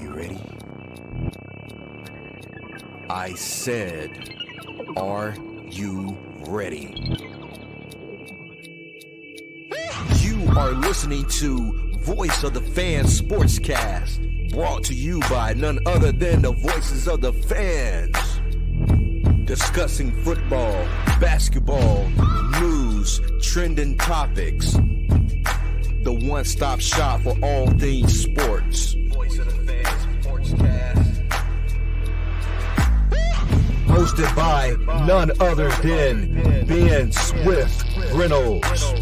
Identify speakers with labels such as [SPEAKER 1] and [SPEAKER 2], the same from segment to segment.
[SPEAKER 1] you ready? I said, are you ready? You are listening to Voice of the Fans Sportscast, brought to you by none other than the voices of the fans. Discussing football, basketball, news, trending topics. The one-stop shop for all things sports. Voice of the Fans Sportscast. Hosted by none other than Ben Swift Reynolds,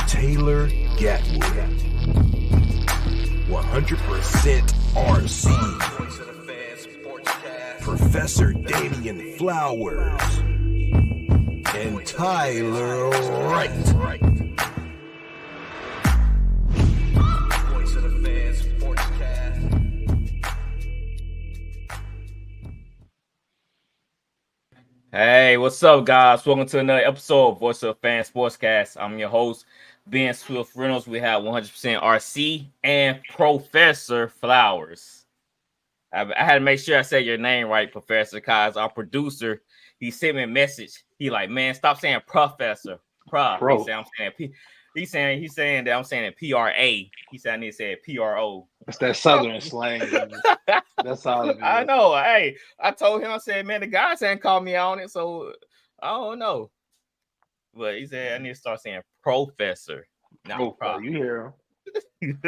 [SPEAKER 1] Taylor Gatwood, 100% RC, Professor Damian Flowers, and Tyler Wright.
[SPEAKER 2] Hey, what's up, guys? Welcome to another episode of Voice of the Fan Sportscast. I'm your host, Ben Swift Reynolds. We have 100% RC and Professor Flowers. I had to make sure I said your name right, Professor, because our producer, he sent me a message. He like, man, stop saying Professor. Pro. He's saying that I'm saying it P-R-A. He said I need to say it P-R-O.
[SPEAKER 3] It's that Southern slang. That's all it is.
[SPEAKER 2] I know. Hey, I told him, I said, man, the guys hadn't called me on it, so I don't know. But he said I need to start saying Professor. Not Pro.
[SPEAKER 3] You hear him.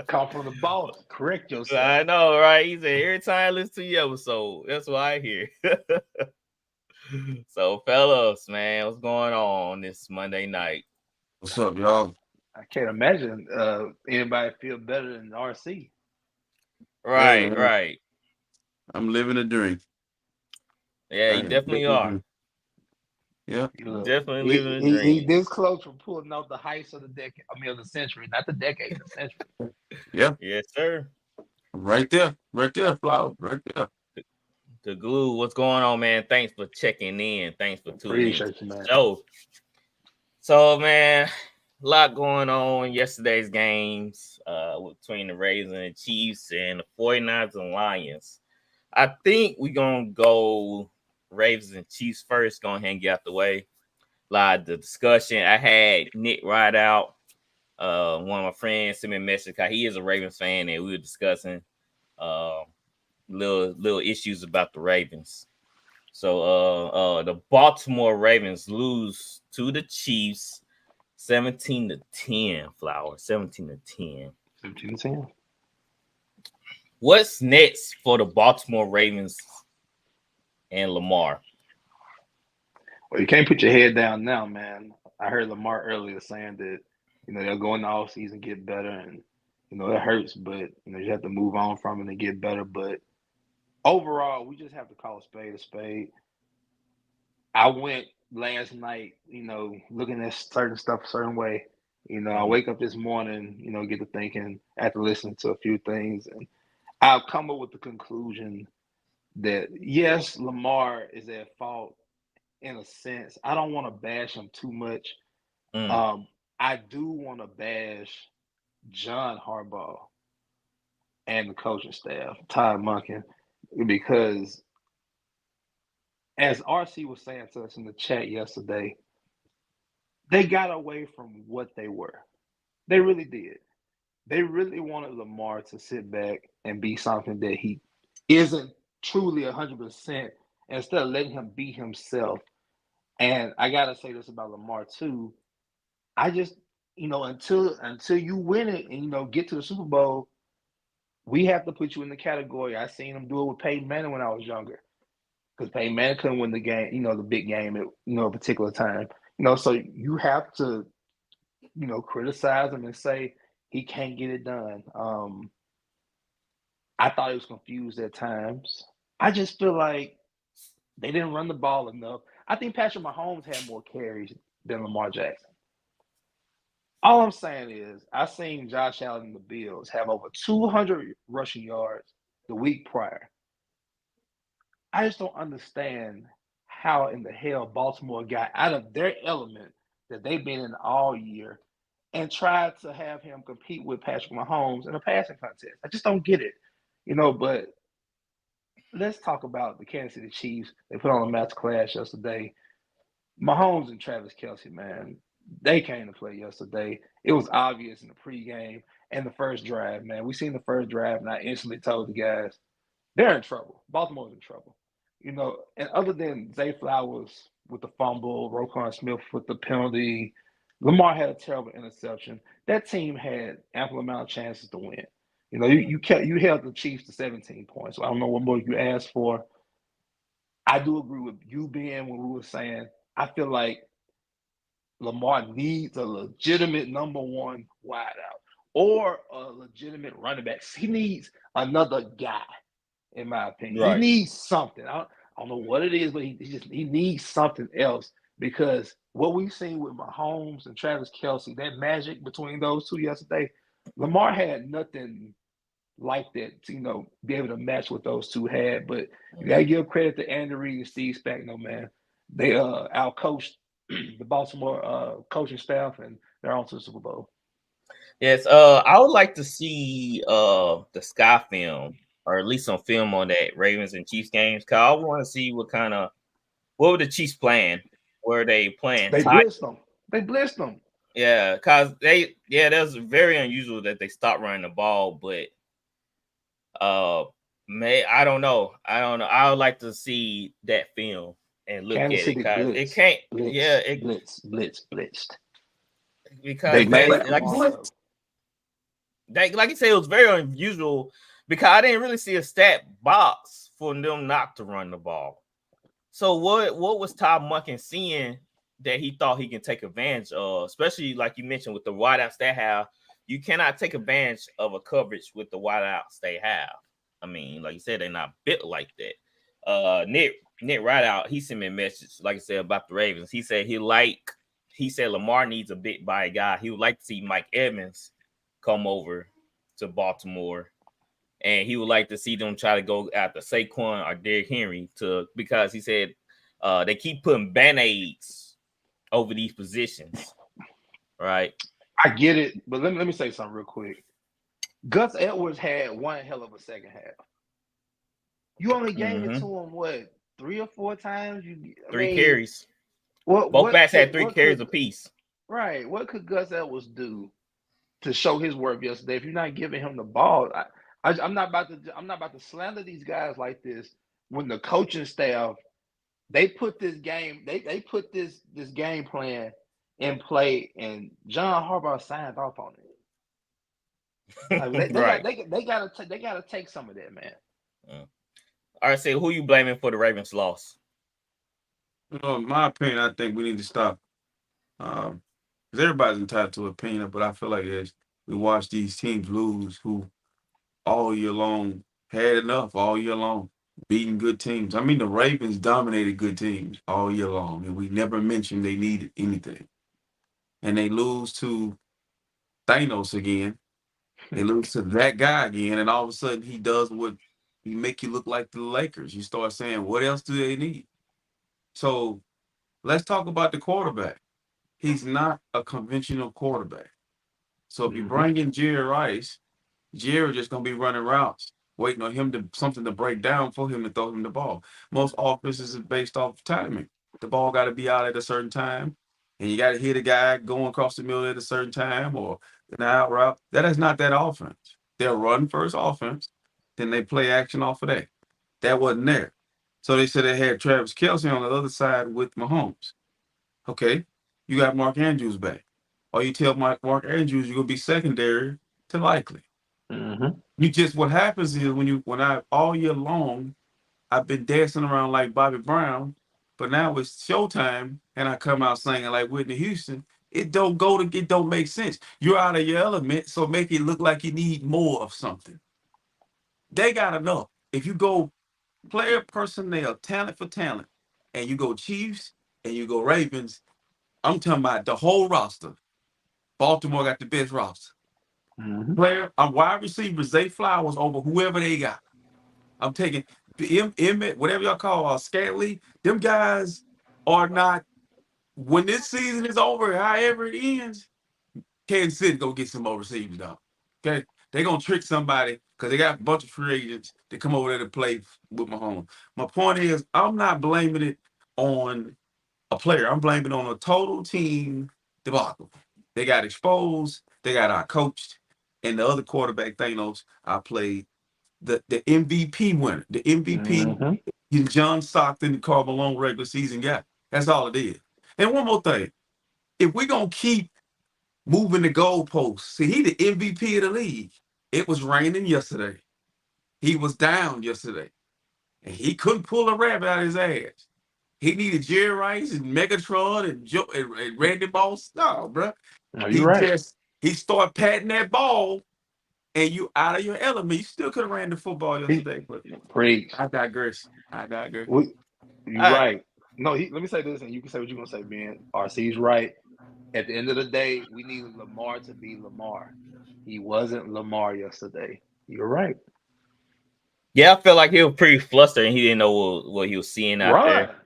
[SPEAKER 3] Call from the boss. Correct yourself.
[SPEAKER 2] I know, right? He said every time I listen to your episode, that's what I hear. So, fellas, man, what's going on this Monday night?
[SPEAKER 4] What's up, y'all?
[SPEAKER 3] I can't imagine anybody feel better than RC.
[SPEAKER 2] Right.
[SPEAKER 4] I'm living a dream.
[SPEAKER 2] Yeah, you definitely are.
[SPEAKER 4] Yeah,
[SPEAKER 2] definitely living a dream.
[SPEAKER 3] He's this close from pulling out the heights of the decade. I mean, of the century, not the decade, the century.
[SPEAKER 4] Yeah.
[SPEAKER 2] Yes, sir.
[SPEAKER 4] Right there, Flower, right there.
[SPEAKER 2] The glue, what's going on, man? Thanks for checking in. Thanks for tuning in.
[SPEAKER 3] Appreciate you, man.
[SPEAKER 2] So, man, a lot going on in yesterday's games between the Ravens and the Chiefs and the 49ers and Lions. I think we're going to go Ravens and Chiefs first. Go ahead and get out the way. A lot of the discussion. I had Nick ride out. One of my friends sent me a message because he is a Ravens fan, and we were discussing little issues about the Ravens. So the Baltimore Ravens lose to the Chiefs 17-10, Flower. 17-10.
[SPEAKER 3] 17-10.
[SPEAKER 2] What's next for the Baltimore Ravens and Lamar?
[SPEAKER 3] Well, you can't put your head down now, man. I heard Lamar earlier saying that, they'll go in the offseason, get better, and, it hurts, but, you have to move on from it and get better. But overall, we just have to call a spade a spade. I went last night, looking at certain stuff a certain way. I wake up this morning, get to thinking after listening to a few things, and I've come up with the conclusion that, yes, Lamar is at fault in a sense. I don't want to bash him too much. I do want to bash John Harbaugh and the coaching staff, Todd Monken, because as RC was saying to us in the chat yesterday, they got away from what they were. They really did. They really wanted Lamar to sit back and be something that he isn't truly 100%, instead of letting him be himself. And I got to say this about Lamar too. I just, until you win it and, get to the Super Bowl, we have to put you in the category. I seen him do it with Peyton Manning when I was younger. Because Peyton Manning couldn't win the game, the big game at, a particular time. So you have to, criticize him and say he can't get it done. I thought he was confused at times. I just feel like they didn't run the ball enough. I think Patrick Mahomes had more carries than Lamar Jackson. All I'm saying is I seen Josh Allen and the Bills have over 200 rushing yards the week prior. I just don't understand how in the hell Baltimore got out of their element that they've been in all year and try to have him compete with Patrick Mahomes in a passing contest. I just don't get it, But let's talk about the Kansas City Chiefs. They put on a match class yesterday. Mahomes and Travis Kelce, man, they came to play yesterday. It was obvious in the pregame and the first drive, man. We seen the first drive, and I instantly told the guys, they're in trouble. Baltimore's in trouble. And other than Zay Flowers with the fumble, Roquan Smith with the penalty, Lamar had a terrible interception. That team had ample amount of chances to win. You held the Chiefs to 17 points. So I don't know what more you asked for. I do agree with you, Ben, when we were saying I feel like Lamar needs a legitimate number one wideout or a legitimate running back. He needs another guy, in my opinion.
[SPEAKER 2] Right.
[SPEAKER 3] He needs something. I don't know what it is, but he needs something else because what we've seen with Mahomes and Travis Kelce, that magic between those two yesterday, Lamar had nothing like that to, be able to match what those two had. But you gotta give credit to Andy Reid and Steve Spagnuolo, man. They out-coached the Baltimore coaching staff, and they're on to the Super Bowl.
[SPEAKER 2] Yes, I would like to see the Sky film, or at least some film on that Ravens and Chiefs games. Cause I want to see what were the Chiefs playing? Were they playing?
[SPEAKER 3] They blitzed them.
[SPEAKER 2] Yeah, cause that's very unusual that they stopped running the ball, but I don't know. I would like to see that film and look
[SPEAKER 3] Kansas
[SPEAKER 2] at
[SPEAKER 3] City
[SPEAKER 2] it because
[SPEAKER 3] blitz,
[SPEAKER 2] it can't.
[SPEAKER 3] blitzed.
[SPEAKER 2] Because
[SPEAKER 3] They made
[SPEAKER 2] like you said, it was very unusual because I didn't really see a stat box for them not to run the ball. So what was Todd Monken seeing that he thought he can take advantage of, especially like you mentioned with the wideouts they have? You cannot take advantage of a coverage with the wideouts they have. I mean, like you said, they're not built like that. Nick Rideout, he sent me a message, like I said, about the Ravens. He said Lamar needs a big body guy. He would like to see Mike Evans come over to Baltimore, and he would like to see them try to go after Saquon or Derrick Henry because he said they keep putting band-aids over these positions, right?
[SPEAKER 3] I get it, but let me say something real quick. Gus Edwards had one hell of a second half. You only gave it to him, what, 3 or 4 times?
[SPEAKER 2] Three carries.
[SPEAKER 3] Both
[SPEAKER 2] backs had 3 carries apiece.
[SPEAKER 3] Right. What could Gus Edwards do to show his worth yesterday if you're not giving him the ball? I'm not about to slander these guys like this when the coaching staff they put this game this game plan in play and John Harbaugh signed off on it. They gotta take some of that, man.
[SPEAKER 2] All right, so who you blaming for the Ravens' loss?
[SPEAKER 4] In my opinion, I think we need to stop. Because everybody's entitled to opinion, but I feel like as we watch these teams lose who all year long had enough all year long, beating good teams. I mean, the Ravens dominated good teams all year long, and we never mentioned they needed anything. And they lose to Thanos again. They lose to that guy again, and all of a sudden he does what he make you look like the Lakers. You start saying, what else do they need? So let's talk about the quarterback. He's not a conventional quarterback. So if you bring in Jerry Rice, Jerry just gonna be running routes, waiting on him something to break down for him to throw him the ball. Most offenses is based off timing. The ball got to be out at a certain time, and you got to hit a guy going across the middle at a certain time or an out route. That is not that offense. They'll run first offense, then they play action off of that. That wasn't there. So they said they had Travis Kelce on the other side with Mahomes. Okay, you got Mark Andrews back. Or you tell Mark Andrews you're gonna be secondary to Likely. You just what happens is when I all year long I've been dancing around like Bobby Brown, but now it's showtime and I come out singing like Whitney Houston. It don't make sense. You're out of your element, so make it look like you need more of something. They got enough. If you go player personnel, talent for talent, and you go Chiefs and you go Ravens, I'm talking about the whole roster. Baltimore got the best roster. Player, I'm wide receiver, Zay Flowers over whoever they got. I'm taking Emmett, whatever y'all call Scantley. Them guys are not. When this season is over, however it ends, Kansas City go get some more receivers, though. Okay, they gonna trick somebody because they got a bunch of free agents that come over there to play with Mahomes. My point is, I'm not blaming it on a player. I'm blaming it on a total team debacle. They got exposed. They got outcoached, and the other quarterback, Thanos, I played the MVP winner. The MVP is John Stockton, the Carl Malone regular season guy. That's all it is. And one more thing, if we're gonna keep moving the goalposts, see, he the MVP of the league. It was raining yesterday. He was down yesterday, and he couldn't pull a rabbit out of his ass. He needed Jerry Rice and Megatron and Randy Moss. No, bro.
[SPEAKER 3] No, you're right.
[SPEAKER 4] He started patting that ball, and you out of your element. You still could have ran the football yesterday, but
[SPEAKER 3] Preach.
[SPEAKER 4] I digress.
[SPEAKER 3] You're right. No, let me say this, and you can say what you're gonna say, Ben. RC's right. At the end of the day, we needed Lamar to be Lamar. He wasn't Lamar yesterday. You're right.
[SPEAKER 2] Yeah, I felt like he was pretty flustered and he didn't know what he was seeing out there.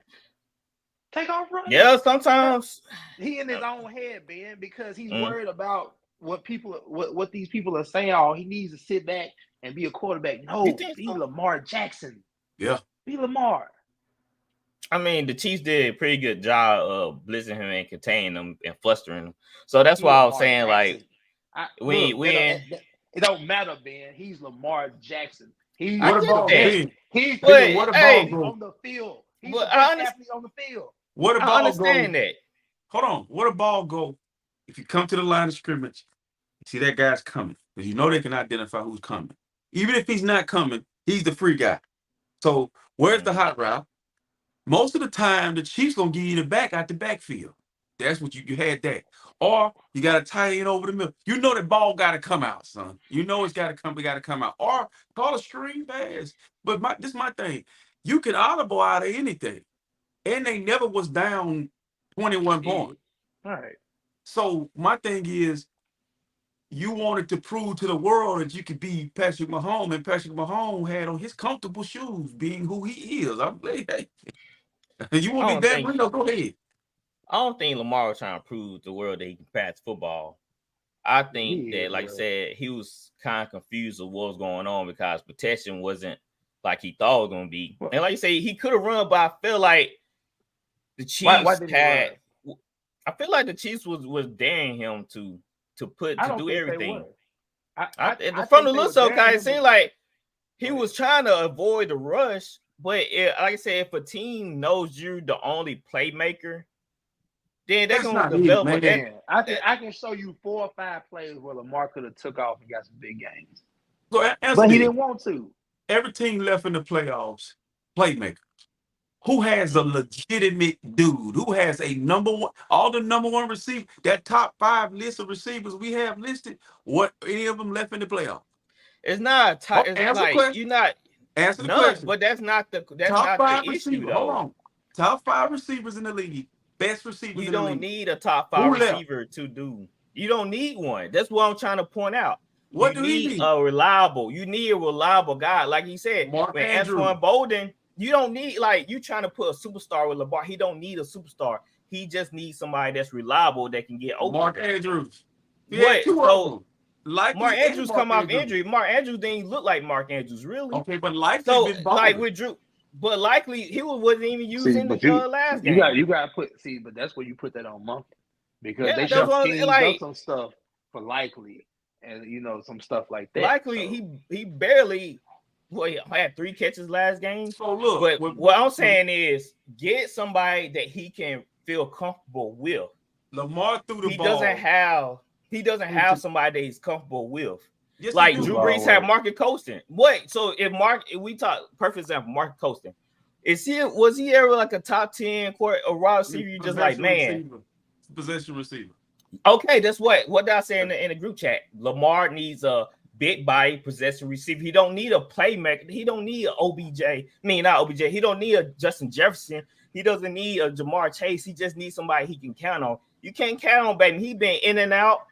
[SPEAKER 3] Take off running.
[SPEAKER 2] Yeah, sometimes
[SPEAKER 3] he in his own head, Ben, because he's worried about what these people are saying. Oh, he needs to sit back and be a quarterback. No, be Lamar Jackson.
[SPEAKER 4] Yeah.
[SPEAKER 3] Be Lamar.
[SPEAKER 2] I mean, the Chiefs did a pretty good job of blitzing him and containing him and flustering him. So that's why I was saying, Jackson.
[SPEAKER 3] Like, it don't matter, Ben. He's Lamar Jackson. He's
[SPEAKER 4] what about
[SPEAKER 3] on the field. He's the best athlete on the field.
[SPEAKER 4] What about
[SPEAKER 2] I understand that.
[SPEAKER 4] Hold on. What a ball go if you come to the line of scrimmage, you see that guy's coming, because you know they can identify who's coming. Even if he's not coming, he's the free guy. So where's the hot route? Most of the time, the Chiefs gonna give you the back out the backfield. That's what you had that. Or you gotta tie in over the middle. You know that ball gotta come out, son. You know it's gotta come out. Or call a screen pass. But this is my thing. You can audible out of anything. And they never was down 21 points.
[SPEAKER 3] All right.
[SPEAKER 4] So my thing is, you wanted to prove to the world that you could be Patrick Mahomes, and Patrick Mahomes had on his comfortable shoes, being who he is. I'm like, hey, you want to be Dan Marino? Go ahead.
[SPEAKER 2] I don't think Lamar was trying to prove to the world that he can pass football. I think that, like I said, he was kind of confused of what was going on because protection wasn't like he thought it was going to be. And like you say, he could have run, but I feel like the Chiefs I feel like the Chiefs was daring him to do everything. From the looks of it seemed like he was trying to avoid the rush. But like I said, if a team knows you're the only playmaker, then they're going to develop.
[SPEAKER 3] I can show you 4 or 5 plays where Lamar could have took off and got some big games. But he didn't want to.
[SPEAKER 4] Every team left in the playoffs, playmaker. Who has a legitimate dude? Who has a number one? All the number one receivers, that top 5 list of receivers we have listed, what any of them left in the playoffs?
[SPEAKER 2] It's not you're not
[SPEAKER 4] answer the question.
[SPEAKER 2] But that's not the
[SPEAKER 4] top 5
[SPEAKER 2] issue, though.
[SPEAKER 4] Hold on. Top 5 receivers in the league, best receivers in the league.
[SPEAKER 2] You don't need a top 5 receiver to do. You don't need one. That's what I'm trying to point out.
[SPEAKER 4] What
[SPEAKER 2] you
[SPEAKER 4] do you need?
[SPEAKER 2] You need a reliable guy, like he said. Antoine Bolden. You don't need you trying to put a superstar with Lamar. He don't need a superstar. He just needs somebody that's reliable that can get open.
[SPEAKER 4] Mark Andrews.
[SPEAKER 2] Mark Andrews come off injury. Mark Andrews didn't look like Mark Andrews, really.
[SPEAKER 4] Okay, but likely
[SPEAKER 2] with Drew, but likely he wasn't even using the last game.
[SPEAKER 3] You got to put but that's where you put that on Monkey, because they should have done some stuff for likely, and some stuff like that.
[SPEAKER 2] Likely he barely. Well, he had 3 catches last game.
[SPEAKER 4] So look,
[SPEAKER 2] but what I'm saying is get somebody that he can feel comfortable with.
[SPEAKER 4] Lamar threw the
[SPEAKER 2] he
[SPEAKER 4] ball.
[SPEAKER 2] He doesn't have somebody that he's comfortable with.
[SPEAKER 4] Yes,
[SPEAKER 2] like Drew Brees had Marcus Colston. So if we talk perfect example, Marcus Colston, was he ever like a top 10 wide receiver? You just like, man,
[SPEAKER 4] possession receiver.
[SPEAKER 2] Okay, that's what did I say in the group chat? Lamar needs a big body possession receiver. He don't need a playmaker. He don't need an OBJ. Not OBJ. He don't need a Justin Jefferson. He doesn't need a Jamar Chase. He just needs somebody he can count on. You can't count on Bateman. He been in and out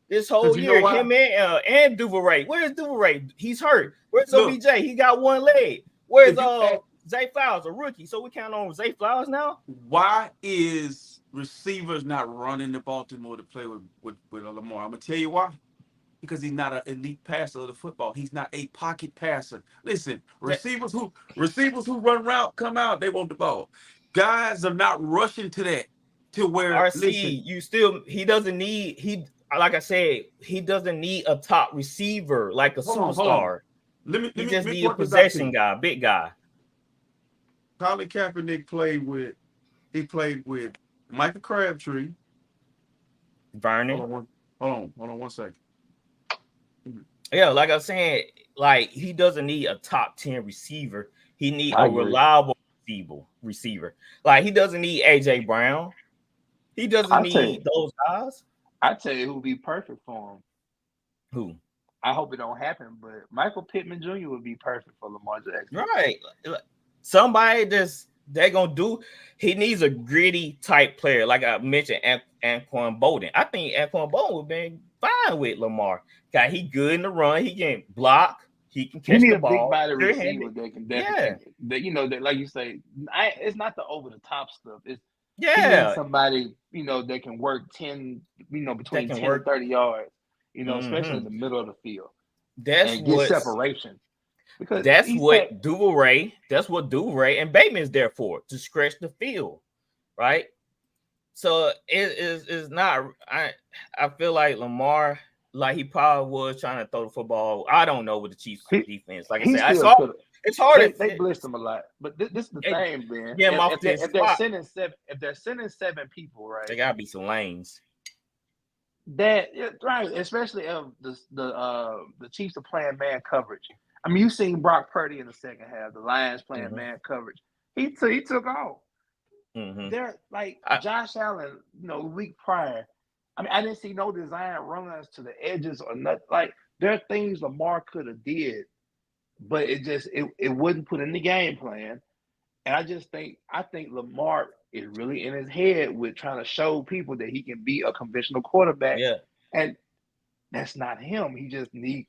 [SPEAKER 2] this whole year. Him and Duvernay. Where's Duvernay? He's hurt. Where's OBJ? He got 1 leg. Where's Zay Flowers, a rookie? So we count on Zay Flowers now?
[SPEAKER 4] Why is receivers not running to Baltimore to play with Lamar. I'm gonna tell you why. Because he's not an elite passer of the football. He's not a pocket passer. Listen, receivers who run route come out, they want the ball. Guys are not rushing to that to where listen.
[SPEAKER 2] RC, he doesn't need like I said, he doesn't need a top receiver like a
[SPEAKER 4] Hold on.
[SPEAKER 2] superstar.
[SPEAKER 4] Let
[SPEAKER 2] He
[SPEAKER 4] me
[SPEAKER 2] just need a
[SPEAKER 4] point this out to
[SPEAKER 2] possession
[SPEAKER 4] you.
[SPEAKER 2] guy, big guy.
[SPEAKER 4] Colin Kaepernick played with Michael Crabtree.
[SPEAKER 2] Vernon.
[SPEAKER 4] Hold on 1 second.
[SPEAKER 2] Yeah, like I was saying, like he doesn't need a top 10 receiver. He need
[SPEAKER 3] I
[SPEAKER 2] a
[SPEAKER 3] agree.
[SPEAKER 2] reliable receiver. Like he doesn't need AJ Brown. He doesn't
[SPEAKER 3] I tell
[SPEAKER 2] need
[SPEAKER 3] you,
[SPEAKER 2] those guys.
[SPEAKER 3] I tell you who would be perfect for him.
[SPEAKER 2] Who?
[SPEAKER 3] I hope it don't happen, but Michael Pittman Jr. would be perfect for Lamar Jackson.
[SPEAKER 2] Right. Somebody they're gonna do. He needs a gritty type player, like I mentioned, Anquan Bolden. I think Anquan Bolden would be fine with Lamar. Guy, he good in the run. He can block. He can
[SPEAKER 3] You
[SPEAKER 2] catch
[SPEAKER 3] need
[SPEAKER 2] the
[SPEAKER 3] a big
[SPEAKER 2] ball.
[SPEAKER 3] body
[SPEAKER 2] Clear-handed.
[SPEAKER 3] receiver that can
[SPEAKER 2] Yeah.
[SPEAKER 3] definitely, that like you say, it's not the over the top stuff. He needs
[SPEAKER 2] Yeah.
[SPEAKER 3] somebody that can work 10,
[SPEAKER 2] That
[SPEAKER 3] between
[SPEAKER 2] can
[SPEAKER 3] 10 and
[SPEAKER 2] work.
[SPEAKER 3] 30 yards, especially in
[SPEAKER 2] Mhm.
[SPEAKER 3] the middle of the field
[SPEAKER 2] That's
[SPEAKER 3] and get
[SPEAKER 2] what
[SPEAKER 3] separation because he's had.
[SPEAKER 2] Duvernay and Bateman's there for, to stretch the field, right? So it is not. I feel like Lamar, like he probably was trying to throw the football. I don't know with the Chiefs
[SPEAKER 3] He,
[SPEAKER 2] defense. Like I
[SPEAKER 3] he
[SPEAKER 2] said,
[SPEAKER 3] still could have.
[SPEAKER 2] it's hard.
[SPEAKER 3] They blitzed him a lot, but this is the thing, Ben.
[SPEAKER 2] Get him off
[SPEAKER 3] If
[SPEAKER 2] the
[SPEAKER 3] they're
[SPEAKER 2] spot.
[SPEAKER 3] sending seven people,
[SPEAKER 2] They
[SPEAKER 3] right?
[SPEAKER 2] gotta be some lanes.
[SPEAKER 3] Right, especially if the Chiefs are playing man coverage. I mean, you've seen Brock Purdy in the second half. The Lions playing man coverage. He took off. They're like Josh Allen, week prior. I mean, I didn't see no design runs to the edges or nothing. Like there are things Lamar could have did, but it wouldn't put in the game plan. And I think Lamar is really in his head with trying to show people that he can be a conventional quarterback.
[SPEAKER 2] Yeah.
[SPEAKER 3] And that's not him. He just need.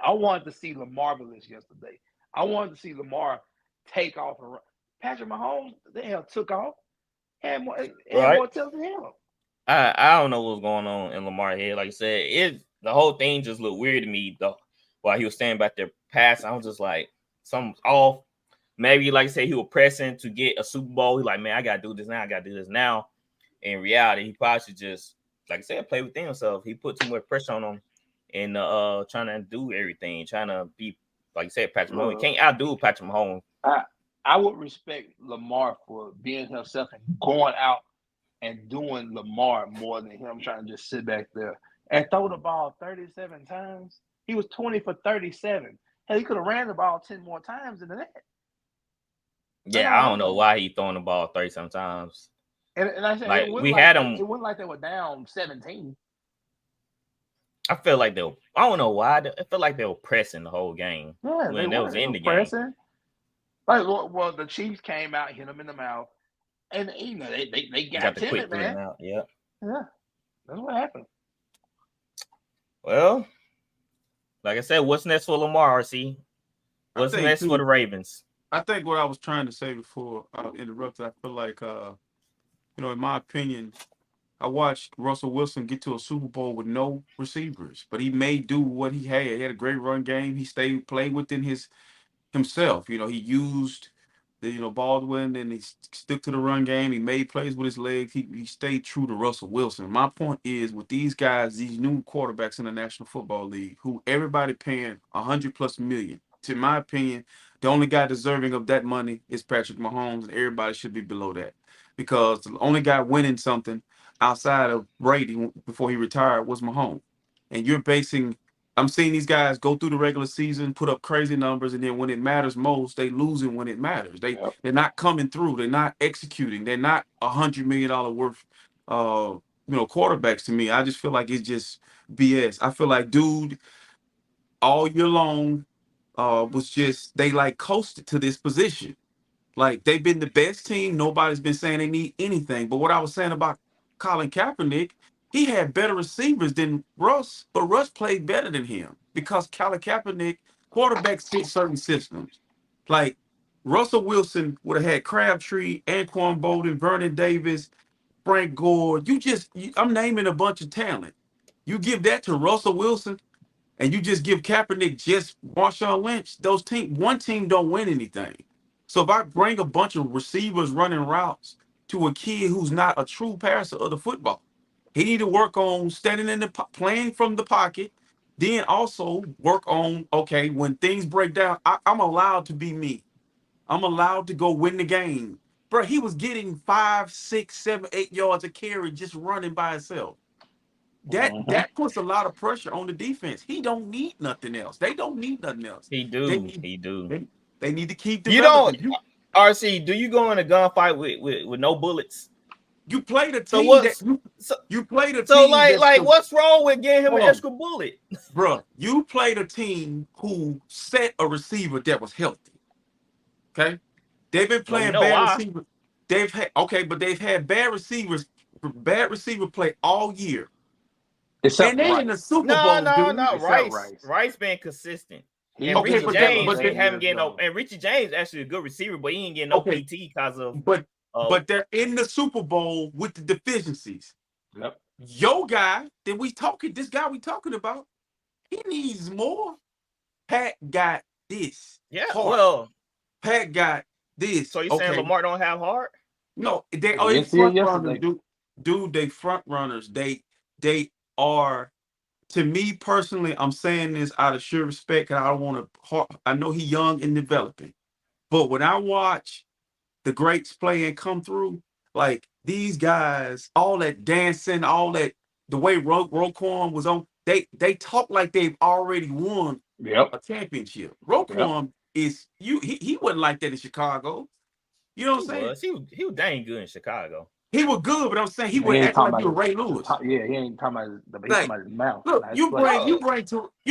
[SPEAKER 3] I wanted to see Lamar Marvelous yesterday. I wanted to see Lamar take off and run. Patrick Mahomes, the hell took off. Had more tells than him.
[SPEAKER 2] I don't know what's going on in Lamar's head. Like I said, the whole thing just looked weird to me though. While he was standing back there passing, I was just like, something's off. Maybe, like I said, he was pressing to get a Super Bowl. He's like, man, I gotta do this now. I gotta do this now. In reality, he probably should just, like I said, play within himself. He put too much pressure on him and trying to do everything, trying to be, like I said, Patrick Mahomes. You can't outdo Patrick Mahomes.
[SPEAKER 3] I would respect Lamar for being himself and going out and doing Lamar more than him trying to just sit back there and throw the ball 37 times. He was 20 for 37. Hell, he could have ran the ball 10 more times than that.
[SPEAKER 2] Yeah, I don't know why he throwing the ball 30 times.
[SPEAKER 3] And I said,
[SPEAKER 2] like, we had him.
[SPEAKER 3] It wasn't like they were down 17.
[SPEAKER 2] I feel like I don't know why. I feel like they were pressing the whole game.
[SPEAKER 3] Yeah,
[SPEAKER 2] when
[SPEAKER 3] they
[SPEAKER 2] was in the
[SPEAKER 3] pressing.
[SPEAKER 2] game.
[SPEAKER 3] Like, well, the Chiefs came out, hit them in the mouth, and they got timid, man.
[SPEAKER 2] Out. Yeah,
[SPEAKER 3] that's what happened.
[SPEAKER 2] Well, like I said, what's next for Lamar? RC? What's next for the Ravens?
[SPEAKER 4] I think what I was trying to say before I interrupted. I feel like, in my opinion, I watched Russell Wilson get to a Super Bowl with no receivers, but he made do what he had. He had a great run game. He played within himself. He used the Baldwin, and he stuck to the run game. He made plays with his legs. He stayed true to Russell Wilson. My point is, with these guys, these new quarterbacks in the National Football League, who everybody paying $100+ million. To my opinion, the only guy deserving of that money is Patrick Mahomes, and everybody should be below that, because the only guy winning something outside of Brady before he retired was Mahomes. And I'm seeing these guys go through the regular season, put up crazy numbers, and then when it matters most, they losing when it matters. They're not coming through. They're not executing. They're not $100 million worth, quarterbacks to me. I just feel like it's just BS. I feel like, dude, all year long, was just, they like coasted to this position. Like, they've been the best team. Nobody's been saying they need anything. But what I was saying about Colin Kaepernick, he had better receivers than Russ, but Russ played better than him because Colin Kaepernick, quarterbacks fit certain systems. Like, Russell Wilson would have had Crabtree, Anquan Bolden, Vernon Davis, Frank Gore. I'm naming a bunch of talent. You give that to Russell Wilson, and you just give Kaepernick just Marshawn Lynch. One team don't win anything. So if I bring a bunch of receivers running routes to a kid who's not a true passer of the football, he need to work on standing in the playing from the pocket. Then also work on, okay, when things break down, I'm allowed to be me. I'm allowed to go win the game. Bro, he was getting 5, 6, 7, 8 yards a carry just running by himself. That puts a lot of pressure on the defense. He don't need nothing else. They don't need nothing else.
[SPEAKER 2] He do.
[SPEAKER 4] They need to keep
[SPEAKER 2] You
[SPEAKER 4] developing.
[SPEAKER 2] don't, RC, do you go in a gunfight with no bullets?
[SPEAKER 4] You play the
[SPEAKER 2] So
[SPEAKER 4] team
[SPEAKER 2] what's
[SPEAKER 4] you play the
[SPEAKER 2] so
[SPEAKER 4] team
[SPEAKER 2] like what's wrong with getting him an extra bullet?
[SPEAKER 4] Bro, you played a team who set a receiver that was healthy. Okay? They've been playing bad receivers. They've had bad receivers, bad receiver play all year.
[SPEAKER 3] Except
[SPEAKER 4] and they in the Super Bowl.
[SPEAKER 2] No. Rice been consistent. And Richie James haven't getting no. And Richie James actually a good receiver, but he ain't getting no PT because of.
[SPEAKER 4] But they're in the Super Bowl with the deficiencies.
[SPEAKER 3] Yep.
[SPEAKER 4] Your guy this guy we talking about, he needs more. Pat got this.
[SPEAKER 2] Yeah.
[SPEAKER 4] Heart.
[SPEAKER 2] Well,
[SPEAKER 4] Pat got this.
[SPEAKER 2] So you saying Lamar don't have heart?
[SPEAKER 4] No, they are front runners, dude. They front runners. They are. To me personally, I'm saying this out of sheer respect, and I don't want to. I know he's young and developing, but when I watch the greats play and come through, like these guys, all that dancing, all that, the way Roquan was on, they talk like they've already won a championship. Roquan is he wasn't like that in Chicago. You know what I'm saying?
[SPEAKER 2] He was dang good in Chicago.
[SPEAKER 4] He was good, but I'm saying he wouldn't act like you were Ray Lewis.
[SPEAKER 3] Yeah, he ain't talking about his mouth.
[SPEAKER 4] Look, you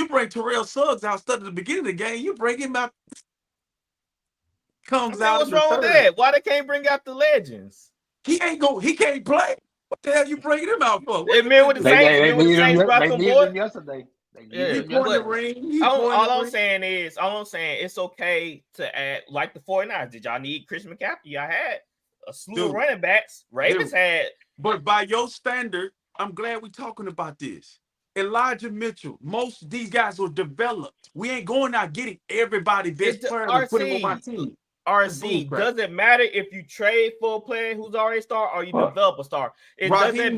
[SPEAKER 4] bring Terrell Suggs out at the beginning of the game. You bring him out. What's
[SPEAKER 2] wrong with that? Why they can't bring out the legends?
[SPEAKER 4] He can't play. What the hell you bringing him out for?
[SPEAKER 2] They with the Saints brought them boys
[SPEAKER 3] yesterday.
[SPEAKER 2] All I'm saying is it's okay to add like the 49ers. Did y'all need Chris McCaffrey? Y'all had a slew of running backs. Ravens had.
[SPEAKER 4] But by your standard, I'm glad we're talking about this. Elijah Mitchell, most of these guys were developed. We ain't going out getting everybody best player and put him on my team.
[SPEAKER 2] RC, does it matter if you trade for a player who's already a star or you develop a star? Does it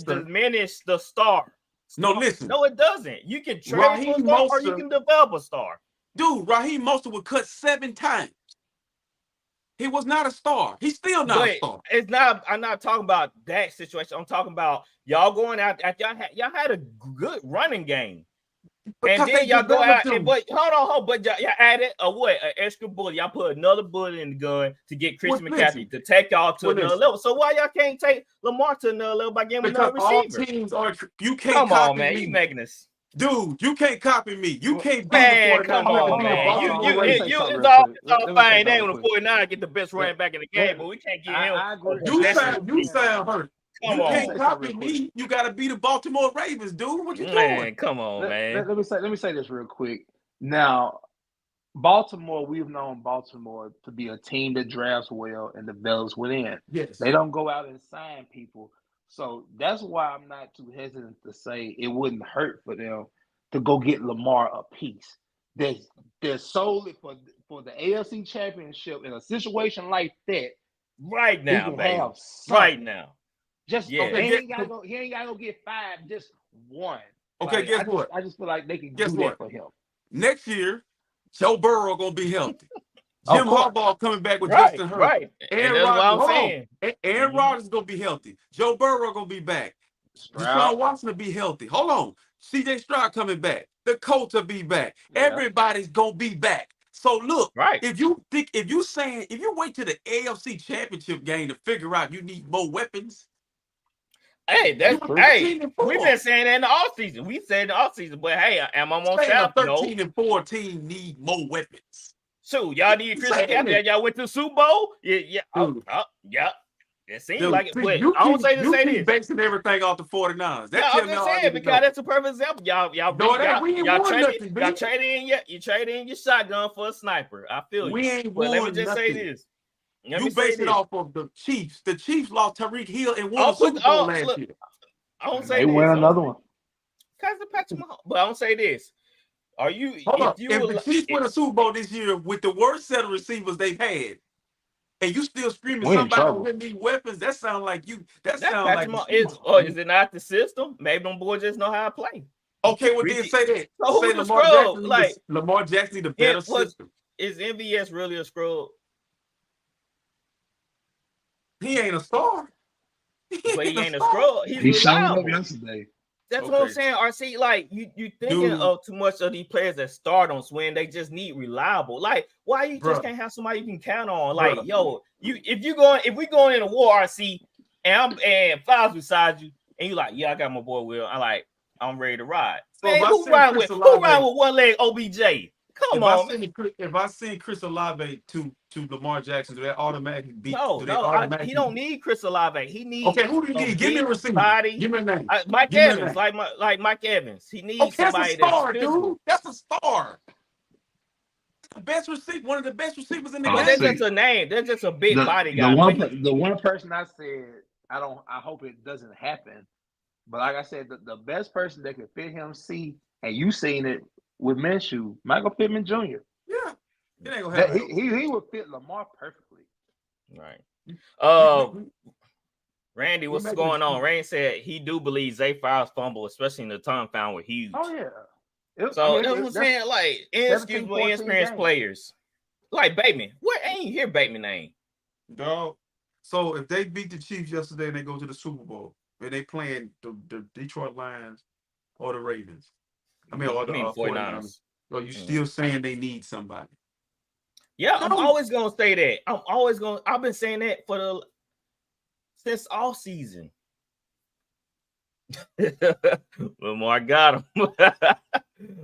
[SPEAKER 2] diminish the star?
[SPEAKER 4] No, listen.
[SPEAKER 2] No, it doesn't. You can trade for a star or you can develop a star.
[SPEAKER 4] Dude, Raheem Mostert was cut 7 times. He was not a star. He's still not a star.
[SPEAKER 2] It's not. I'm not talking about that situation. I'm talking about y'all going out. Y'all had a good running game, and then y'all go out. But hold on. But y'all added an extra bullet. Y'all put another bullet in the gun to get Chris McCaffrey to take y'all to another level. So why y'all can't take Lamar to another level by giving him another receiver?
[SPEAKER 4] All teams are. You can't.
[SPEAKER 2] Come on, man. You making this.
[SPEAKER 4] Dude, you can't copy me. You can't
[SPEAKER 2] be the 49ers. Come on, man. It's all fine. They when the 49ers get the best running back in the game, but we can't get him.
[SPEAKER 4] You sound hurt.
[SPEAKER 2] Come
[SPEAKER 4] you
[SPEAKER 2] on.
[SPEAKER 4] Can't copy me. You got to be the Baltimore Ravens, dude. What you doing?
[SPEAKER 2] Come on, man.
[SPEAKER 3] Let me say this real quick. Now, Baltimore, we've known Baltimore to be a team that drafts well and develops within.
[SPEAKER 4] Yes.
[SPEAKER 3] They don't go out and sign people. So that's why I'm not too hesitant to say it wouldn't hurt for them to go get Lamar a piece. They're solely for the AFC Championship in a situation like that.
[SPEAKER 2] Right now, baby. Right now.
[SPEAKER 3] Just he ain't gotta go get 5, just 1.
[SPEAKER 4] Okay, guess what?
[SPEAKER 3] I just feel like they can do that for him.
[SPEAKER 4] Next year, Joe Burrow gonna be healthy. Jim Harbaugh coming back with Justin Herbert.
[SPEAKER 2] Right. Aaron
[SPEAKER 4] Rodgers is gonna be healthy. Joe Burrow gonna be back. Deshaun Watson will be healthy. Hold on. CJ Stroud coming back. The Colts will be back. Yeah. Everybody's gonna be back. So look, if you wait to the AFC Championship game to figure out you need more weapons.
[SPEAKER 2] Hey, we've been saying that in the offseason. We said in the offseason, but hey, am I on south?
[SPEAKER 4] 13-4 team need more weapons.
[SPEAKER 2] So y'all need Chris McCaffrey. Y'all went to the Super Bowl. Yeah. It seems like it. But I don't say to say this.
[SPEAKER 4] Basing everything off the 49ers.
[SPEAKER 2] I'm just saying because that's a perfect example. Y'all trade in your shotgun for a sniper. I feel you.
[SPEAKER 4] We ain't
[SPEAKER 2] but
[SPEAKER 4] won
[SPEAKER 2] let me just
[SPEAKER 4] nothing.
[SPEAKER 2] say this. Let
[SPEAKER 4] You
[SPEAKER 2] me say
[SPEAKER 4] base it
[SPEAKER 2] this.
[SPEAKER 4] off of the Chiefs. The Chiefs lost Tyreek Hill and won
[SPEAKER 2] I'll
[SPEAKER 4] a Super Bowl last
[SPEAKER 2] look.
[SPEAKER 4] year.
[SPEAKER 2] I don't
[SPEAKER 3] And
[SPEAKER 2] say
[SPEAKER 3] they
[SPEAKER 2] this.
[SPEAKER 3] win another one.
[SPEAKER 2] Because of Patrick Mahomes. But I don't say this. Are you
[SPEAKER 4] Hold
[SPEAKER 2] if
[SPEAKER 4] up.
[SPEAKER 2] you
[SPEAKER 4] If
[SPEAKER 2] will
[SPEAKER 4] the Chiefs win a Super Bowl this year with the worst set of receivers they've had, and you still screaming
[SPEAKER 3] We in
[SPEAKER 4] somebody
[SPEAKER 3] trouble.
[SPEAKER 4] don't need weapons, that sound like you. That
[SPEAKER 2] that's
[SPEAKER 4] sound
[SPEAKER 2] Patrick
[SPEAKER 4] like the
[SPEAKER 2] Mahomes
[SPEAKER 4] Chiefs.
[SPEAKER 2] is it not the system? Maybe them boys just know how to play.
[SPEAKER 4] Okay, well then say that.
[SPEAKER 2] So
[SPEAKER 4] Say
[SPEAKER 2] who the
[SPEAKER 4] Lamar
[SPEAKER 2] scrub?
[SPEAKER 4] Jackson.
[SPEAKER 2] Like
[SPEAKER 4] Lamar Jackson, the
[SPEAKER 2] it
[SPEAKER 4] better
[SPEAKER 2] was
[SPEAKER 4] system.
[SPEAKER 2] is MVS really a scrub?
[SPEAKER 4] He ain't a star.
[SPEAKER 2] But he
[SPEAKER 4] a
[SPEAKER 2] ain't a
[SPEAKER 4] star.
[SPEAKER 2] scrub. He's
[SPEAKER 3] He showed up
[SPEAKER 2] reliable.
[SPEAKER 3] yesterday.
[SPEAKER 2] That's what I'm
[SPEAKER 4] Okay.
[SPEAKER 2] saying. RC, like you thinking
[SPEAKER 4] Dude.
[SPEAKER 2] of too much of these players that start on swing. They just need reliable. Like, why you just
[SPEAKER 4] Bruh.
[SPEAKER 2] can't have somebody you can count on? Like,
[SPEAKER 4] Bruh.
[SPEAKER 2] yo, if we going in a war, RC, and Flowers beside you, and you like, yeah, I got my boy Will. I'm ready to ride.
[SPEAKER 4] So
[SPEAKER 2] Man,
[SPEAKER 4] if I
[SPEAKER 2] who
[SPEAKER 4] send
[SPEAKER 2] ride
[SPEAKER 4] Chris
[SPEAKER 2] with
[SPEAKER 4] Olave,
[SPEAKER 2] one leg OBJ? Come on, man.
[SPEAKER 4] if I send Chris Olave to Lamar Jackson, do that automatically beat?
[SPEAKER 2] No,
[SPEAKER 4] Do they
[SPEAKER 2] he
[SPEAKER 4] automatically?
[SPEAKER 2] don't need Chris Olave. He needs
[SPEAKER 4] Okay, who do you
[SPEAKER 2] a
[SPEAKER 4] need? Give me a
[SPEAKER 2] big
[SPEAKER 4] receiver.
[SPEAKER 2] body.
[SPEAKER 4] Give me a name.
[SPEAKER 2] Mike
[SPEAKER 4] Give me a
[SPEAKER 2] Evans,
[SPEAKER 4] name.
[SPEAKER 2] like Mike Evans. He needs
[SPEAKER 4] Okay, that's a
[SPEAKER 2] somebody that's
[SPEAKER 4] star,
[SPEAKER 2] physical.
[SPEAKER 4] dude. That's a star. The best receiver, one of the best receivers in the
[SPEAKER 2] But
[SPEAKER 4] game.
[SPEAKER 2] that's just a name. That's just a big body guy.
[SPEAKER 3] The one person I said I hope it doesn't happen. But like I said, the best person that could fit him, and you seen it with Minshew, Michael Pittman Jr.
[SPEAKER 4] Yeah, it ain't gonna
[SPEAKER 3] That
[SPEAKER 4] happen.
[SPEAKER 3] he would fit Lamar perfectly.
[SPEAKER 2] Right. Randy, what's going on? Randy said he do believe Zay Flowers fumble, especially in the time found were huge.
[SPEAKER 3] Oh yeah.
[SPEAKER 2] That's what I'm saying. Like, inexperienced players. Like Bateman. What ain't you hear Bateman name?
[SPEAKER 4] Dog. So if they beat the Chiefs yesterday and they go to the Super Bowl, and they playing the Detroit Lions or the Ravens, or the 49ers, are you still saying they need somebody?
[SPEAKER 2] Yeah, I'm always gonna say that. I've been saying that since all season. Lamar got him.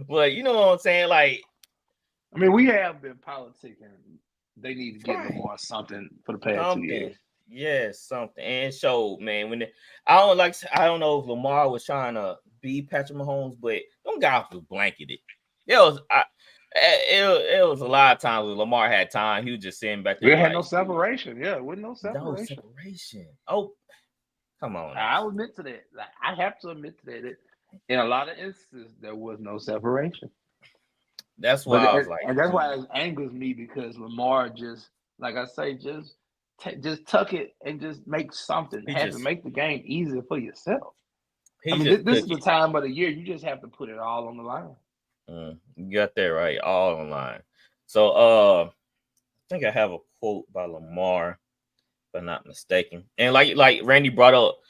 [SPEAKER 2] But you know what I'm saying? Like,
[SPEAKER 3] I mean, we have been politicking. They need to give Lamar something for the past 2 years.
[SPEAKER 2] Yes, something. And showed, man. I don't know if Lamar was trying to be Patrick Mahomes, but them guys was blanketed. It was a lot of times when Lamar had time, he was just sitting back there.
[SPEAKER 3] We had no separation. Yeah, with no separation.
[SPEAKER 2] Oh, come on.
[SPEAKER 3] I'll admit to that. Like, I have to admit to that. In a lot of instances, there was no separation.
[SPEAKER 2] That's why I was like,
[SPEAKER 3] and that's why it angers me, because Lamar just, like I say, just tuck it and just make something happen. Make the game easier for yourself. This is the time of the year you just have to put it all on the line.
[SPEAKER 2] You got that right, all on the line. So, I think I have a quote by Lamar, if I'm not mistaken. And like Randy brought up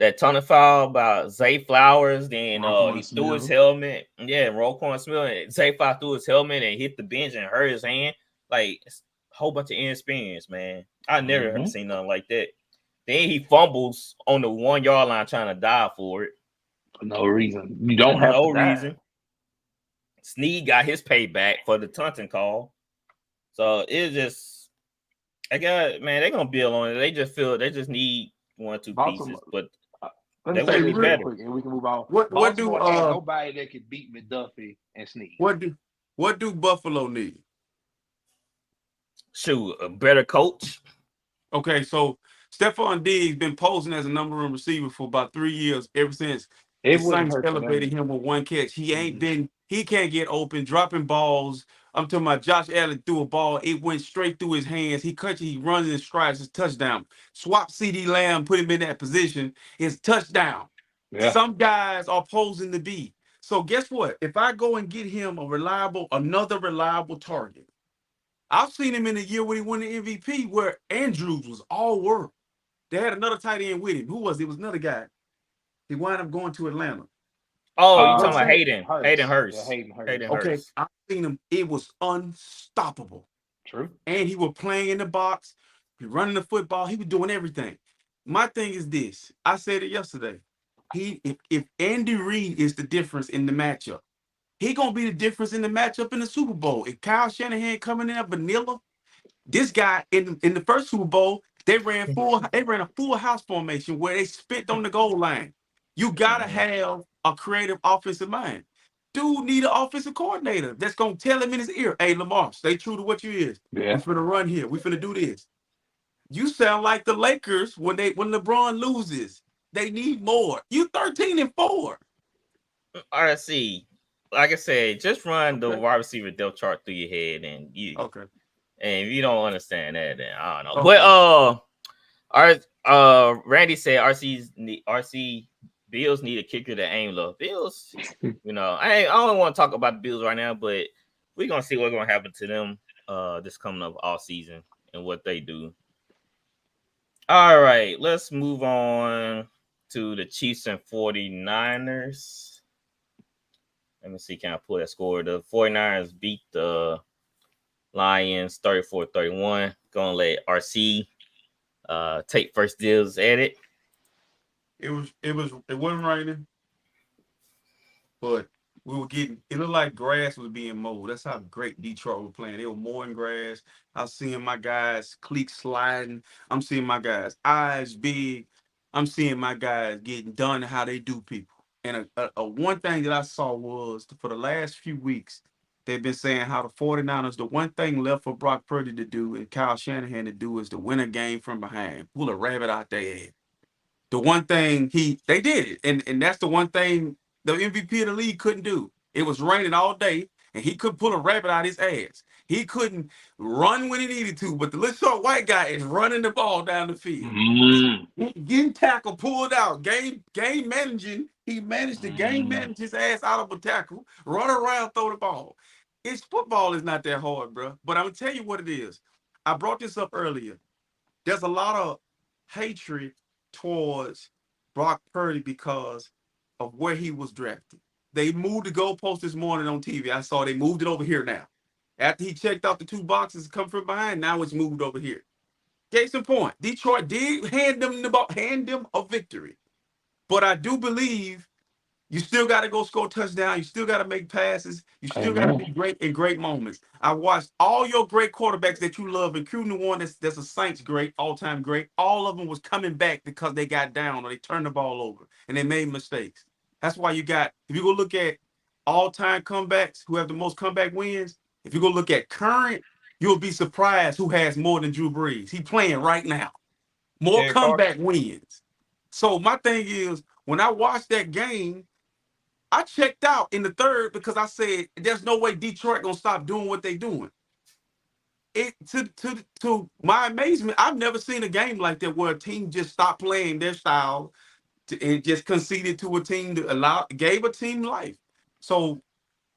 [SPEAKER 2] that tunnel foul about Zay Flowers, then he threw his helmet. Yeah, Roquan Smith. And Zay Flowers threw his helmet and hit the bench and hurt his hand. Like, a whole bunch of inexperience, man. I never seen nothing like that. Then he fumbles on the 1 yard line trying to dive for it.
[SPEAKER 3] For no reason. You don't have no reason.
[SPEAKER 2] Snead got his payback for the taunting call. So it's just, they're gonna build on it. They just need 1 or 2 pieces, but
[SPEAKER 3] let me say this real quick, and we can move on. What do nobody that can beat McDuffie and Snead?
[SPEAKER 4] What do Buffalo need?
[SPEAKER 2] Shoot, a better coach.
[SPEAKER 4] Okay, so Stephon Diggs been posing as a number 1 receiver for about 3 years, ever since the Saints elevated him with 1 catch. He ain't been. He can't get open, dropping balls. I'm talking about Josh Allen threw a ball. It went straight through his hands. He runs in strides. His touchdown. Swap CD Lamb, put him in that position. His touchdown. Yeah. Some guys are posing to be. So guess what? If I go and get him another reliable target, I've seen him in the year when he won the MVP, where Andrews was all work. They had another tight end with him. Who was it? It was another guy. He wound up going to Atlanta.
[SPEAKER 2] Oh, you talking about Hayden Hurst.
[SPEAKER 3] Yeah, Hayden Hurst.
[SPEAKER 4] Okay, I've seen him. It was unstoppable.
[SPEAKER 3] True.
[SPEAKER 4] And he was playing in the box. He running the football. He was doing everything. My thing is this. I said it yesterday. If Andy Reid is the difference in the matchup, he gonna be the difference in the matchup in the Super Bowl. If Kyle Shanahan coming in vanilla, this guy in the first Super Bowl, they ran a full house formation where they spit on the goal line. You gotta have a creative offensive mind. Dude need an offensive coordinator that's gonna tell him in his ear, "Hey, Lamar, stay true to what you is. Yeah. We finna run here. We finna do this." You sound like the Lakers when LeBron loses. They need more. You 13-4.
[SPEAKER 2] RC, like I said, just run the
[SPEAKER 4] Okay.
[SPEAKER 2] wide receiver depth chart through your head, and
[SPEAKER 4] Okay.
[SPEAKER 2] if you don't understand that, then I don't know.
[SPEAKER 4] Okay.
[SPEAKER 2] But Randy said RC Bills need a kicker to aim low. Bills, I don't want to talk about the Bills right now, but we're gonna see what's gonna happen to them this coming up all season and what they do. All right, let's move on to the Chiefs and 49ers. Let me see, can I pull that score? The 49ers beat the Lions 34-31. Gonna let RC take first deals at it.
[SPEAKER 4] It wasn't raining, but we were getting, it looked like grass was being mowed. That's how great Detroit were playing. They were mowing grass. I was seeing my guys cleats sliding. I'm seeing my guys eyes big. I'm seeing my guys getting done how they do people. And a one thing that I saw was for the last few weeks, they've been saying how the 49ers, the one thing left for Brock Purdy to do and Kyle Shanahan to do is to win a game from behind, pull a rabbit out their head. The one thing they did it, and that's the one thing the MVP of the league couldn't do. It was raining all day, and he couldn't pull a rabbit out his ass. He couldn't run when he needed to, but the little short white guy is running the ball down the field. Getting tackle, pulled out, game managing. He managed to game manage his ass out of a tackle, run around, throw the ball. It's football is not that hard, bro. But I'm gonna tell you what it is. I brought this up earlier. There's a lot of hatred towards Brock Purdy because of where he was drafted. They moved the goalpost this morning on TV. I saw they moved it over here now. After he checked out the two boxes come from behind, now it's moved over here. Case in point, Detroit did hand them a victory. But I do believe you still got to go score touchdown. You still got to make passes. You still got to be great in great moments. I watched all your great quarterbacks that you love, including the one that's a Saints great, all-time great. All of them was coming back because they got down or they turned the ball over and they made mistakes. That's why if you go look at all-time comebacks, who have the most comeback wins, if you go look at current, you'll be surprised who has more than Drew Brees. He's playing right now. More comeback wins. So my thing is, when I watched that game, I checked out in the third because I said there's no way Detroit gonna stop doing what they doing. To my amazement, I've never seen a game like that where a team just stopped playing their style and just conceded to a team that gave a team life. So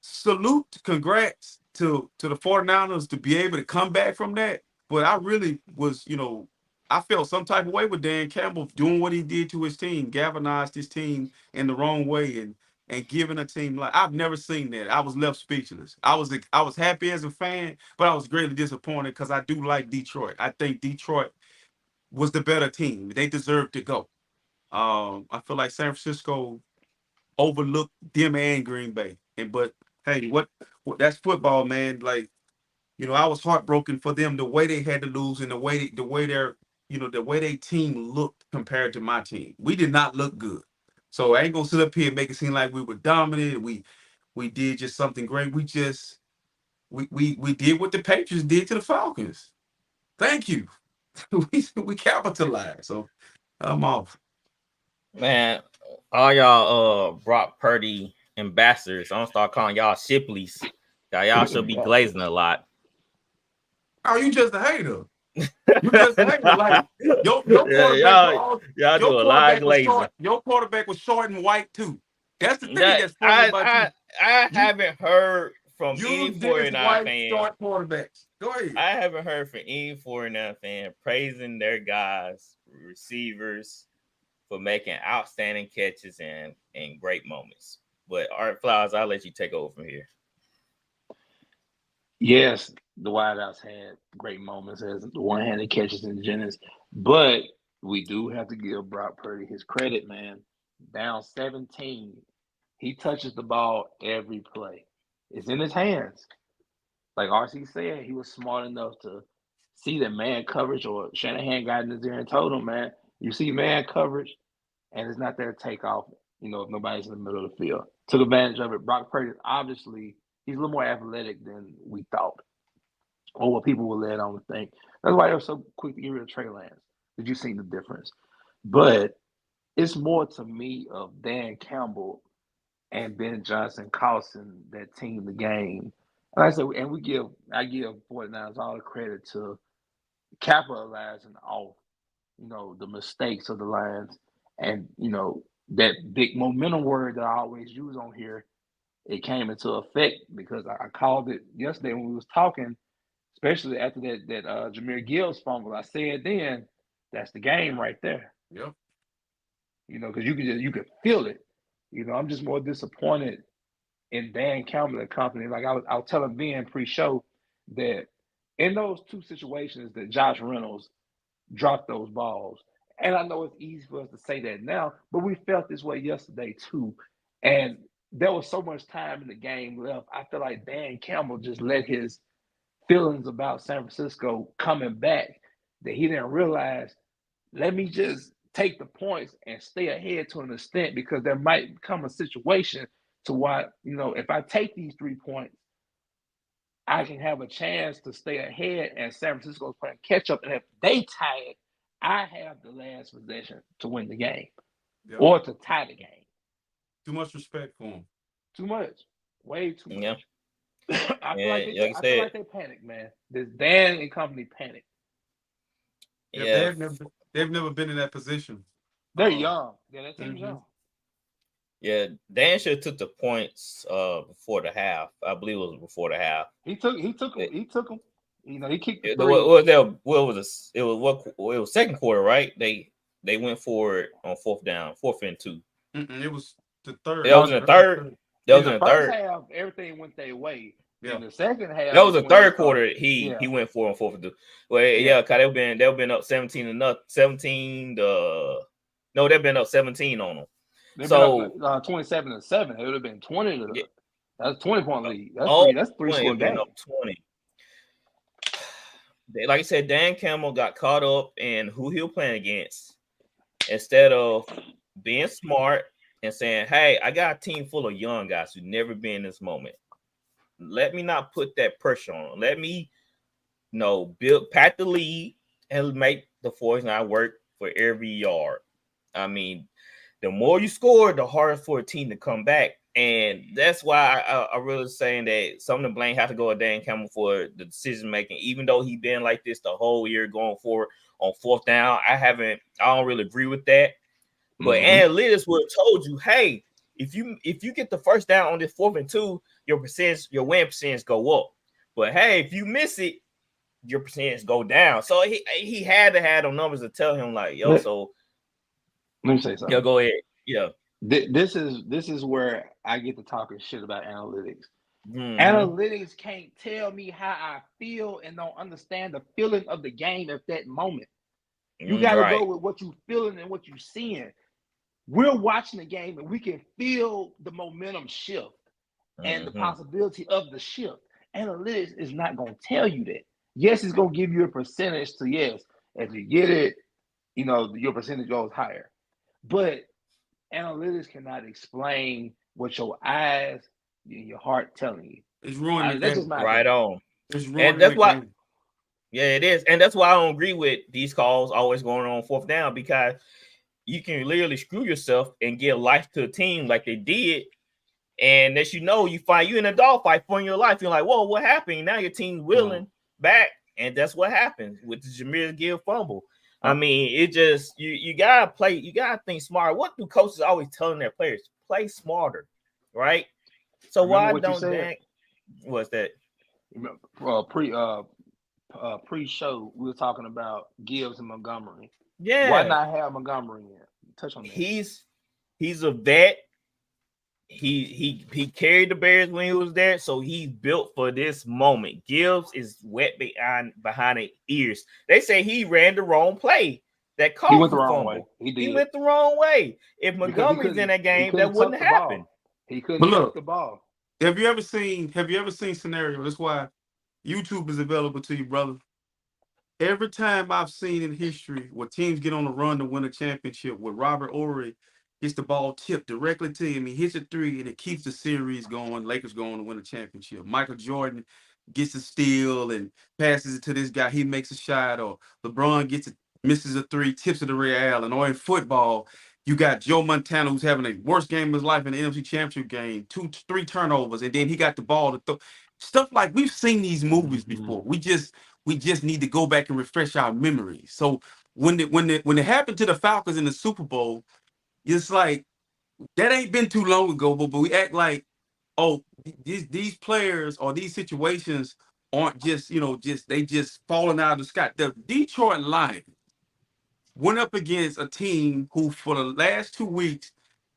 [SPEAKER 4] salute, congrats to the 49ers to be able to come back from that. But I really was, I felt some type of way with Dan Campbell doing what he did to his team, galvanized his team in the wrong way and giving a team like I've never seen that. I was left speechless. I was happy as a fan, but I was greatly disappointed because I do like Detroit. I think Detroit was the better team. They deserved to go. I feel like San Francisco overlooked them and Green Bay. But hey, what that's football, man. Like, I was heartbroken for them the way they had to lose and the way their team looked compared to my team. We did not look good. So I ain't gonna sit up here and make it seem like we were dominant. We did just something great. We did what the Patriots did to the Falcons. Thank you. we capitalized. So I'm off.
[SPEAKER 2] Man, all y'all Brock Purdy ambassadors, I'm gonna start calling y'all Shipleys. Y'all should be glazing a lot.
[SPEAKER 4] Oh, you just a hater. You just a hater. Like your quarterback,
[SPEAKER 2] y'all do a lot of glazing.
[SPEAKER 4] Your quarterback was short and white too. That's the thing that's
[SPEAKER 2] I
[SPEAKER 4] funny about you.
[SPEAKER 2] I haven't heard from any 49 fan.
[SPEAKER 4] Short quarterbacks. Go ahead.
[SPEAKER 2] I haven't heard from any 49 fan praising their guys, receivers, for making outstanding catches and great moments. But Art Flowers, I'll let you take over from here.
[SPEAKER 3] Yes, the wideouts had great moments as the one-handed catches in Jennings, but we do have to give Brock Purdy his credit, man. Down 17, he touches the ball every play. It's in his hands. Like RC said, he was smart enough to see that man coverage, or Shanahan got in his ear and told him, man, you see man coverage, and it's not there to take off, if nobody's in the middle of the field. Took advantage of it. Brock Purdy, obviously, he's a little more athletic than we thought. or what people were led on to think. That's why they were so quick to get rid of Trey Lance. Did you see the difference? But it's more to me of Dan Campbell and Ben Johnson costing that team the game. And like I said, and I give 49ers all the credit to capitalizing off, the mistakes of the Lions, and that big momentum word that I always use on here. It came into effect because I called it yesterday when we was talking, especially after that Jahmyr Gibbs fumble. I said then that's the game right there.
[SPEAKER 4] Yep.
[SPEAKER 3] Because you could feel it. I'm just more disappointed in Dan Campbell and company. Like I was telling Ben pre-show that in those two situations that Josh Reynolds dropped those balls. And I know it's easy for us to say that now, but we felt this way yesterday too. And there was so much time in the game left. I feel like Dan Campbell just let his feelings about San Francisco coming back that he didn't realize, let me just take the points and stay ahead to an extent, because there might come a situation to why, if I take these 3 points, I can have a chance to stay ahead, and San Francisco's playing catch up. And if they tie it, I have the last possession to win the game, or to tie the game.
[SPEAKER 4] Too much respect for him.
[SPEAKER 3] Too much, way too much.
[SPEAKER 2] Yeah.
[SPEAKER 3] I feel like they panicked, man. This Dan and company panicked.
[SPEAKER 4] Yeah, they've never been in that position.
[SPEAKER 3] They're young. Yeah, that team's young.
[SPEAKER 2] Yeah, Dan should have took the points before the half. I believe it was before the half.
[SPEAKER 3] He took them. He kicked the
[SPEAKER 2] three. It was second quarter, right? They went for it on 4th down, 4th and 2.
[SPEAKER 4] It was the third.
[SPEAKER 2] That was in the third. That was in the
[SPEAKER 3] first
[SPEAKER 2] third
[SPEAKER 3] half. Everything went their way.
[SPEAKER 2] Yeah.
[SPEAKER 3] In the second half,
[SPEAKER 2] that was the third quarter. He went for it on 4th and 2. Well, because they've been up 17 to nothing. 17 to no, they've been up 17 on them.
[SPEAKER 3] So 27-7, it would have been 20 to that's 20-point lead. That's three score game.
[SPEAKER 2] Up 20. Like I said, Dan Campbell got caught up in who he was playing against instead of being smart and saying, "Hey, I got a team full of young guys who never been in this moment. Let me not put that pressure on them. Let me, pat the lead and make the 49 work for every yard." I mean, the more you score, the harder for a team to come back. And that's why I really saying that some of the blame have to go to Dan Campbell for the decision making, even though he been like this the whole year going forward on 4th down. I don't really agree with that. But analytics would have told you, hey, if you get the first down on this 4th and 2, your win percentage go up. But hey, if you miss it, your percentage go down. So he had to have the numbers to tell him like, so
[SPEAKER 3] let me say something.
[SPEAKER 2] Yeah, go ahead. Yeah.
[SPEAKER 3] This is where I get to talking shit about analytics. Analytics can't tell me how I feel and don't understand the feeling of the game at that moment. You got to go with what you're feeling and what you're seeing. We're watching the game and we can feel the momentum shift and the possibility of the shift. Analytics is not going to tell you that. Yes, it's going to give you a percentage to yes. If you get it, your percentage goes higher. But analytics cannot explain what your eyes and your heart telling you.
[SPEAKER 4] It's ruining
[SPEAKER 2] the game. Right on.
[SPEAKER 4] It's ruining
[SPEAKER 2] and that's
[SPEAKER 4] the
[SPEAKER 2] why.
[SPEAKER 4] Game.
[SPEAKER 2] Yeah, it is, and that's why I don't agree with these calls always going on 4th down, because you can literally screw yourself and give life to a team like they did, and as you find you in a dogfight for your life. You're like, whoa, what happened? Now your team's willing back, and that's what happened with the Jahmyr Gibbs fumble. I mean, it just you gotta play. You gotta think smart. What do coaches always telling their players? Play smarter, right? So why don't they? What's that?
[SPEAKER 3] Pre-show, we were talking about Gibbs and Montgomery.
[SPEAKER 2] Yeah,
[SPEAKER 3] why not have Montgomery in? Touch on that.
[SPEAKER 2] He's a vet. He carried the Bears when he was there, so he's built for this moment. Gibbs is wet behind the ears. They say he ran the wrong play. That call
[SPEAKER 3] he went the wrong way.
[SPEAKER 2] He went the wrong way. If Montgomery's in that game, that wouldn't happen.
[SPEAKER 3] He couldn't touch the ball.
[SPEAKER 4] Have you ever seen scenario? That's why YouTube is available to you, brother. Every time I've seen in history where teams get on a run to win a championship, where Robert Ory gets the ball tipped directly to him, he hits a 3, and it keeps the series going. Lakers going to win a championship. Michael Jordan gets a steal and passes it to this guy, he makes a shot, or LeBron gets it, misses a three, tips it to Ray Allen. Or in football, you got Joe Montana, who's having the worst game of his life in the NFC Championship game, 3 turnovers, and then he got the ball to throw. Stuff like we've seen these movies before. We just need to go back and refresh our memories. So when it happened to the Falcons in the Super Bowl, it's like that ain't been too long ago, but we act like, oh, these players or these situations aren't just, they just falling out of the sky. The Detroit Lions went up against a team who, for the last 2 weeks,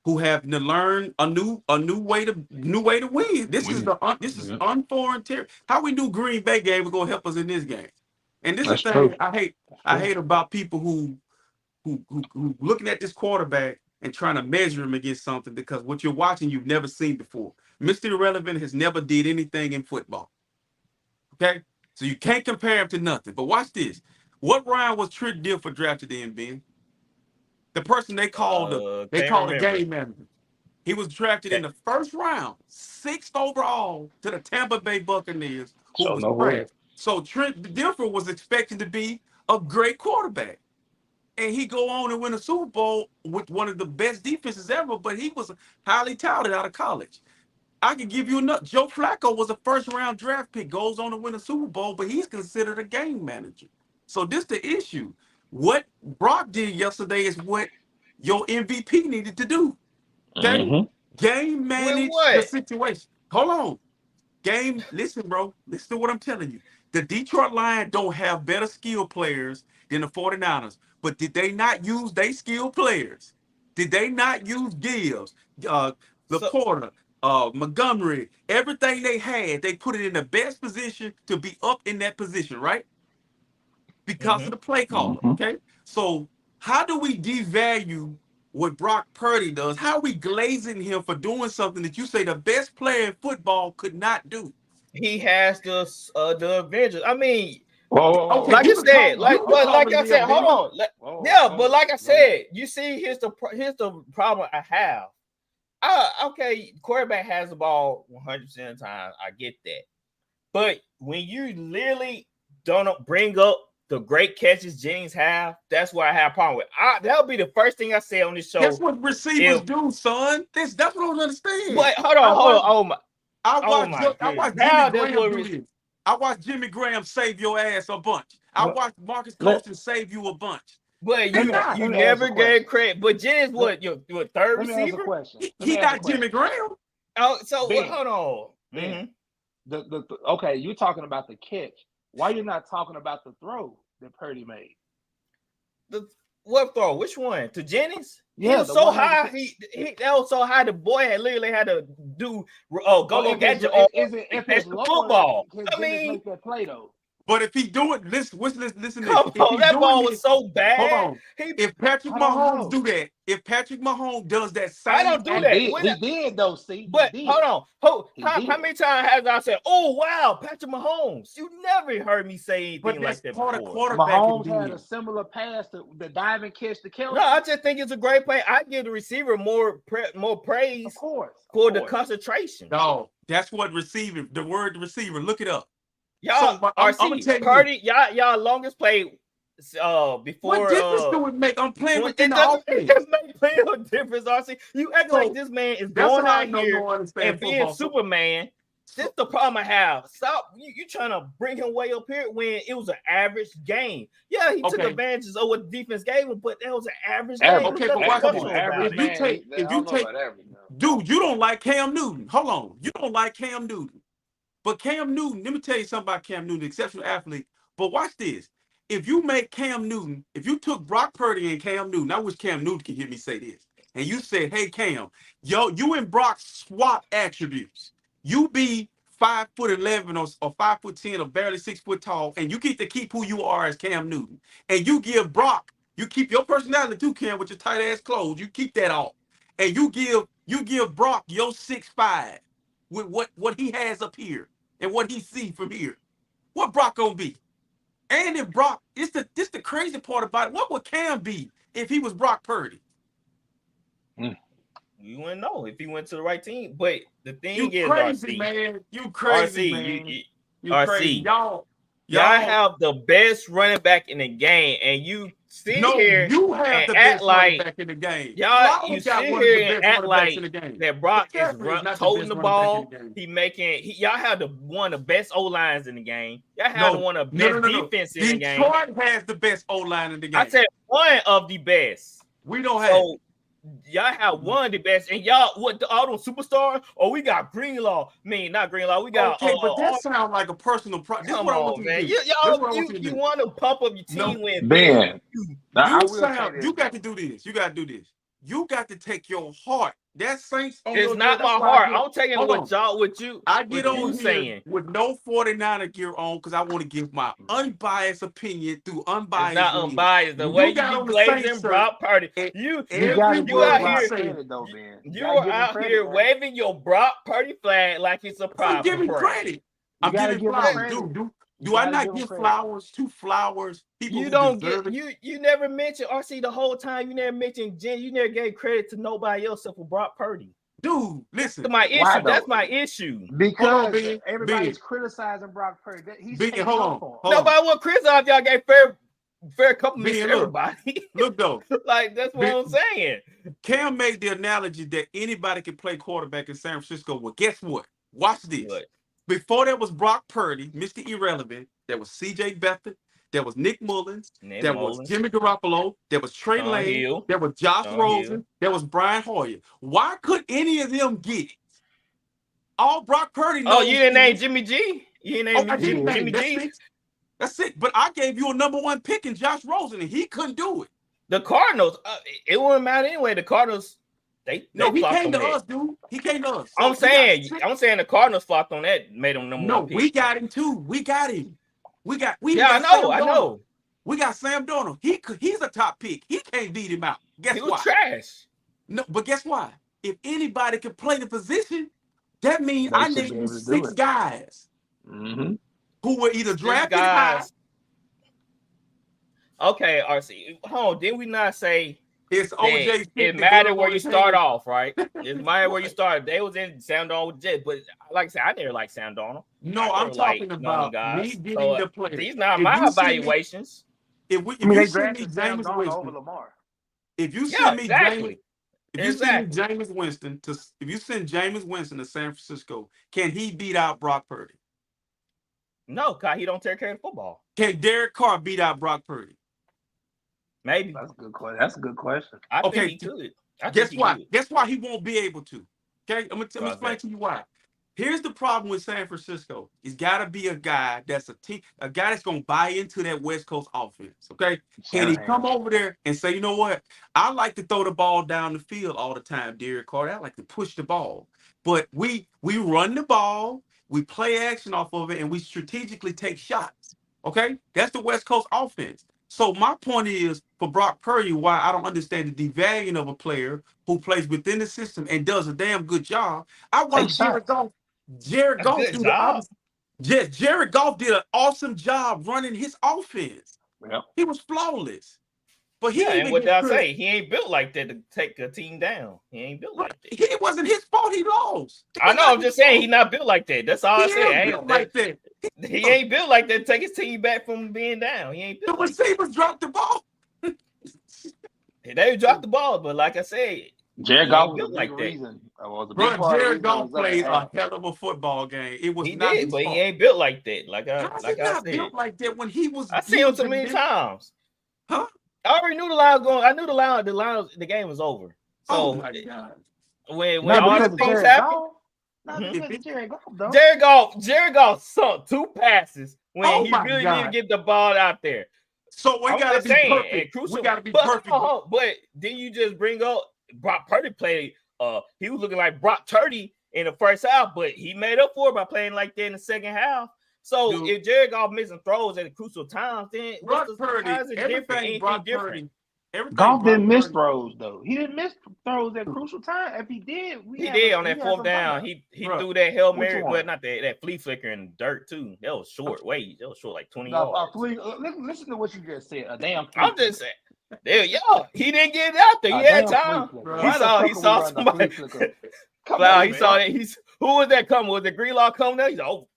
[SPEAKER 4] who have to learn a new way to win. This is unforeign territory. How we knew Green Bay game was gonna help us in this game, and this is the thing I hate about people who looking at this quarterback and trying to measure him against something, because what you're watching you've never seen before. Mr. Irrelevant has never did anything in football. Okay, so you can't compare him to nothing. But watch this. What round was Trent Dilfer drafted in, Ben? The person they called the game manager. He was drafted in the first round, 6th overall, to the Tampa Bay Buccaneers, who was trash. So Trent Dilfer was expected to be a great quarterback. And he go on and win a Super Bowl with one of the best defenses ever, but he was highly touted out of college. I can give you enough. Joe Flacco was a first-round draft pick, goes on to win a Super Bowl, but he's considered a game manager. So this the issue. What Brock did yesterday is what your MVP needed to do. Okay? Game manage the situation. Hold on. Listen, bro. Listen to what I'm telling you. The Detroit Lions don't have better skill players than the 49ers. But did they not use their skill players? Did they not use Gibbs, Laporta, Montgomery? Everything they had, they put it in the best position to be up in that position, right? Because of the play caller, okay? So how do we devalue what Brock Purdy does? How are we glazing him for doing something that you say the best player in football could not do?
[SPEAKER 2] He has the advantage. I mean,
[SPEAKER 4] okay,
[SPEAKER 2] like you said, like I said, hold on. But like I said, you see, here's the problem I have. Okay, quarterback has the ball 100% of the time. I get that. But when you literally don't bring up the great catches Jennings have, that's what I have a problem with. That'll be the first thing I say on this show.
[SPEAKER 4] That's what receivers do, son. That's what I don't understand.
[SPEAKER 2] But hold on.
[SPEAKER 4] I watched Jimmy Graham do this. I watched Jimmy Graham save your ass a bunch. I watched Marcus Colston save you a bunch.
[SPEAKER 2] But you never gave credit. But Jennings, your third receiver?
[SPEAKER 4] He got Jimmy Graham.
[SPEAKER 2] Oh, so hold on.
[SPEAKER 5] Okay, you're talking about the catch. Why you're not talking about the throw that Purdy made?
[SPEAKER 2] What throw? Which one? To Jennings?
[SPEAKER 5] Yeah,
[SPEAKER 2] he was so high. That was so high. The boy had literally had to do gadget on football.
[SPEAKER 5] I mean, make that play though.
[SPEAKER 4] But if he do it, listen.
[SPEAKER 2] Come on, that ball was so bad.
[SPEAKER 4] Hold on. If Patrick Mahomes do that, if Patrick Mahomes does that same,
[SPEAKER 2] I don't do that.
[SPEAKER 5] He did though. See,
[SPEAKER 2] but hold on. How many times has I said, "Oh wow, Patrick Mahomes"? You never heard me say anything like that before.
[SPEAKER 5] Mahomes had a similar pass to the diving catch to Kelce.
[SPEAKER 2] No, I just think it's a great play. I give the receiver more praise,
[SPEAKER 5] of course,
[SPEAKER 2] for the concentration.
[SPEAKER 4] No, that's what receiver. The word receiver. Look it up.
[SPEAKER 2] Y'all, Purdy, y'all longest play before.
[SPEAKER 4] What difference do it make? I'm playing within the offense.
[SPEAKER 2] It doesn't make a difference, RC. You act like this man is going out here and being Superman. This is the problem I have. Stop. You trying to bring him way up here when it was an average game. Yeah, he took advantages of what the defense gave him, but that was an average game.
[SPEAKER 4] Okay, but watch if you take, dude, you don't like Cam Newton. Hold on, you don't like Cam Newton. But Cam Newton, let me tell you something about Cam Newton, exceptional athlete. But watch this. If you make Cam Newton, if you took Brock Purdy and Cam Newton, I wish Cam Newton could hear me say this. And you said, hey, Cam, you and Brock swap attributes. You be 5'11" or 5'10" or barely 6 foot tall, and you get to keep who you are as Cam Newton. And you give Brock, you keep your personality too, Cam, with your tight ass clothes. You keep that off. And you give Brock your 6'5". With what he has up here and what he see from here, what Brock gonna be? And if Brock, this the crazy part about it. What would Cam be if he was Brock Purdy?
[SPEAKER 2] You wouldn't know if he went to the right team. But the thing
[SPEAKER 4] is,
[SPEAKER 2] crazy,
[SPEAKER 4] RC, man. You crazy,
[SPEAKER 2] RC,
[SPEAKER 4] man. You crazy.
[SPEAKER 2] Y'all have the best running back in the game, and you sit here
[SPEAKER 4] you have
[SPEAKER 2] and
[SPEAKER 4] the
[SPEAKER 2] act
[SPEAKER 4] best
[SPEAKER 2] like
[SPEAKER 4] running back in the game.
[SPEAKER 2] y'all. You
[SPEAKER 4] got
[SPEAKER 2] sit
[SPEAKER 4] one of the
[SPEAKER 2] here and
[SPEAKER 4] best
[SPEAKER 2] act
[SPEAKER 4] running backs
[SPEAKER 2] like
[SPEAKER 4] in the game.
[SPEAKER 2] that Brock is
[SPEAKER 4] McCaffrey not
[SPEAKER 2] toting
[SPEAKER 4] best
[SPEAKER 2] the
[SPEAKER 4] running back in
[SPEAKER 2] ball.
[SPEAKER 4] the game.
[SPEAKER 2] Y'all have one of the best O lines in the game. Y'all have one of the best defense in the game.
[SPEAKER 4] Detroit has the best O line in the game.
[SPEAKER 2] I said one of the best.
[SPEAKER 4] We don't have.
[SPEAKER 2] Y'all have one of the best, and y'all all those superstars? Oh, we got Greenlaw. Not Greenlaw. We got
[SPEAKER 4] but that sounds like a personal problem. This is what I want
[SPEAKER 2] man.
[SPEAKER 4] you to do.
[SPEAKER 2] You want to pump up your team with
[SPEAKER 5] Ben.
[SPEAKER 4] You got to do this. You got to do this. You got to take your heart. That Saints on
[SPEAKER 2] it's
[SPEAKER 4] your
[SPEAKER 2] not my heart. I'm taking what you.
[SPEAKER 4] I get on here
[SPEAKER 2] saying
[SPEAKER 4] with no 49er gear on because I want to give my unbiased opinion through unbiased.
[SPEAKER 2] It's not unbiased. The way you be glazing Brock Purdy, you out here waving your Brock Purdy flag like it's a private.
[SPEAKER 4] I'm giving credit. I'm giving flowers. Do I not give flowers to flowers? People
[SPEAKER 2] you don't get it. You never mentioned RC the whole time. You never mentioned Jen. You never gave credit to nobody else except for Brock Purdy.
[SPEAKER 4] Dude, listen.
[SPEAKER 2] That's my issue. That's my issue.
[SPEAKER 5] Because everybody's criticizing Brock Purdy. He's taking
[SPEAKER 4] hold on.
[SPEAKER 2] Nobody will criticize y'all gave fair compliments to everybody.
[SPEAKER 4] Look though.
[SPEAKER 2] Like that's what I'm saying.
[SPEAKER 4] Cam made the analogy that anybody can play quarterback in San Francisco. Well, guess what? Watch this. What? Before there was Brock Purdy, Mr. Irrelevant, there was CJ Beathard, there was Nick Mullins, there was Jimmy Garoppolo, there was Trey Lane, there was Josh Rosen, there was Brian Hoyer. Why could any of them get it? All Brock Purdy knows.
[SPEAKER 2] Oh, you didn't name Jimmy G? You didn't name Jimmy G?
[SPEAKER 4] That's it. But I gave you a #1 pick in Josh Rosen, and he couldn't do it.
[SPEAKER 2] The Cardinals, it wouldn't matter anyway. The Cardinals, he
[SPEAKER 4] came to us, dude. He came to us.
[SPEAKER 2] So I'm saying the Cardinals flopped on that, made him #1 pick.
[SPEAKER 4] We got him too. We got him.
[SPEAKER 2] I know.
[SPEAKER 4] We got Sam Darnold. He's a top pick. He can't beat him out. Guess
[SPEAKER 2] he
[SPEAKER 4] why?
[SPEAKER 2] was trash.
[SPEAKER 4] No, but guess why? If anybody can play the position, that means I named 6 guys who were either drafted high.
[SPEAKER 2] Okay, RC. Hold on. Didn't we not say
[SPEAKER 4] it's OJ?
[SPEAKER 2] It mattered where you start off, right? It mattered where you start. They was in Sam Darnold with Jets, but like I said, I never liked Sam Darnold.
[SPEAKER 4] No, I'm talking about me getting the players.
[SPEAKER 2] These not my evaluations.
[SPEAKER 4] If you send me James Winston over Lamar, if you send me James Winston to San Francisco, can he beat out Brock Purdy?
[SPEAKER 2] No, because he don't take care of the football.
[SPEAKER 4] Can Derek Carr beat out Brock Purdy?
[SPEAKER 2] Maybe.
[SPEAKER 5] That's a good question.
[SPEAKER 2] I think he could.
[SPEAKER 4] Guess why? Guess why he won't be able to? Okay, I'm gonna explain to you why. Here's the problem with San Francisco. It's got to be a guy that's a guy that's gonna buy into that West Coast offense. Okay, can he come over there and say, you know what? I like to throw the ball down the field all the time, Derek Carr. I like to push the ball, but we run the ball, we play action off of it, and we strategically take shots. Okay, that's the West Coast offense. So my point is, for Brock Purdy, why I don't understand the devaluing of a player who plays within the system and does a damn good job. I watched Jared Goff. Jared Goff did an awesome job running his offense.
[SPEAKER 5] Yeah.
[SPEAKER 4] He was flawless. But
[SPEAKER 2] and what did I say? He ain't built like that to take a team down. He ain't built like that.
[SPEAKER 4] It wasn't his fault he lost.
[SPEAKER 2] I know. I'm just saying he's not built like that. That's all I say. He ain't built like that to take his team back from being down. He ain't built.
[SPEAKER 4] The receivers dropped the ball.
[SPEAKER 2] They dropped the ball, but like I said,
[SPEAKER 5] Jared Goff was like that.
[SPEAKER 4] Jared Goff played a hell of a football game. It was not his fault.
[SPEAKER 2] He ain't built like that. Like I said,
[SPEAKER 4] built like that when he was.
[SPEAKER 2] I seen him too many times.
[SPEAKER 4] Huh?
[SPEAKER 2] I already knew the line was going. I knew the game was over. So
[SPEAKER 4] oh my God.
[SPEAKER 2] When all these things happened, Jared Goff sunk 2 passes when he really need to get the ball out there.
[SPEAKER 4] So we gotta be perfect. We gotta be perfect.
[SPEAKER 2] But then you just bring up Brock Purdy played. He was looking like Brock Purdy in the first half, but he made up for it by playing like that in the second half. So if Jared Goff missing throws at the crucial times, then
[SPEAKER 4] Brock Purdy, everything Brock Purdy.
[SPEAKER 5] Goff didn't miss throws though. He didn't miss throws at crucial time. If he did,
[SPEAKER 2] he did on that 4th down. He threw that Hail Mary, well, not that flea flicker in the dirt too. That was short. That was short, like 20 yards.
[SPEAKER 5] Listen to what you just said. A damn.
[SPEAKER 2] I'm just saying. He didn't get it out there. He had time. He saw somebody. He saw that. Who was that coming? Was the Greenlaw coming there? He's like, oh.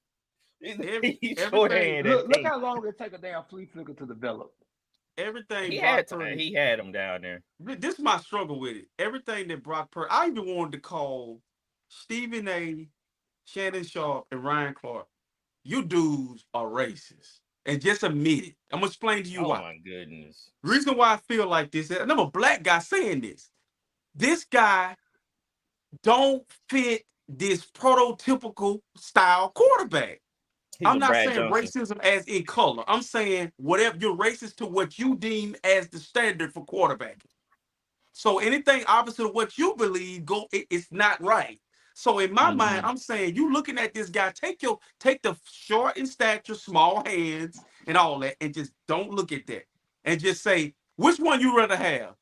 [SPEAKER 2] He's shorthand that
[SPEAKER 5] Look
[SPEAKER 2] team.
[SPEAKER 5] how long it take a damn flea flicker to develop.
[SPEAKER 4] Everything
[SPEAKER 2] He
[SPEAKER 4] Brock
[SPEAKER 2] had
[SPEAKER 4] Purdy.
[SPEAKER 2] he had him down there.
[SPEAKER 4] This is my struggle with it. Everything that Brock Purdy. I even wanted to call Stephen A., Shannon Sharp, and Ryan Clark. You dudes are racist. And just admit it. I'm going to explain to you
[SPEAKER 2] Oh
[SPEAKER 4] why.
[SPEAKER 2] my goodness.
[SPEAKER 4] Reason why I feel like this, and I'm a black guy saying this. This guy don't fit this prototypical style quarterback.
[SPEAKER 2] He's
[SPEAKER 4] I'm
[SPEAKER 2] a
[SPEAKER 4] not
[SPEAKER 2] Brad
[SPEAKER 4] saying
[SPEAKER 2] Johnson.
[SPEAKER 4] racism as in color. I'm saying whatever you're racist to what you deem as the standard for quarterbacking. So anything opposite of what you believe, it's not right. So in my mind, I'm saying you looking at this guy, take the short in stature, small hands, and all that, and just don't look at that, and just say which one you rather have,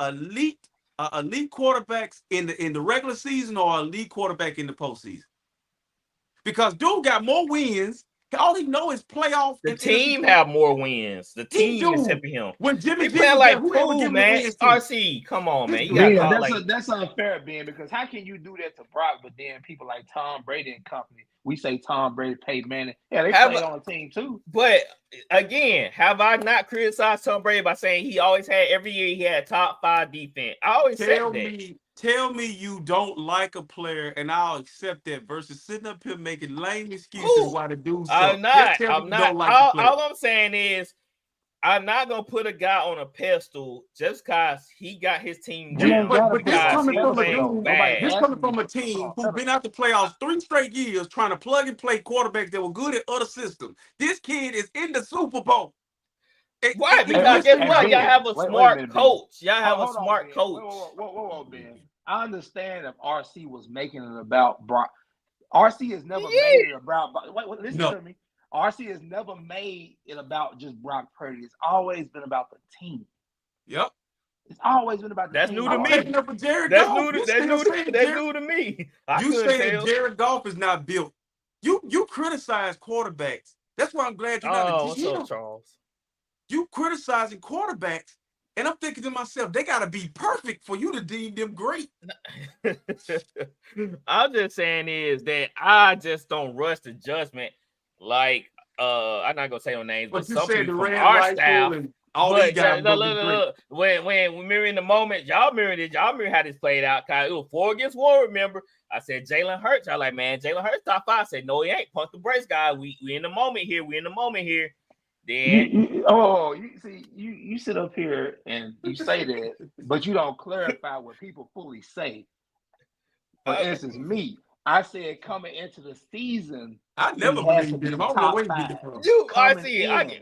[SPEAKER 4] elite quarterbacks in the regular season or elite quarterback in the postseason. Because dude got more wins. All he know is playoff.
[SPEAKER 2] The
[SPEAKER 4] and
[SPEAKER 2] team
[SPEAKER 4] NFC.
[SPEAKER 2] have more wins. The
[SPEAKER 4] He
[SPEAKER 2] team is
[SPEAKER 4] do.
[SPEAKER 2] helping him.
[SPEAKER 4] When Jimmy
[SPEAKER 2] He
[SPEAKER 4] G
[SPEAKER 2] playing
[SPEAKER 4] was there,
[SPEAKER 2] like
[SPEAKER 4] who ever
[SPEAKER 2] pool,
[SPEAKER 4] give him the
[SPEAKER 2] man.
[SPEAKER 4] wins to?
[SPEAKER 2] RC, come on, man. You
[SPEAKER 5] Ben,
[SPEAKER 2] gotta call
[SPEAKER 5] that's unfair, Ben, because how can you do that to Brock, but then people like Tom Brady and company, we say Tom Brady paid Manning. Yeah, they played on a team too.
[SPEAKER 2] But again, have I not criticized Tom Brady by saying he always had every year he had top 5 defense? I always said that.
[SPEAKER 4] Tell me you don't like a player, and I'll accept that. Versus sitting up here making lame excuses why the dude sucks.
[SPEAKER 2] I'm not.
[SPEAKER 4] Don't like the player.
[SPEAKER 2] All I'm saying is, I'm not gonna put a guy on a pedestal just because he got his team down.
[SPEAKER 4] But this coming from a
[SPEAKER 2] dude.
[SPEAKER 4] This coming from a team who's been out the playoffs 3 straight years trying to plug and play quarterbacks that were good at other systems. This kid is in the Super Bowl.
[SPEAKER 2] Why? Because guess what? Y'all have a smart coach. Y'all have a smart coach.
[SPEAKER 5] Whoa, Ben. I understand if RC was making it about Brock. RC has never made it about. Listen to me. RC has never made it about just Brock Purdy. It's always been about the team.
[SPEAKER 4] Yep.
[SPEAKER 5] It's always been about the
[SPEAKER 2] That's
[SPEAKER 5] team.
[SPEAKER 2] New to me.
[SPEAKER 4] That's
[SPEAKER 2] new to me.
[SPEAKER 4] You saying Jared Goff is not built. You criticize quarterbacks. That's why I'm glad you're not a GM.
[SPEAKER 2] What's up, Charles?
[SPEAKER 4] You criticizing quarterbacks, and I'm thinking to myself, they got to be perfect for you to deem them great.
[SPEAKER 2] I'm just saying is that I just don't rush the judgment. Like, I'm not gonna say no names, but some people from our staff. Look, when we mirror in the moment, y'all mirrored it. Y'all mirror how this played out. Cause it was 4 against 1. Remember, I said Jalen Hurts. I like, man, Jalen Hurts top 5. I said, no, he ain't. Pump the brakes, guys. We in the moment here. Then
[SPEAKER 5] you sit up here and you say that, but you don't clarify what people fully say. For instance, me, I said coming into the season,
[SPEAKER 4] I never believed in him. I don't know where you get it from.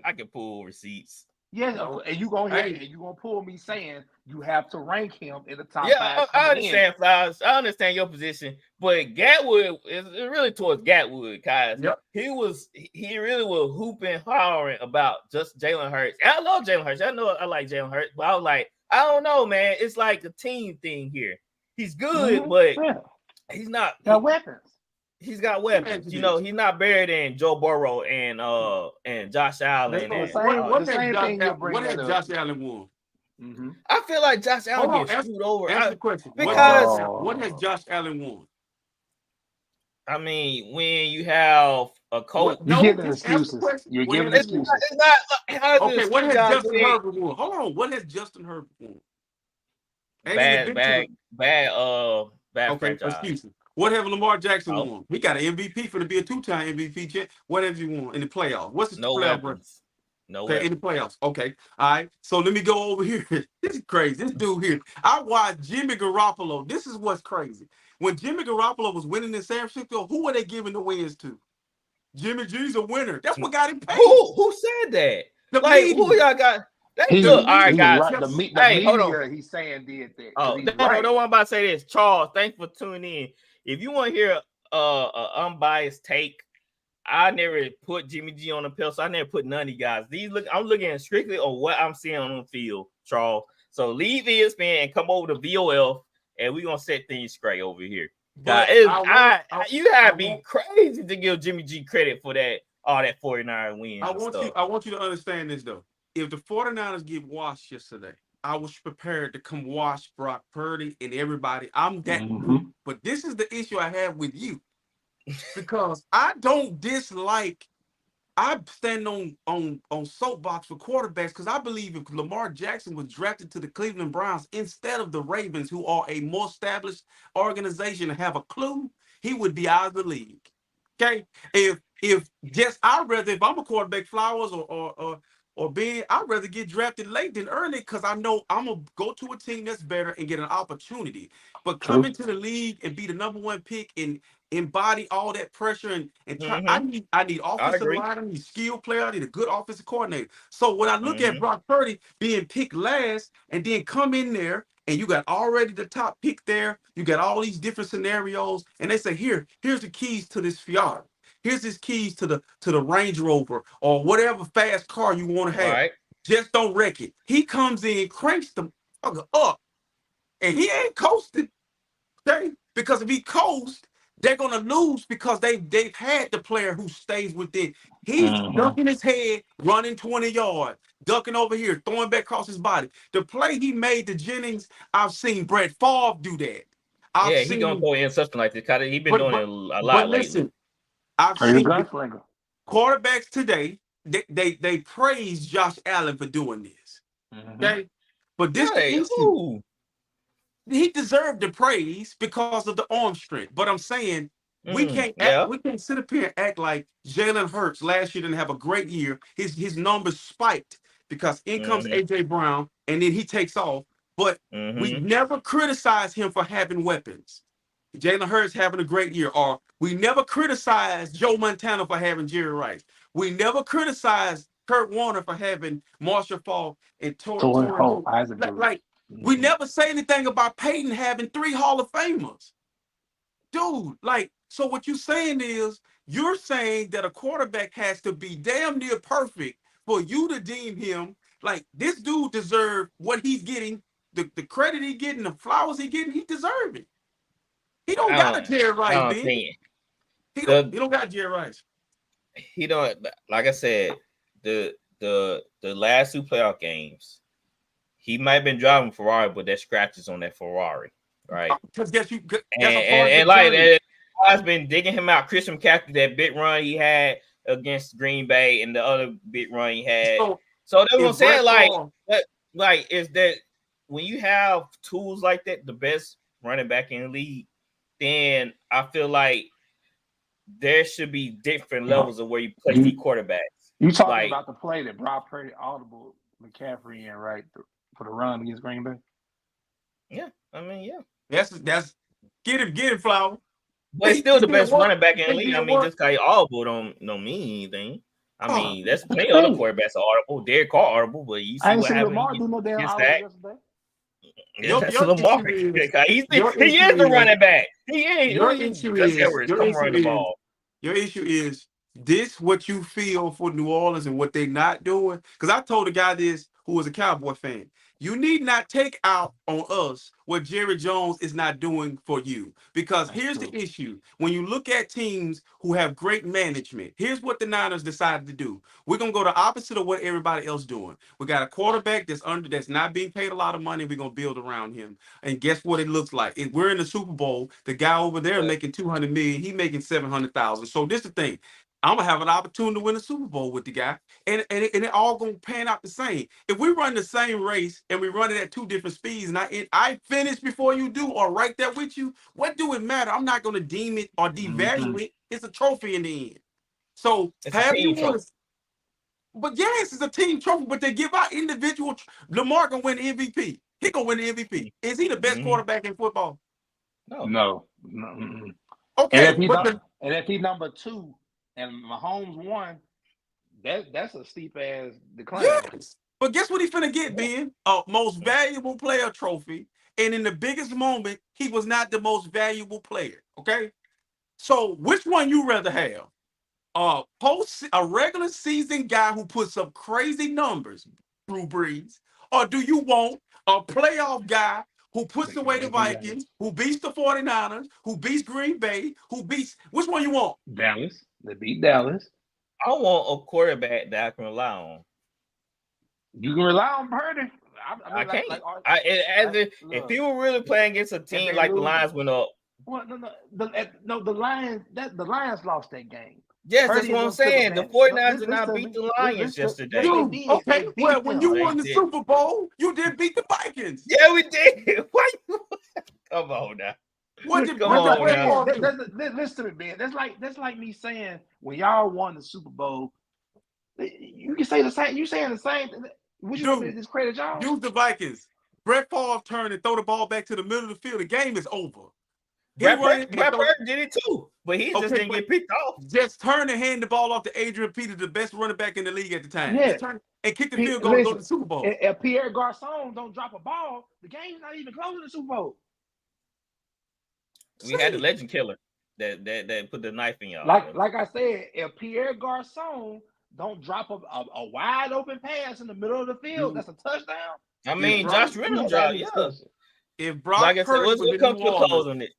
[SPEAKER 2] I can pull receipts.
[SPEAKER 5] Yes, and you gonna hear and you gonna pull me saying you have to rank him in the top 5.
[SPEAKER 2] Yeah, I understand, Flowers. I understand your position, but Gatwood is really towards Gatwood, guys.
[SPEAKER 4] Yep.
[SPEAKER 2] He really was hooping, hollering about just Jalen Hurts. And I love Jalen Hurts. I know I like Jalen Hurts, but I was like, I don't know, man. It's like a team thing here. He's good, but he's not
[SPEAKER 5] got weapons.
[SPEAKER 2] He's got weapons. You know, he's not better than Joe Burrow and Josh Allen.
[SPEAKER 4] What has Josh Allen won?
[SPEAKER 2] I feel like Josh Allen gets screwed over.
[SPEAKER 4] Answer the question.
[SPEAKER 2] Because
[SPEAKER 4] what has Josh Allen won?
[SPEAKER 2] I mean, when you have a coach,
[SPEAKER 5] you're giving excuses. You're giving excuses.
[SPEAKER 2] It's not.
[SPEAKER 4] Okay, what has Justin Herbert won? Hold on. What has Justin Herbert won?
[SPEAKER 2] Bad franchise.
[SPEAKER 4] Excuse me. What have Lamar Jackson won? He got an MVP for to be a 2-time MVP champ. What have you won in the playoffs? What's his playoff record? In the playoffs. Okay. All right. So let me go over here. This is crazy. This dude here. I watched Jimmy Garoppolo. This is what's crazy. When Jimmy Garoppolo was winning in San Francisco, who were they giving the wins to? Jimmy G's a winner. That's what got him paid.
[SPEAKER 2] Who said that? Who y'all got? All right, guys.
[SPEAKER 5] Hey, hold on. He's saying did that.
[SPEAKER 2] Don't want about to say this. Charles, thanks for tuning in. If you want to hear unbiased take, I never put Jimmy G on the pedestal. I never put none of you guys. I'm looking strictly on what I'm seeing on the field, Charles. So leave ESPN and come over to VOL, and we're gonna set things straight over here. You gotta be crazy to give Jimmy G credit for all that 49 wins.
[SPEAKER 4] I want you to understand this though. If the 49ers get washed yesterday, I was prepared to come wash Brock Purdy and everybody. I'm that. But this is the issue I have with you. because I don't dislike. I stand on soapbox for quarterbacks because I believe if Lamar Jackson was drafted to the Cleveland Browns instead of the Ravens, who are a more established organization and have a clue, he would be out of the league. Okay, if just I'd rather if I'm a quarterback, Flowers or Ben, I'd rather get drafted late than early because I know I'm gonna go to a team that's better and get an opportunity. But come
[SPEAKER 5] True.
[SPEAKER 4] into the league and be the #1 pick and embody all that pressure and try. I
[SPEAKER 2] Mm-hmm.
[SPEAKER 4] need
[SPEAKER 2] I
[SPEAKER 4] offensive
[SPEAKER 2] agree.
[SPEAKER 4] line, I need skilled player, I need a good offensive coordinator. So when I look at
[SPEAKER 2] Mm-hmm.
[SPEAKER 4] Brock Purdy being picked last and then come in there and you got already the top pick there, you got all these different scenarios, and they say, here's the keys to this Fiat. Here's his keys to the Range Rover or whatever fast car you want to have.
[SPEAKER 2] Right.
[SPEAKER 4] Just don't wreck it. He comes in, cranks the fucker up, and he ain't coasting. Okay? Because if he coasts, they're gonna lose because they've had the player who stays within. He's ducking his head, running 20 yards, ducking over here, throwing back across his body. The play he made to Jennings, I've seen Brett Favre do that. I've
[SPEAKER 2] Yeah, he gonna
[SPEAKER 4] seen,
[SPEAKER 2] go in something like this. He been
[SPEAKER 4] but
[SPEAKER 2] doing
[SPEAKER 4] but
[SPEAKER 2] it a
[SPEAKER 4] but
[SPEAKER 2] lot lately.
[SPEAKER 4] listen, I've
[SPEAKER 5] Are you a
[SPEAKER 4] seen
[SPEAKER 5] gunslinger?
[SPEAKER 4] quarterbacks today. They praise Josh Allen for doing this. Okay, but this the
[SPEAKER 2] Hey,
[SPEAKER 4] issue.
[SPEAKER 2] who?
[SPEAKER 4] He deserved the praise because of the arm strength. But I'm saying
[SPEAKER 2] Yeah.
[SPEAKER 4] we can't sit up here and act like Jalen Hurts last year didn't have a great year. His numbers spiked because in comes
[SPEAKER 2] Mm-hmm.
[SPEAKER 4] AJ Brown and then he takes off. But we
[SPEAKER 2] Mm-hmm.
[SPEAKER 4] never criticized him for having weapons. Jalen Hurts having a great year, or we never criticized Joe Montana for having Jerry Rice. We never criticized Kurt Warner for having Marshall Faulk and
[SPEAKER 5] Torrey
[SPEAKER 4] Torrey
[SPEAKER 5] Holt,
[SPEAKER 4] Holt.
[SPEAKER 5] Isaac
[SPEAKER 4] Like,
[SPEAKER 5] Bruce.
[SPEAKER 4] like we never say anything about Peyton having 3 Hall of Famers. Dude, like, so what you're saying is you're saying that a quarterback has to be damn near perfect for you to deem him like this dude deserves what he's getting, the credit he's getting, the flowers he's getting, he deserves it. He don't
[SPEAKER 2] I
[SPEAKER 4] got a
[SPEAKER 2] don't.
[SPEAKER 4] Jerry
[SPEAKER 2] I
[SPEAKER 4] Rice,
[SPEAKER 2] don't
[SPEAKER 4] Ben.
[SPEAKER 2] think
[SPEAKER 4] He
[SPEAKER 2] the
[SPEAKER 4] don't got Jerry Rice.
[SPEAKER 2] he don't. Like I said, the last 2 playoff games, he might have been driving Ferrari, but there's scratches on that Ferrari, right?
[SPEAKER 4] Because that's a part of the
[SPEAKER 2] And like
[SPEAKER 4] journey.
[SPEAKER 2] I've been digging him out. Christian McCaffrey, that big run he had against Green Bay, and the other big run he had. So that's what I'm
[SPEAKER 4] If
[SPEAKER 2] saying.
[SPEAKER 4] Brett Favre,
[SPEAKER 2] Like is that when you have tools like that, the best running back in the league, then I feel like there should be different levels of where you place these quarterbacks.
[SPEAKER 5] You talking
[SPEAKER 2] Like,
[SPEAKER 5] about the play that Brock Purdy audible McCaffrey in, right? For the run against Green Bay?
[SPEAKER 2] yeah, I mean, yeah.
[SPEAKER 4] that's get him, Flower.
[SPEAKER 2] But it's still the
[SPEAKER 4] It did
[SPEAKER 2] best
[SPEAKER 4] work.
[SPEAKER 2] running back in the
[SPEAKER 4] It
[SPEAKER 2] league. I
[SPEAKER 4] did
[SPEAKER 2] mean,
[SPEAKER 4] work.
[SPEAKER 2] just because audible don't mean anything. I
[SPEAKER 4] Oh,
[SPEAKER 2] mean, there's
[SPEAKER 5] What
[SPEAKER 2] plenty
[SPEAKER 5] you
[SPEAKER 2] of other
[SPEAKER 5] mean?
[SPEAKER 2] quarterbacks are audible. Derek Carr audible, but you
[SPEAKER 5] I
[SPEAKER 2] see
[SPEAKER 5] ain't
[SPEAKER 2] what
[SPEAKER 5] see
[SPEAKER 2] happened.
[SPEAKER 5] Lamar
[SPEAKER 2] He
[SPEAKER 5] do no damn
[SPEAKER 2] gets
[SPEAKER 5] audible
[SPEAKER 2] that.
[SPEAKER 5] yesterday.
[SPEAKER 2] Yeah, that's
[SPEAKER 4] your
[SPEAKER 2] Lamar.
[SPEAKER 4] issue is
[SPEAKER 2] He
[SPEAKER 4] your
[SPEAKER 2] is the
[SPEAKER 4] issue is
[SPEAKER 2] running back. He
[SPEAKER 4] your
[SPEAKER 2] ain't.
[SPEAKER 4] issue
[SPEAKER 2] Gus
[SPEAKER 4] is
[SPEAKER 2] Edwards,
[SPEAKER 4] your
[SPEAKER 2] come
[SPEAKER 4] issue
[SPEAKER 2] run the
[SPEAKER 4] is
[SPEAKER 2] ball.
[SPEAKER 4] your issue is this what you feel for New Orleans and what they're not doing? Because I told a guy this who was a Cowboy fan. You need not take out on us what Jerry Jones is not doing for you. Because
[SPEAKER 5] That's
[SPEAKER 4] here's the
[SPEAKER 5] true.
[SPEAKER 4] issue. When you look at teams who have great management, here's what the Niners decided to do. We're gonna go the opposite of what everybody else doing. We got a quarterback that's not being paid a lot of money. We're gonna build around him. And guess what it looks like? If we're in the Super Bowl, the guy over there making 200 million, he making 700,000. So this is the thing. I'm gonna have an opportunity to win a Super Bowl with the guy, and it all gonna pan out the same. If we run the same race and we run it at 2 different speeds, and I finish before you do, or right there with you, what do it matter? I'm not gonna deem it or devalue it. It's a trophy in the end. So
[SPEAKER 2] It's a
[SPEAKER 4] however you
[SPEAKER 2] team
[SPEAKER 4] want
[SPEAKER 2] trophy.
[SPEAKER 4] to, but yes, it's a team trophy. But they give out individual. Lamar gonna win the MVP. He gonna win the MVP. Is he the best
[SPEAKER 2] Mm-hmm.
[SPEAKER 4] quarterback in football?
[SPEAKER 2] No.
[SPEAKER 5] No.
[SPEAKER 4] Okay,
[SPEAKER 5] And if he number 2 and Mahomes 1, that's a steep ass decline.
[SPEAKER 4] yes. But guess what he's finna get, Ben? Most valuable player trophy. And in the biggest moment, he was not the most valuable player. Okay. So which one you rather have? A regular season guy who puts up crazy numbers, Drew Brees, or do you want a playoff guy who puts away the Vikings, who beats the 49ers, who beats Green Bay, which one you want?
[SPEAKER 5] Dallas. They beat Dallas.
[SPEAKER 2] I want a quarterback that I can rely on.
[SPEAKER 5] You can rely on Purdy.
[SPEAKER 2] I can't.
[SPEAKER 5] If
[SPEAKER 2] If he were really playing against a team like the Lions when
[SPEAKER 5] Well, the Lions. The Lions lost that game.
[SPEAKER 2] Yes, that's
[SPEAKER 5] Purdy
[SPEAKER 2] what
[SPEAKER 5] and
[SPEAKER 2] I'm
[SPEAKER 5] them took
[SPEAKER 2] saying. The
[SPEAKER 5] advantage.
[SPEAKER 2] 49ers did
[SPEAKER 5] Listen
[SPEAKER 2] not
[SPEAKER 5] to
[SPEAKER 2] beat
[SPEAKER 5] me.
[SPEAKER 2] the Lions
[SPEAKER 5] Yes,
[SPEAKER 2] yesterday.
[SPEAKER 5] they
[SPEAKER 4] Dude,
[SPEAKER 5] did.
[SPEAKER 4] okay.
[SPEAKER 5] They
[SPEAKER 4] Well,
[SPEAKER 5] beat
[SPEAKER 4] when
[SPEAKER 5] them.
[SPEAKER 4] you
[SPEAKER 2] They
[SPEAKER 4] won the
[SPEAKER 2] did.
[SPEAKER 4] Super Bowl, you did beat the Vikings.
[SPEAKER 2] Yeah, we did. Why you come on now?
[SPEAKER 4] What did
[SPEAKER 2] Come
[SPEAKER 5] That's like
[SPEAKER 2] on
[SPEAKER 4] Brett
[SPEAKER 2] now.
[SPEAKER 4] Favre do?
[SPEAKER 5] listen to me, Ben. That's like me saying when y'all won the Super Bowl, you can say the same. You saying the same. Would you want me to
[SPEAKER 4] Dude,
[SPEAKER 5] discredit y'all?
[SPEAKER 4] use the Vikings. Brett Favre turned and throw the ball back to the middle of the field. The game is over. He
[SPEAKER 2] Brad
[SPEAKER 4] running and throw.
[SPEAKER 2] Purdy did it too, but he just
[SPEAKER 4] Okay,
[SPEAKER 2] didn't
[SPEAKER 4] but
[SPEAKER 2] get picked off.
[SPEAKER 4] just turn and hand the ball off to Adrian Peterson, the best running back in the league at the time.
[SPEAKER 5] Yeah.
[SPEAKER 4] Just turn and kick the field goal to go to
[SPEAKER 5] Listen,
[SPEAKER 4] the Super Bowl.
[SPEAKER 5] if Pierre Garcon don't drop a ball, the game's not even close in the Super Bowl.
[SPEAKER 2] We had the
[SPEAKER 4] See?
[SPEAKER 2] legend killer that put the knife in y'all.
[SPEAKER 5] Like I said, if Pierre Garcon don't drop a wide open pass in the middle of the field,
[SPEAKER 4] Dude,
[SPEAKER 5] that's a touchdown.
[SPEAKER 2] I
[SPEAKER 4] if
[SPEAKER 2] mean,
[SPEAKER 4] Brock,
[SPEAKER 2] Josh
[SPEAKER 5] We
[SPEAKER 2] Reynolds
[SPEAKER 5] had to have
[SPEAKER 2] dropped.
[SPEAKER 5] a
[SPEAKER 2] Yeah,
[SPEAKER 5] discussion.
[SPEAKER 4] if Brock
[SPEAKER 2] like I said,
[SPEAKER 4] Purdy was
[SPEAKER 2] we'll
[SPEAKER 4] in
[SPEAKER 2] come
[SPEAKER 4] New
[SPEAKER 2] to a close
[SPEAKER 4] Orleans,
[SPEAKER 2] on it.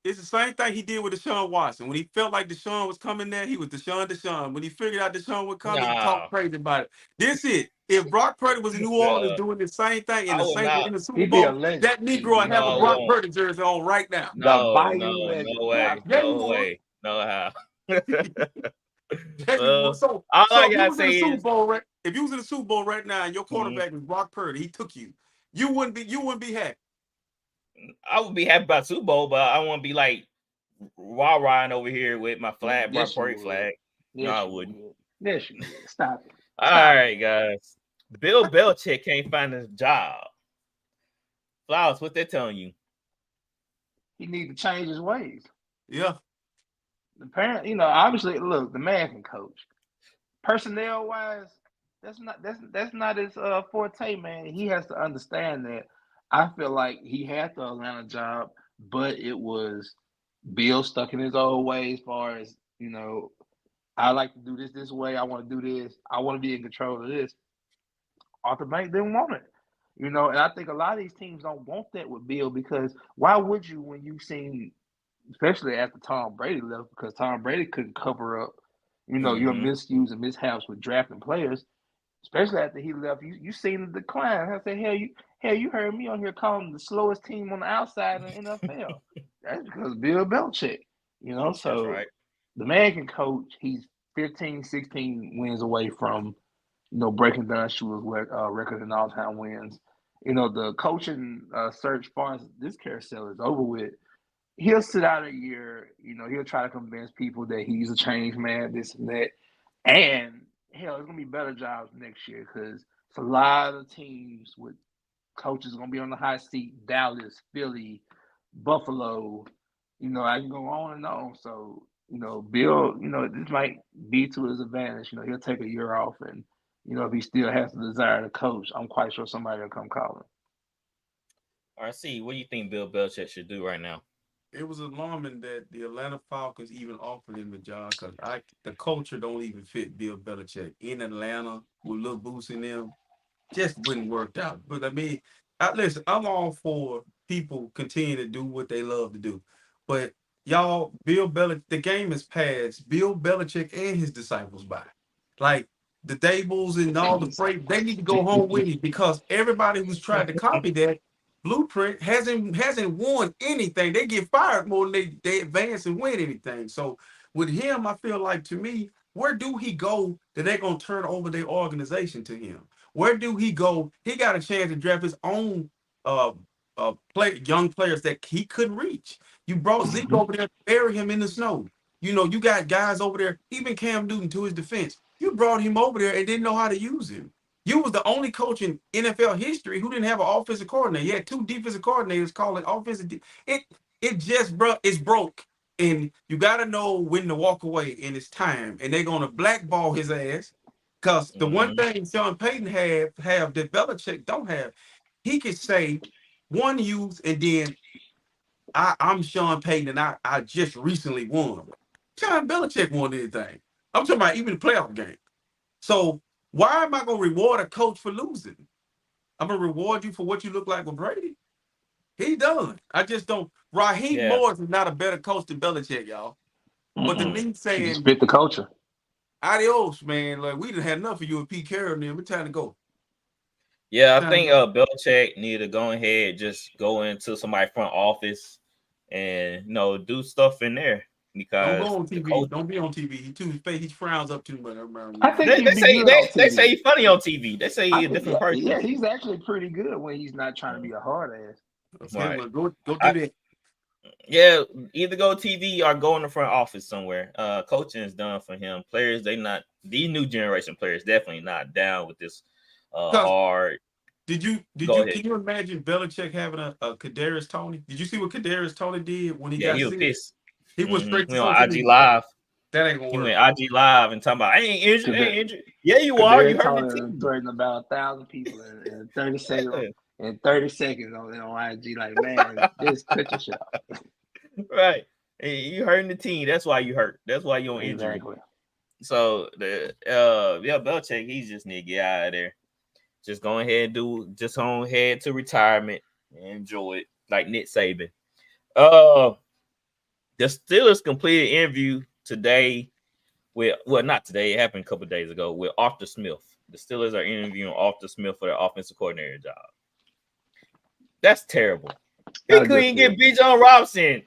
[SPEAKER 4] it's the same thing he did with Deshaun Watson. When he felt like Deshaun was coming there, he was Deshaun. When he figured out Deshaun would come, he
[SPEAKER 2] Nah,
[SPEAKER 4] talked crazy about it. This it. If Brock Purdy was in New Orleans doing the same thing in
[SPEAKER 2] I
[SPEAKER 4] the
[SPEAKER 2] will
[SPEAKER 4] Saints were
[SPEAKER 2] not.
[SPEAKER 4] in the Super
[SPEAKER 5] He'd be a
[SPEAKER 4] Bowl,
[SPEAKER 5] legend.
[SPEAKER 4] that Negro would have a
[SPEAKER 2] No,
[SPEAKER 4] Brock
[SPEAKER 2] won't.
[SPEAKER 4] Purdy jersey on right now.
[SPEAKER 5] The
[SPEAKER 2] No,
[SPEAKER 5] Bayou legend.
[SPEAKER 2] no way,
[SPEAKER 4] Yeah, he
[SPEAKER 2] no
[SPEAKER 4] would.
[SPEAKER 2] way, no how.
[SPEAKER 4] Yeah, he would. So
[SPEAKER 2] All I
[SPEAKER 4] if you
[SPEAKER 2] gotta
[SPEAKER 4] was in the
[SPEAKER 2] say
[SPEAKER 4] Super
[SPEAKER 2] is,
[SPEAKER 4] Bowl right, if you was in the Super Bowl right now and your
[SPEAKER 2] mm-hmm.
[SPEAKER 4] quarterback was Brock Purdy, he took you. You wouldn't be happy.
[SPEAKER 2] I would be happy about Super Bowl, but I want to be like rah-rahing over here with my flag, Brock
[SPEAKER 5] Yes, you
[SPEAKER 2] Purdy
[SPEAKER 5] would.
[SPEAKER 2] flag.
[SPEAKER 5] Yes,
[SPEAKER 2] No, I
[SPEAKER 5] you
[SPEAKER 2] wouldn't.
[SPEAKER 5] would. Yes, you would. Stop it.
[SPEAKER 2] All
[SPEAKER 5] Stop
[SPEAKER 2] right,
[SPEAKER 5] it.
[SPEAKER 2] guys. Bill Belichick can't find a job. Flowers, what they telling you?
[SPEAKER 5] He need to change his ways.
[SPEAKER 4] Yeah.
[SPEAKER 5] Apparently, obviously, look, the man can coach. Personnel wise, that's not his forte, man. He has to understand that. I feel like he had the Atlanta job, but it was Bill stuck in his old way as far as, I like to do this way. I want to do this. I want to be in control of this. Arthur Blank didn't want it. And I think a lot of these teams don't want that with Bill because why would you when you've seen, especially after Tom Brady left, because Tom Brady couldn't cover up, your miscues and mishaps with drafting players, especially after he left. You seen the decline. I say, you heard me on here calling the slowest team on the outside in the NFL. That's because Bill Belichick.
[SPEAKER 2] That's
[SPEAKER 5] So
[SPEAKER 2] right.
[SPEAKER 5] the man can coach. He's 15, 16 wins away from breaking Don Shula's record in all-time wins. The coaching search, as far as this carousel is over with, he'll sit out a year. He'll try to convince people that he's a change man, this and that. And hell, there's gonna be better jobs next year because it's a lot of teams with coaches gonna be on the hot seat. Dallas, Philly, Buffalo. I can go on and on. So Bill, this might be to his advantage. He'll take a year off and. If he still has the desire to coach, I'm quite sure somebody will come call him.
[SPEAKER 2] RC, what do you think Bill Belichick should do right now?
[SPEAKER 4] It was alarming that the Atlanta Falcons even offered him the job because the culture don't even fit Bill Belichick in Atlanta with Lil Boots in them. Just wouldn't work out. But I mean, listen, I'm all for people continuing to do what they love to do. But y'all, the game has passed Bill Belichick and his disciples by. Like the Dables and all the freight, they need to go home with it because everybody who's tried to copy that blueprint hasn't won anything. They get fired more than they advance and win anything. So with him, I feel like, to me, where do he go that they're gonna turn over their organization to him? Where do he go? He got a chance to draft his own young players that he couldn't reach. You brought Zeke over there to bury him in the snow. You got guys over there, even Cam Newton, to his defense. You brought him over there and didn't know how to use him. You was the only coach in NFL history who didn't have an offensive coordinator. You had two defensive coordinators calling offensive. It just, bro, it's broke. And you got to know when to walk away, and it's time. And they're going to blackball his ass because the one thing Sean Payton have that Belichick don't have, he could say one youth and then I'm Sean Payton and I just recently won. Sean Belichick won anything. I'm talking about even the playoff game. So why am I going to reward a coach for losing? I'm going to reward you for what you look like with Brady. He done. I just don't. Raheem Morris is not a better coach than Belichick, y'all. But the me saying,
[SPEAKER 5] he spit the culture.
[SPEAKER 4] Adios, man. Like, we done had enough of you and Pete Carroll and them. It's time to go.
[SPEAKER 2] Yeah, I think Belichick need to go ahead, just go into somebody's front office and do stuff in there
[SPEAKER 4] Don't
[SPEAKER 2] because
[SPEAKER 4] go on
[SPEAKER 2] the
[SPEAKER 4] TV.
[SPEAKER 2] coach.
[SPEAKER 4] Don't be on TV. He frowns up too much.
[SPEAKER 5] I think
[SPEAKER 2] They
[SPEAKER 5] he'd be
[SPEAKER 2] say
[SPEAKER 5] good on
[SPEAKER 2] they
[SPEAKER 5] TV.
[SPEAKER 2] say he's funny on TV. They say he's a different person.
[SPEAKER 5] Yeah, he's actually pretty good when he's not trying to be a hard ass.
[SPEAKER 4] Okay,
[SPEAKER 2] Right.
[SPEAKER 4] well, go do that.
[SPEAKER 2] Yeah, either go TV or go in the front office somewhere. Coaching is done for him. Players, these new generation players definitely not down with this hard.
[SPEAKER 4] Can you imagine Belichick having a Kadarius Toney? Did you see what Kadarius Toney did when he got
[SPEAKER 2] he was
[SPEAKER 4] sick?
[SPEAKER 2] pissed.
[SPEAKER 4] He went straight to
[SPEAKER 2] on
[SPEAKER 4] social
[SPEAKER 2] IG
[SPEAKER 4] media.
[SPEAKER 2] Live.
[SPEAKER 4] That ain't gonna
[SPEAKER 2] He
[SPEAKER 4] work.
[SPEAKER 2] went IG Live and talking about I ain't injured. Yeah, you are. You hurt the team.
[SPEAKER 5] Threatening about 1,000 people in 30 seconds. In 30 seconds on IG, like, man, just cut your shit off.
[SPEAKER 2] Right. You hurting the team. That's why you hurt. That's why you're on injury.
[SPEAKER 5] Exactly.
[SPEAKER 2] So Belichick, he just need to get out of there. Just go ahead and just on head to retirement and enjoy it like Nick Saban. The Steelers completed an interview today not today, it happened a couple of days ago with Arthur Smith. The Steelers are interviewing Arthur Smith for their offensive coordinator job. That's terrible. He couldn't get Bijan Robinson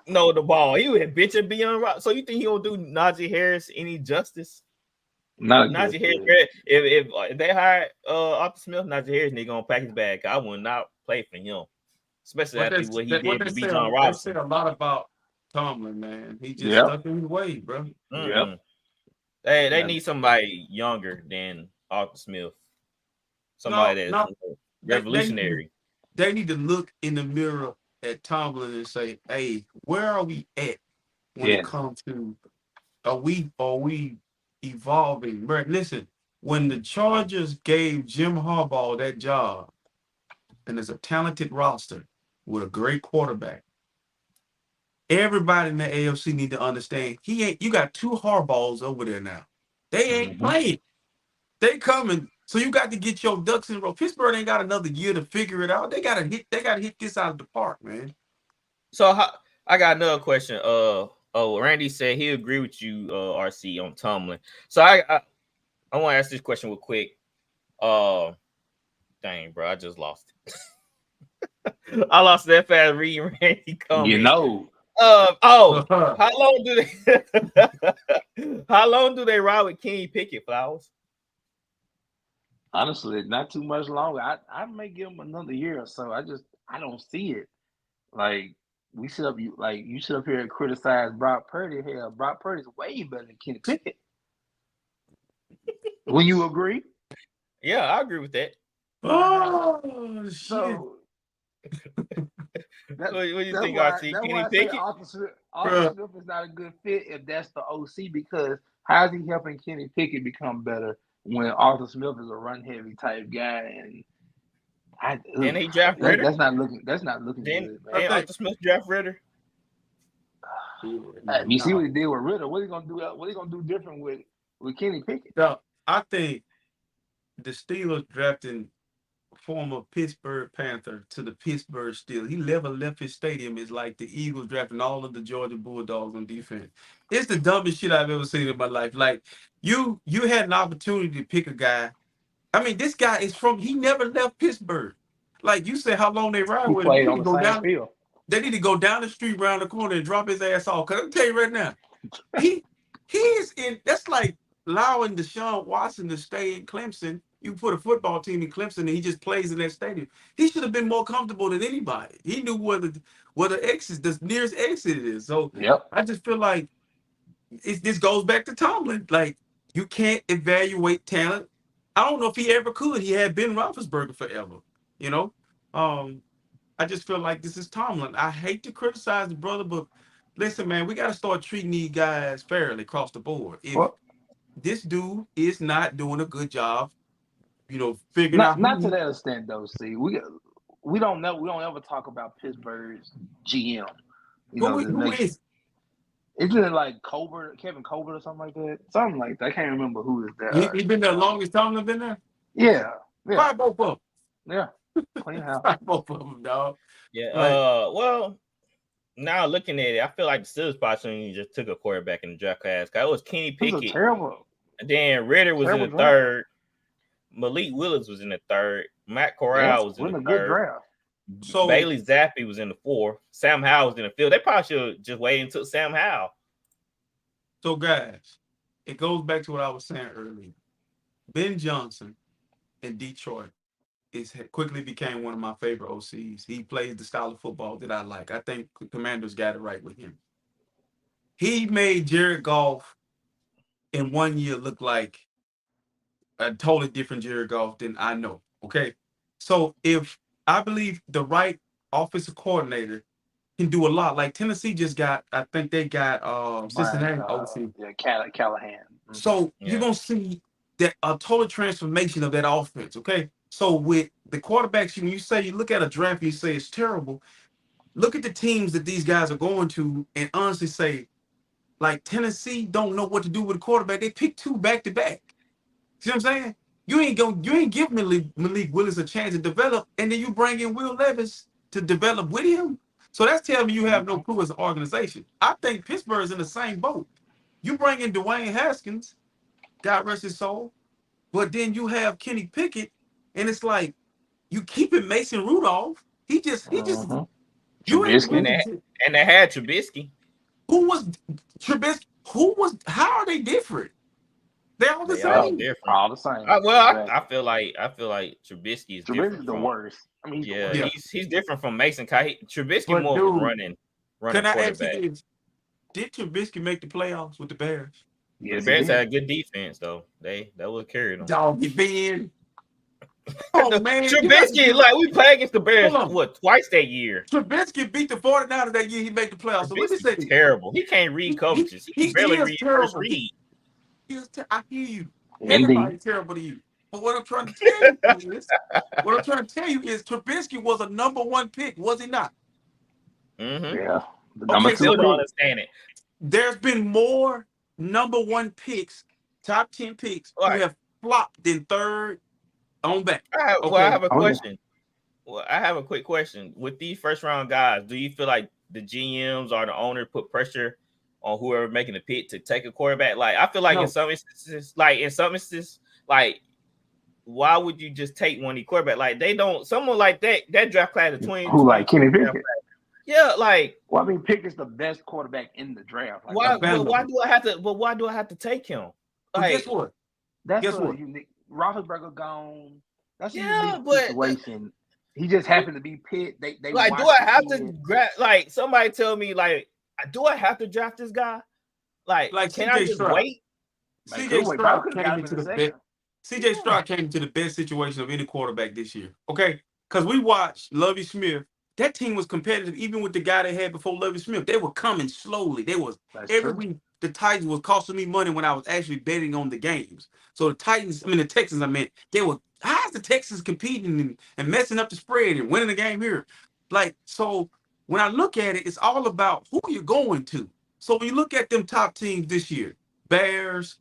[SPEAKER 2] the ball. He would bitch Bijan Robinson. So you think he'll do Najee Harris any justice? Najee Harris, if they hire Arthur Smith, Najee Harris, they're gonna pack his bag. I would not play for him, especially after what he did to Bijan Robinson.
[SPEAKER 4] They said a lot about Tomlin, man. He just stuck in his way, bro.
[SPEAKER 5] Yep.
[SPEAKER 2] They need somebody younger than Arthur Smith. Somebody that's revolutionary.
[SPEAKER 4] They need to look in the mirror at Tomlin and say, "Hey, where are we at when it comes to are we evolving?" Bro, listen, when the Chargers gave Jim Harbaugh that job, and there's a talented roster with a great quarterback, everybody in the AFC need to understand you got two Harbaughs over there now. They ain't playing. They coming. So you got to get your ducks in a row. Pittsburgh ain't got another year to figure it out. They gotta hit this out of the park, man.
[SPEAKER 2] So I got another question. Randy said he agree with you, RC, on Tomlin. So I want to ask this question real quick. Dang, bro, I just lost it. I lost that fast reading Randy comment. How long do they ride with Kenny Pickett, Flowers?
[SPEAKER 5] Honestly, not too much longer. I may give him another year or so. I don't see it. Like you sit up here and criticize Brock Purdy. Hell, Brock Purdy's way better than Kenny Pickett. Will you agree?
[SPEAKER 2] Yeah, I agree with that.
[SPEAKER 4] Oh shit.
[SPEAKER 5] So
[SPEAKER 2] what do you think, RC? Kenny Pickett?
[SPEAKER 5] Arthur Smith is not a good fit if that's the OC, because how is he helping Kenny Pickett become better when Arthur Smith is a run heavy type guy? And
[SPEAKER 2] he draft Ritter?
[SPEAKER 5] That's not looking good, man.
[SPEAKER 2] And Arthur Smith draft Ritter?
[SPEAKER 5] You see what he did with Ritter. What are you gonna do? What are you gonna do different with Kenny Pickett?
[SPEAKER 4] So I think the Steelers drafting former Pittsburgh Panther to the Pittsburgh Steelers. He never left his stadium. It's like the Eagles drafting all of the Georgia Bulldogs on defense. It's the dumbest shit I've ever seen in my life. Like you had an opportunity to pick a guy. I mean, this guy he never left Pittsburgh. Like you said, how long they ride with him? They need to go down the street, around the corner, and drop his ass off. Cause I'll tell you right now, he is in. That's like allowing Deshaun Watson to stay in Clemson. You put a football team in Clemson and he just plays in that stadium. He should have been more comfortable than anybody. He knew where the nearest exit is. So I just feel like this goes back to Tomlin. Like you can't evaluate talent. I don't know if he ever could. He had Ben Roethlisberger forever. You know, I just feel like this is Tomlin. I hate to criticize the brother, but listen, man, we got to start treating these guys fairly across the board. If this dude is not doing a good job, figuring out.
[SPEAKER 5] Not to that extent, though. See, we don't know. We don't ever talk about Pittsburgh's GM.
[SPEAKER 4] Who is?
[SPEAKER 5] Isn't it like Kevin Colbert or something like that? Something like that. I can't remember who is that.
[SPEAKER 4] He been there longest Tomlin been there?
[SPEAKER 5] Yeah.
[SPEAKER 4] Fire both of them.
[SPEAKER 5] Yeah. Clean house.
[SPEAKER 4] Fire both of them, dog.
[SPEAKER 2] Yeah. Well, now looking at it, I feel like the Steelers possibly just took a quarterback in the draft class. It was Kenny Pickett.
[SPEAKER 5] Terrible.
[SPEAKER 2] And then Ritter was in the third. Malik Willis was in the third. Matt Corral was in the
[SPEAKER 5] third. Good draft.
[SPEAKER 4] So
[SPEAKER 2] Bailey Zappi was in the 4th. Sam Howell was in the 5th. They probably should have just waited and took Sam Howell.
[SPEAKER 4] So guys, it goes back to what I was saying earlier. Ben Johnson in Detroit quickly became one of my favorite OCs. He plays the style of football that I like. I think the Commanders got it right with him. He made Jared Goff in 1 year look like a totally different Jared Goff than I know. Okay. So if I believe the right offensive coordinator can do a lot, like Tennessee just got, I think they got Cincinnati OC.
[SPEAKER 5] Yeah, Callahan. Mm-hmm.
[SPEAKER 4] So you're gonna see that a total transformation of that offense. Okay. So with the quarterbacks, when you look at a draft and you say it's terrible, look at the teams that these guys are going to and honestly say, like Tennessee don't know what to do with a quarterback. They pick 2 back to back. See what I'm saying? You ain't give Malik Willis a chance to develop, and then you bring in Will Levis to develop with him. So that's telling me you have no clue as an organization. I think Pittsburgh's in the same boat. You bring in Dwayne Haskins, God rest his soul, but then you have Kenny Pickett, and it's like you keeping Mason Rudolph. He just you ain't
[SPEAKER 5] Trubisky.
[SPEAKER 2] And they had Trubisky.
[SPEAKER 4] Who was Trubisky? How are they different? They're all the
[SPEAKER 2] They
[SPEAKER 4] same.
[SPEAKER 2] all different.
[SPEAKER 5] All the same.
[SPEAKER 2] I feel like Trubisky is different.
[SPEAKER 5] the worst. I mean,
[SPEAKER 2] he's different from Mason. Trubisky
[SPEAKER 4] But
[SPEAKER 2] more of a running
[SPEAKER 4] can I ask
[SPEAKER 2] quarterback.
[SPEAKER 4] you this? Did Trubisky make the playoffs with the Bears?
[SPEAKER 2] The Bears had a good defense though. That would carry them.
[SPEAKER 4] Doggy Ben. Oh man,
[SPEAKER 2] Trubisky, like we played against the Bears twice that year.
[SPEAKER 4] Trubisky beat the 49ers that year. He made the playoffs. So let me say,
[SPEAKER 2] terrible. He can't read coverages. He barely read first read.
[SPEAKER 4] I hear you. Everybody's terrible to you. But what I'm trying to tell you is, Trubisky was a number 1 pick, was he not?
[SPEAKER 2] Mm-hmm.
[SPEAKER 5] Yeah.
[SPEAKER 2] Okay, still don't understand it.
[SPEAKER 4] There's been more number 1 picks, top 10 picks, who have flopped than 3rd on back.
[SPEAKER 2] I have a question. Well, I have a quick question. With these first round guys, do you feel like the GMs or the owner put pressure on whoever making the pick to take a quarterback? Like, I feel like in some instances, why would you just take one of the quarterback? Like, they don't. Someone like that draft class of 20.
[SPEAKER 5] Who like Kenny Pickett?
[SPEAKER 2] Yeah, like.
[SPEAKER 5] Well, I mean, Pickett's the best quarterback in the draft. Like,
[SPEAKER 2] why do I have to? But why do I have to take him?
[SPEAKER 4] Like, guess what?
[SPEAKER 5] That's unique. Roethlisberger gone. That's a unique situation. He just happened to be Pitt. They
[SPEAKER 2] like. Do I have to grab? Like, somebody tell me, like, do I have to draft this guy? Like can I just wait?
[SPEAKER 4] CJ Stroud came into the best. CJ Stroud came into the best situation of any quarterback this year. Okay, because we watched Lovie Smith. That team was competitive, even with the guy they had before Lovie Smith. They were coming slowly. They was every week. The Titans was costing me money when I was actually betting on the games. So the Texans, they were. How is the Texans competing and messing up the spread and winning the game here? Like, so when I look at it, it's all about who you're going to. So when you look at them top teams this year, Bears,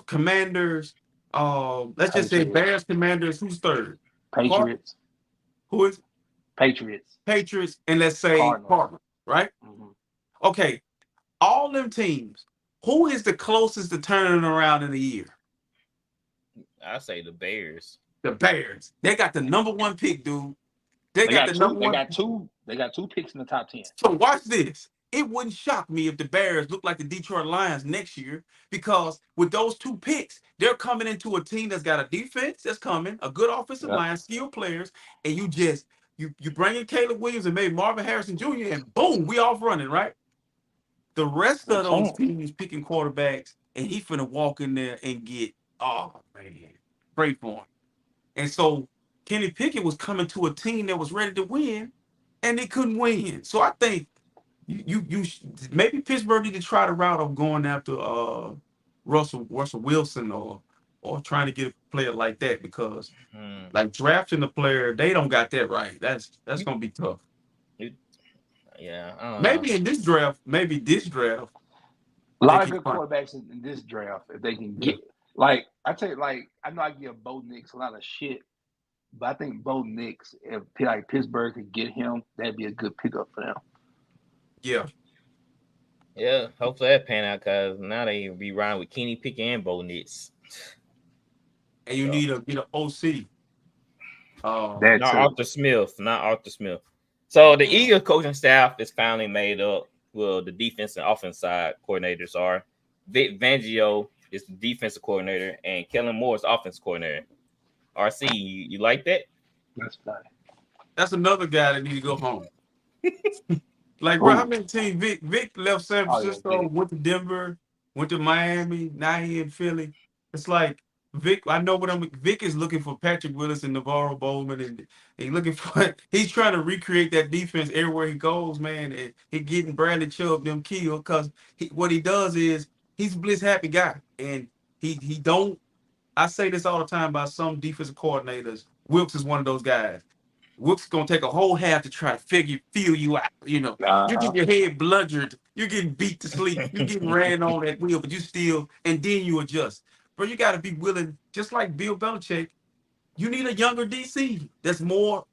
[SPEAKER 4] Commanders, let's just say Bears, Commanders, who's 3rd?
[SPEAKER 5] Patriots.
[SPEAKER 4] Who is?
[SPEAKER 5] Patriots,
[SPEAKER 4] and let's say Cardinals, right?
[SPEAKER 5] Mm-hmm.
[SPEAKER 4] Okay, all them teams, who is the closest to turning around in a year?
[SPEAKER 2] I say the Bears.
[SPEAKER 4] The Bears. They got the number 1 pick, dude. They got
[SPEAKER 5] two picks in the top 10.
[SPEAKER 4] So watch this. It wouldn't shock me if the Bears look like the Detroit Lions next year, because with those 2 picks, they're coming into a team that's got a defense that's coming, a good offensive line, skilled players, and you bring in Caleb Williams and maybe Marvin Harrison Jr., and boom, we off running, right? The rest of those teams picking quarterbacks, and he finna walk in there and get, pray for him. And so Kenny Pickett was coming to a team that was ready to win, and they couldn't win. So I think you maybe Pittsburgh need to try the route of going after Russell Wilson or trying to get a player like that, because like drafting a player, they don't got that right. That's gonna be tough.
[SPEAKER 2] Yeah, I don't
[SPEAKER 4] maybe
[SPEAKER 2] know.
[SPEAKER 4] in this draft,
[SPEAKER 5] a lot of good quarterbacks in this draft if they can get. Like I tell you, like I know I give Bo Nix a lot of shit, but I think Bo Nix, if like Pittsburgh could get him, that'd be a good pickup for them.
[SPEAKER 2] Yeah, hopefully that pan out, because now they be riding with Kenny Pickett and Bo Nix.
[SPEAKER 4] And you need to get an OC.
[SPEAKER 3] That
[SPEAKER 2] Not
[SPEAKER 3] too.
[SPEAKER 2] Arthur Smith. Not Arthur Smith. So the
[SPEAKER 3] Yeah.
[SPEAKER 2] Eagles coaching staff is finally made up. Well, the defense and offense side coordinators are Vic Fangio is the defensive coordinator and Kellen Moore is offense coordinator. RC, you like that?
[SPEAKER 5] That's funny.
[SPEAKER 4] That's another guy that need to go home. Like, bro, how
[SPEAKER 3] Ooh.
[SPEAKER 4] many teams? Vic left San
[SPEAKER 5] Oh, yeah,
[SPEAKER 4] Francisco,
[SPEAKER 5] Vic.
[SPEAKER 4] went to Denver, went to Miami. Now he in Philly. It's like Vic. I know what I'm. Vic is looking for Patrick Willis and Navarro Bowman, and he's looking for. He's trying to recreate that defense everywhere he goes, man. And he getting Bradley Chubb them killed because what he does is he's a blitz happy guy, and he don't. I say this all the time about some defensive coordinators. Wilkes is one of those guys. Whoops gonna take a whole half to try to feel you out. You know, you're
[SPEAKER 5] Uh-huh.
[SPEAKER 4] getting your head bludgered, you're getting beat to sleep, you're getting ran on that wheel, but you still, and then you adjust. Bro, you got to be willing, just like Bill Belichick. You need a younger DC that's more.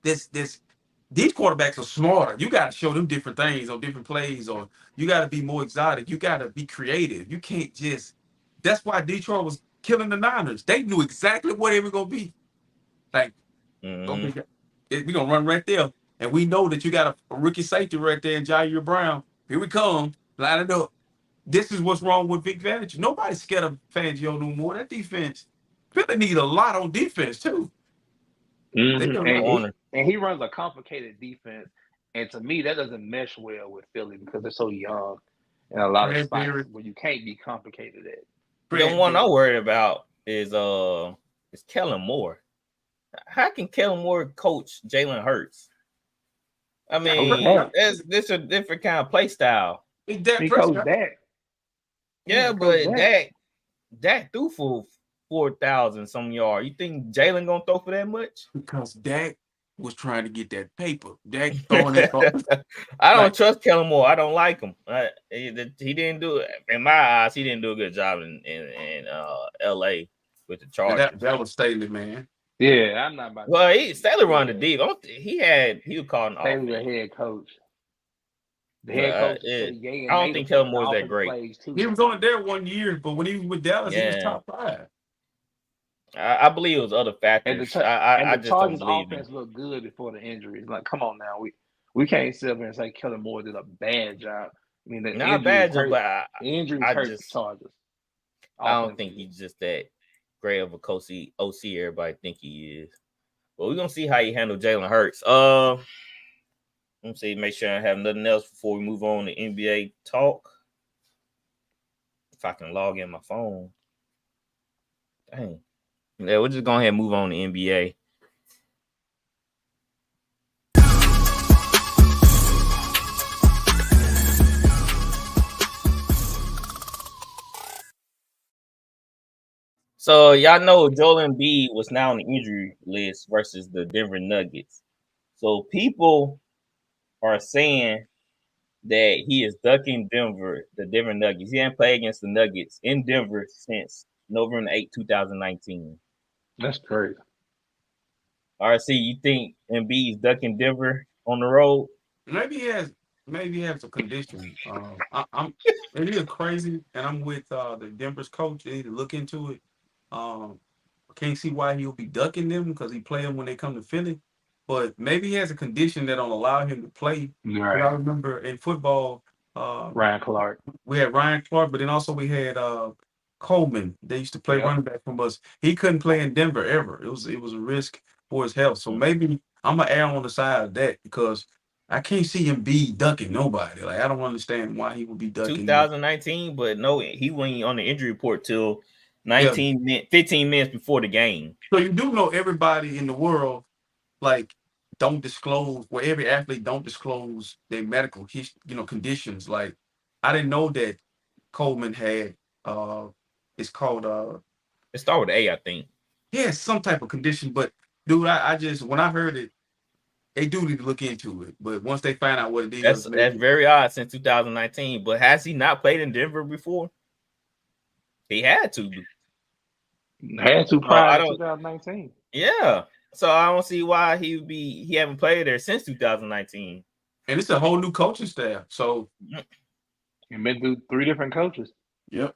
[SPEAKER 4] This these quarterbacks are smarter. You got to show them different things on different plays, or you got to be more exotic. You got to be creative. You can't just. That's why Detroit was killing the Niners. They knew exactly what they were gonna be. Like,
[SPEAKER 2] Mm-hmm.
[SPEAKER 4] okay, we're gonna run right there. And we know that you got a rookie safety right there in Jair Brown. Here we come. Line it up. This is what's wrong with Vic Fangio. Nobody's scared of Fangio no more. That defense, Philly need a lot on defense too. They
[SPEAKER 3] Mm-hmm.
[SPEAKER 4] got a
[SPEAKER 3] And
[SPEAKER 4] lot.
[SPEAKER 3] he
[SPEAKER 5] And he runs a complicated defense. And to me, that doesn't mesh well with Philly because they're so young in a lot of spots
[SPEAKER 4] Bradbury,
[SPEAKER 5] where you can't be complicated at.
[SPEAKER 2] The one I'm
[SPEAKER 4] Bradbury.
[SPEAKER 2] worried about is Kellen Moore. How can Kellen Moore coach Jalen Hurts? I
[SPEAKER 5] Coach
[SPEAKER 2] mean,
[SPEAKER 5] Dak.
[SPEAKER 2] this a different kind of play style.
[SPEAKER 4] It's Dak
[SPEAKER 5] He coached
[SPEAKER 4] Prescott.
[SPEAKER 5] Dak.
[SPEAKER 2] Yeah,
[SPEAKER 5] Coach
[SPEAKER 2] but Dak threw for 4,000 some yards. You think Jalen gonna throw for that much?
[SPEAKER 4] Because Dak was trying to get that paper. Dak throwing it
[SPEAKER 2] I don't
[SPEAKER 4] like
[SPEAKER 2] trust Kellen Moore. I don't like him. He didn't do it in my eyes. He didn't do a good job in L.A. with the Chargers.
[SPEAKER 4] that was Staley, man.
[SPEAKER 5] Yeah, I'm not about
[SPEAKER 2] Well,
[SPEAKER 5] to.
[SPEAKER 2] Staley run the deep. He was calling
[SPEAKER 5] Staley, the
[SPEAKER 2] offense.
[SPEAKER 5] head coach. The head
[SPEAKER 2] But
[SPEAKER 5] coach said he gave
[SPEAKER 2] I don't
[SPEAKER 5] made
[SPEAKER 2] think
[SPEAKER 5] the
[SPEAKER 2] Kellen Moore is that
[SPEAKER 5] offensive
[SPEAKER 2] great.
[SPEAKER 5] plays too.
[SPEAKER 4] He was only there 1 year, but when he was with Dallas, he was
[SPEAKER 2] Yeah,
[SPEAKER 4] top 5.
[SPEAKER 2] I believe it was other
[SPEAKER 5] And
[SPEAKER 2] factors.
[SPEAKER 5] the
[SPEAKER 2] I just don't
[SPEAKER 5] Chargers
[SPEAKER 2] believe him.
[SPEAKER 5] offense looked good before the injuries. Like, come on now, we can't sit up here and say Kellen Moore did a bad job. I mean, the
[SPEAKER 2] Not
[SPEAKER 5] injuries
[SPEAKER 2] bad,
[SPEAKER 5] hurt.
[SPEAKER 2] but
[SPEAKER 5] The injuries
[SPEAKER 2] I
[SPEAKER 5] hurt the
[SPEAKER 2] just
[SPEAKER 5] Chargers.
[SPEAKER 2] I don't think he's just that great of a OC everybody think he is. But we're gonna see how he handle Jalen Hurts. Let me see, make sure I have nothing else before we move on to NBA talk. If I can log in my phone. Dang. Yeah, we're just going ahead and move on to NBA. So y'all know Joel Embiid was now on the injury list versus the Denver Nuggets. So people are saying that he is ducking the Denver Nuggets. He hasn't played against the Nuggets in Denver since November 8, 2019.
[SPEAKER 5] That's crazy.
[SPEAKER 2] RC, you think Embiid is ducking Denver on the road?
[SPEAKER 4] Maybe he has a condition. I'm it is crazy, and I'm with the Denver's coach. They need to look into it. I can't see why he'll be ducking them because he play them when they come to Philly. But maybe he has a condition that don't allow him to play.
[SPEAKER 5] Right.
[SPEAKER 4] I remember in football,
[SPEAKER 5] Ryan Clark.
[SPEAKER 4] we had Ryan Clark, but then also we had Coleman. They used to play running back from us. He couldn't play in Denver ever. It was a risk for his health. So maybe I'm gonna err on the side of that because I can't see him be ducking nobody. Like I don't understand why he would be ducking.
[SPEAKER 2] 2019, but no, he went on the injury report till 15 minutes before the game.
[SPEAKER 4] So you do know everybody in the world, like, don't disclose, where every athlete don't disclose their medical conditions. Like, I didn't know that Coleman had it's called
[SPEAKER 2] It started with A, I think.
[SPEAKER 4] Yeah, some type of condition. But dude, I just when I heard it, they do need to look into it. But once they find out what it is,
[SPEAKER 2] That's very odd since 2019. But has he not played in Denver before? He had to.
[SPEAKER 5] Had to prior to 2019.
[SPEAKER 2] Yeah. So I don't see why he haven't played there since 2019.
[SPEAKER 4] And it's a whole new coaching staff. So
[SPEAKER 5] he been through 3 different coaches.
[SPEAKER 4] Yep.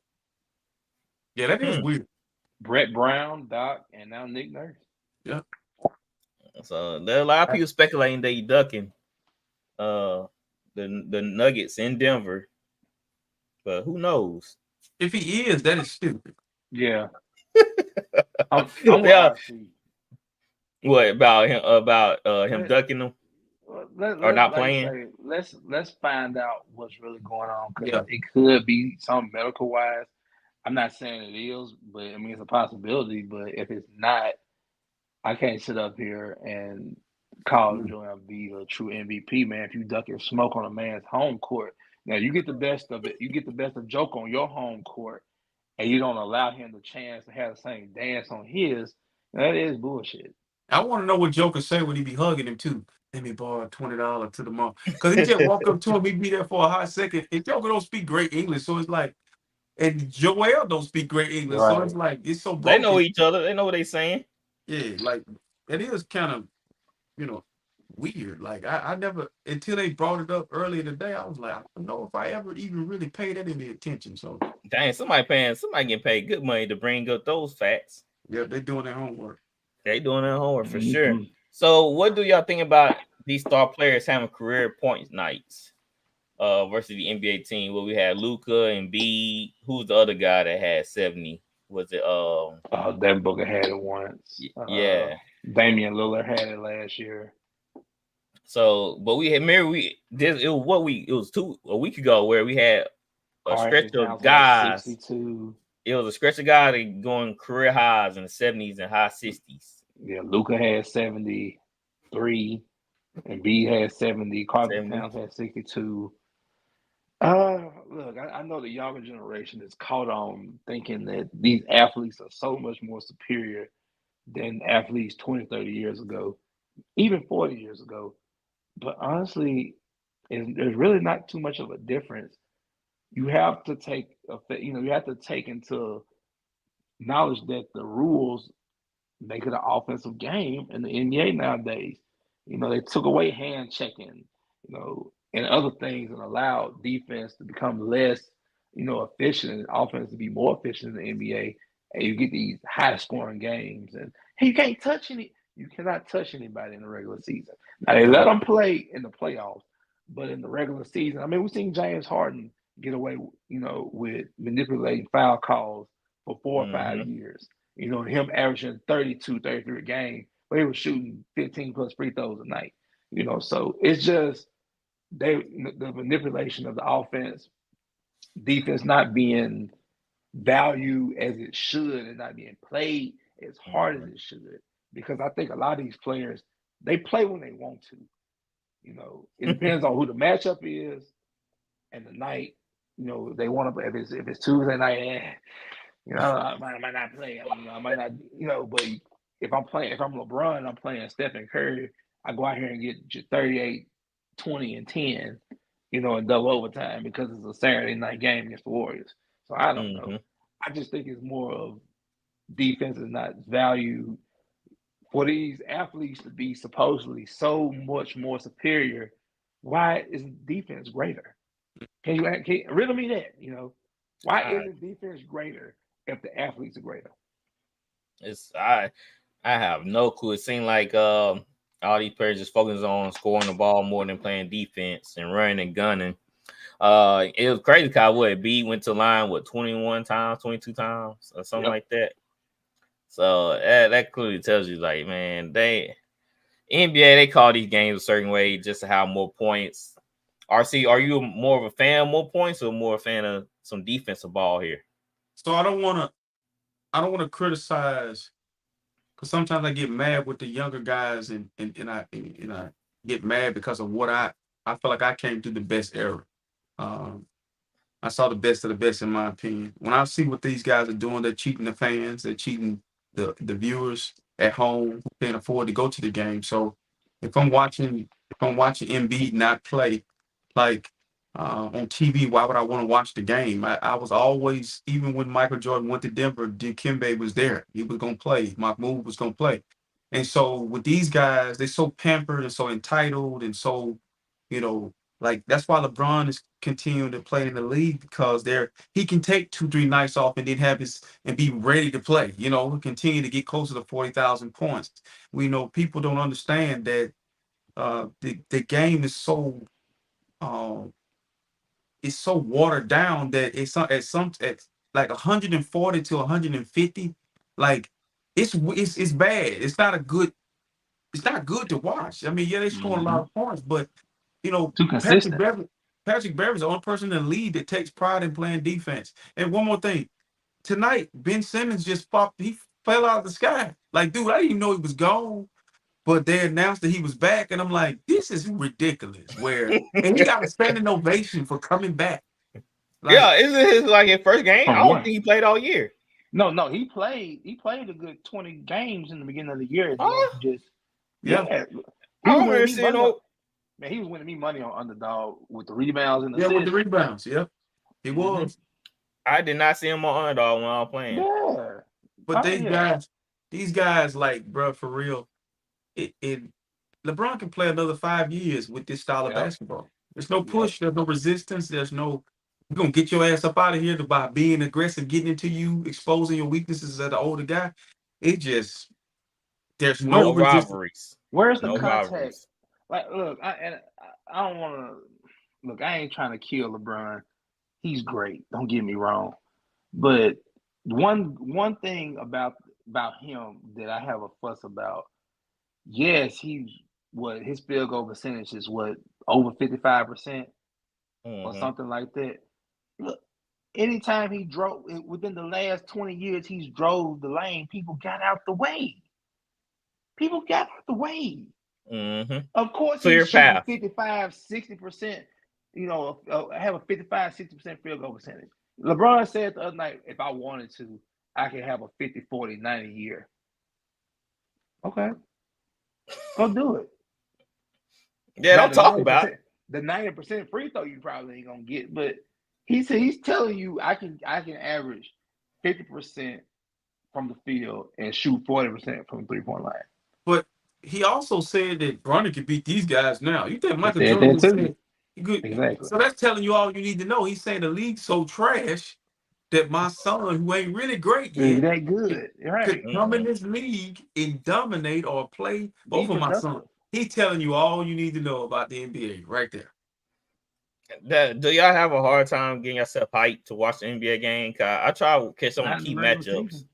[SPEAKER 4] Yeah, that is weird.
[SPEAKER 5] Brett Brown, Doc, and now Nick Nurse.
[SPEAKER 4] Yeah.
[SPEAKER 2] So there are a lot of people speculating that he ducking the Nuggets in Denver, but who knows?
[SPEAKER 4] If he is, that is stupid.
[SPEAKER 5] Yeah, I'm with
[SPEAKER 2] Yeah.
[SPEAKER 5] RC.
[SPEAKER 2] What about him? About him
[SPEAKER 5] Let,
[SPEAKER 2] ducking them or
[SPEAKER 5] let's
[SPEAKER 2] not
[SPEAKER 5] like you
[SPEAKER 2] playing?
[SPEAKER 5] say, let's find out what's really going on because
[SPEAKER 4] Yeah.
[SPEAKER 5] it could be something medical wise. I'm not saying it is, but I mean it's a possibility. But if it's not, I can't sit up here and call Joel Embiid a true MVP, man. If you duck your smoke on a man's home court, now you get the best of it. You get the best of Joke on your home court, and you don't allow him the chance to have the same dance on his. That is bullshit.
[SPEAKER 4] I want to know what Joker say when he be hugging him too. Let me borrow $20 to the mall. Because he just walk up to him, he be there for a hot second. And Joker don't speak great English, so it's like, and Joel don't speak great English, so
[SPEAKER 5] Right.
[SPEAKER 4] it's like it's so
[SPEAKER 2] They know
[SPEAKER 4] broken.
[SPEAKER 2] each other. They know what they saying.
[SPEAKER 4] Yeah, like it is kind of, you know, weird. Like I never until they brought it up earlier today, I was like, I don't know if I ever even really paid that any attention. So
[SPEAKER 2] Dang, somebody getting paid good money to bring up those facts.
[SPEAKER 4] yeah, they're doing their homework.
[SPEAKER 2] They doing their homework for sure.
[SPEAKER 5] Mm-hmm.
[SPEAKER 2] So, what do y'all think about these star players having career point nights versus the NBA team? Where we had Luca and B. Who's the other guy that had 70? Was it
[SPEAKER 5] Devin Booker had it once.
[SPEAKER 2] Yeah.
[SPEAKER 5] Damian Lillard had it last year.
[SPEAKER 2] So, but we had it was a week ago where we had a stretch of guys.
[SPEAKER 5] 62.
[SPEAKER 2] It was a stretch of guys that going career highs in the 70s and high 60s.
[SPEAKER 5] Yeah, Luca had 73, and B had 70. Carter
[SPEAKER 2] 70.
[SPEAKER 5] Towns had 62. Look, I know the younger generation is caught on thinking that these athletes are so much more superior than athletes 20, 30 years ago, even 40 years ago. But honestly, there's really not too much of a difference. You have to you have to take into knowledge that the rules make it an offensive game in the NBA nowadays. They took away hand checking, and other things and allowed defense to become less, efficient and offense to be more efficient in the NBA. And you get these high scoring games. And hey, you cannot touch anybody in the regular season. Now they let them play in the playoffs, but in the regular season, I mean, we've seen James Harden get away, with manipulating foul calls for 4 or 5
[SPEAKER 2] Mm-hmm.
[SPEAKER 5] years. Him averaging 32, 33 a game, but he was shooting 15 plus free throws a night. So it's just the manipulation of the offense, defense not being valued as it should and not being played as hard as it should. Because I think a lot of these players, they play when they want to. It depends on who the matchup is and the night. They want to. If it's Tuesday night, I might not play. I might not. But if I'm LeBron, I'm playing Stephen Curry. I go out here and get 38, 20, and 10. In double overtime because it's a Saturday night game against the Warriors. So I don't know.
[SPEAKER 2] Mm-hmm.
[SPEAKER 5] I just think it's more of defense is not valued for these athletes to be supposedly so much more superior. Why isn't defense greater? Can you riddle me that? Why isn't defense greater if the athletes are greater?
[SPEAKER 2] I have no clue. It seemed like all these players just focus on scoring the ball more than playing defense and running and gunning. It was crazy because B went to line 21 times, 22 times, or something like that. So that clearly tells you, like, man, NBA they call these games a certain way just to have more points. RC, are you more of a fan of more points or more a fan of some defensive ball here?
[SPEAKER 4] So I don't want to criticize because sometimes I get mad with the younger guys and I get mad because of what I feel like I came through the best era. I saw the best of the best in my opinion. When I see what these guys are doing, they're cheating the fans, they're cheating the viewers at home who can't afford to go to the game. So if I'm watching Embiid not play like on TV, why would I want to watch the game? I was always, even when Michael Jordan went to Denver, Dikembe was there. He was gonna play. Mahmoud was gonna play. And so with these guys, they're so pampered and so entitled and so, like that's why LeBron continue to play in the league because he can take 2-3 nights off and then and be ready to play. Continue to get closer to 40,000 points. We know people don't understand that the game is so watered down that at like 140 to 150, like it's bad. It's not good to watch. I mean, yeah, they scoring a lot of points, but
[SPEAKER 5] Too consistent.
[SPEAKER 4] Patrick Beverly's the only person in the league that takes pride in playing defense. And one more thing, tonight Ben Simmons just popped. He fell out of the sky. Like, dude, I didn't even know he was gone. But they announced that he was back, and I'm like, this is ridiculous. And he got a standing ovation for coming back.
[SPEAKER 2] Yeah, isn't his like his first game? I don't think he played all year.
[SPEAKER 5] No, he played. He played a good 20 games in the beginning of the year.
[SPEAKER 4] Yeah.
[SPEAKER 5] He was winning me money. Man, he was winning me money on underdog with the rebounds and the assists.
[SPEAKER 4] With the rebounds. Yep, he was.
[SPEAKER 2] I did not see him on underdog when I was playing.
[SPEAKER 5] Yeah,
[SPEAKER 4] but these guys, like, bro, for real, LeBron can play another 5 years with this style of basketball. There's no push. There's no resistance. We're gonna get your ass up out of here by being aggressive, getting into you, exposing your weaknesses as an older guy. There's no
[SPEAKER 2] rivalries.
[SPEAKER 5] Where's the contact? Rivalries. Like, look, I don't want to look. I ain't trying to kill LeBron. He's great. Don't get me wrong. But one thing about him that I have a fuss about. Yes, his field goal percentage is over 55% or something like that. Look, anytime he drove within the last 20 years, he's drove the lane. People got out the way.
[SPEAKER 2] Mm-hmm.
[SPEAKER 5] Of course,
[SPEAKER 2] clear
[SPEAKER 5] he's
[SPEAKER 2] path.
[SPEAKER 5] 55, 60%. Have a 55, 60% field goal percentage. LeBron said the other night, if I wanted to, I could have a 50, 40, 90 year. Okay. Go do it.
[SPEAKER 2] Yeah, don't talk about it.
[SPEAKER 5] The 90% free throw you probably ain't gonna get, but he's telling you I can average 50% from the field and shoot 40% from the 3-point line.
[SPEAKER 4] But he also said that Bronny could beat these guys now. You think Michael Jordan said
[SPEAKER 5] exactly?
[SPEAKER 4] So that's telling you all you need to know. He's saying the league's so trash that my son, who ain't really great yet,
[SPEAKER 5] that good,
[SPEAKER 4] could come in this league and dominate or play over my son. He's telling you all you need to know about the NBA right there.
[SPEAKER 2] Do y'all have a hard time getting yourself hyped to watch the NBA game? Cause I try to catch some key matchups.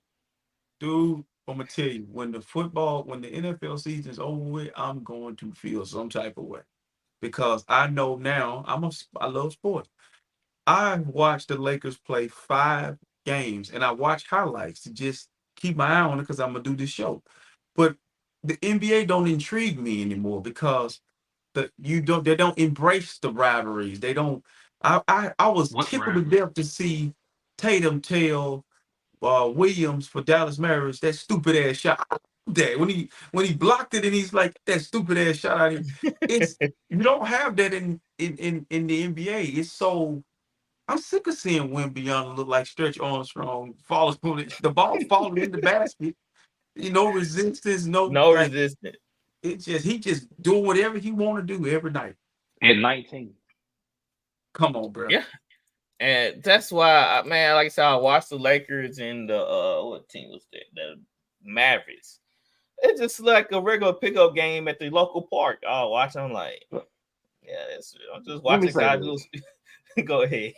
[SPEAKER 4] Dude, I'm gonna tell you, when the NFL season is over with, I'm going to feel some type of way because I know now I love sports. I watched the Lakers play 5 games, and I watch highlights to just keep my eye on it because I'm gonna do this show. But the NBA don't intrigue me anymore because they don't embrace the rivalries. They don't. I was tickled to death to see Tatum tell Williams for Dallas Mavericks that stupid ass shot. That when he blocked it and he's like that stupid ass shot out here. You don't have that in the NBA. It's so. I'm sick of seeing Wembanyama look like Stretch Armstrong the ball falling in the basket. No resistance, no
[SPEAKER 2] resistance.
[SPEAKER 4] He just doing whatever he want to do every night.
[SPEAKER 5] At 19.
[SPEAKER 4] Come on, bro.
[SPEAKER 2] Yeah. And that's why, man, like I said, I watched the Lakers and the what team was that? The Mavericks. It's just like a regular pickup game at the local park. Oh, watch. I'm like, yeah, I'm just watching guys. Go ahead.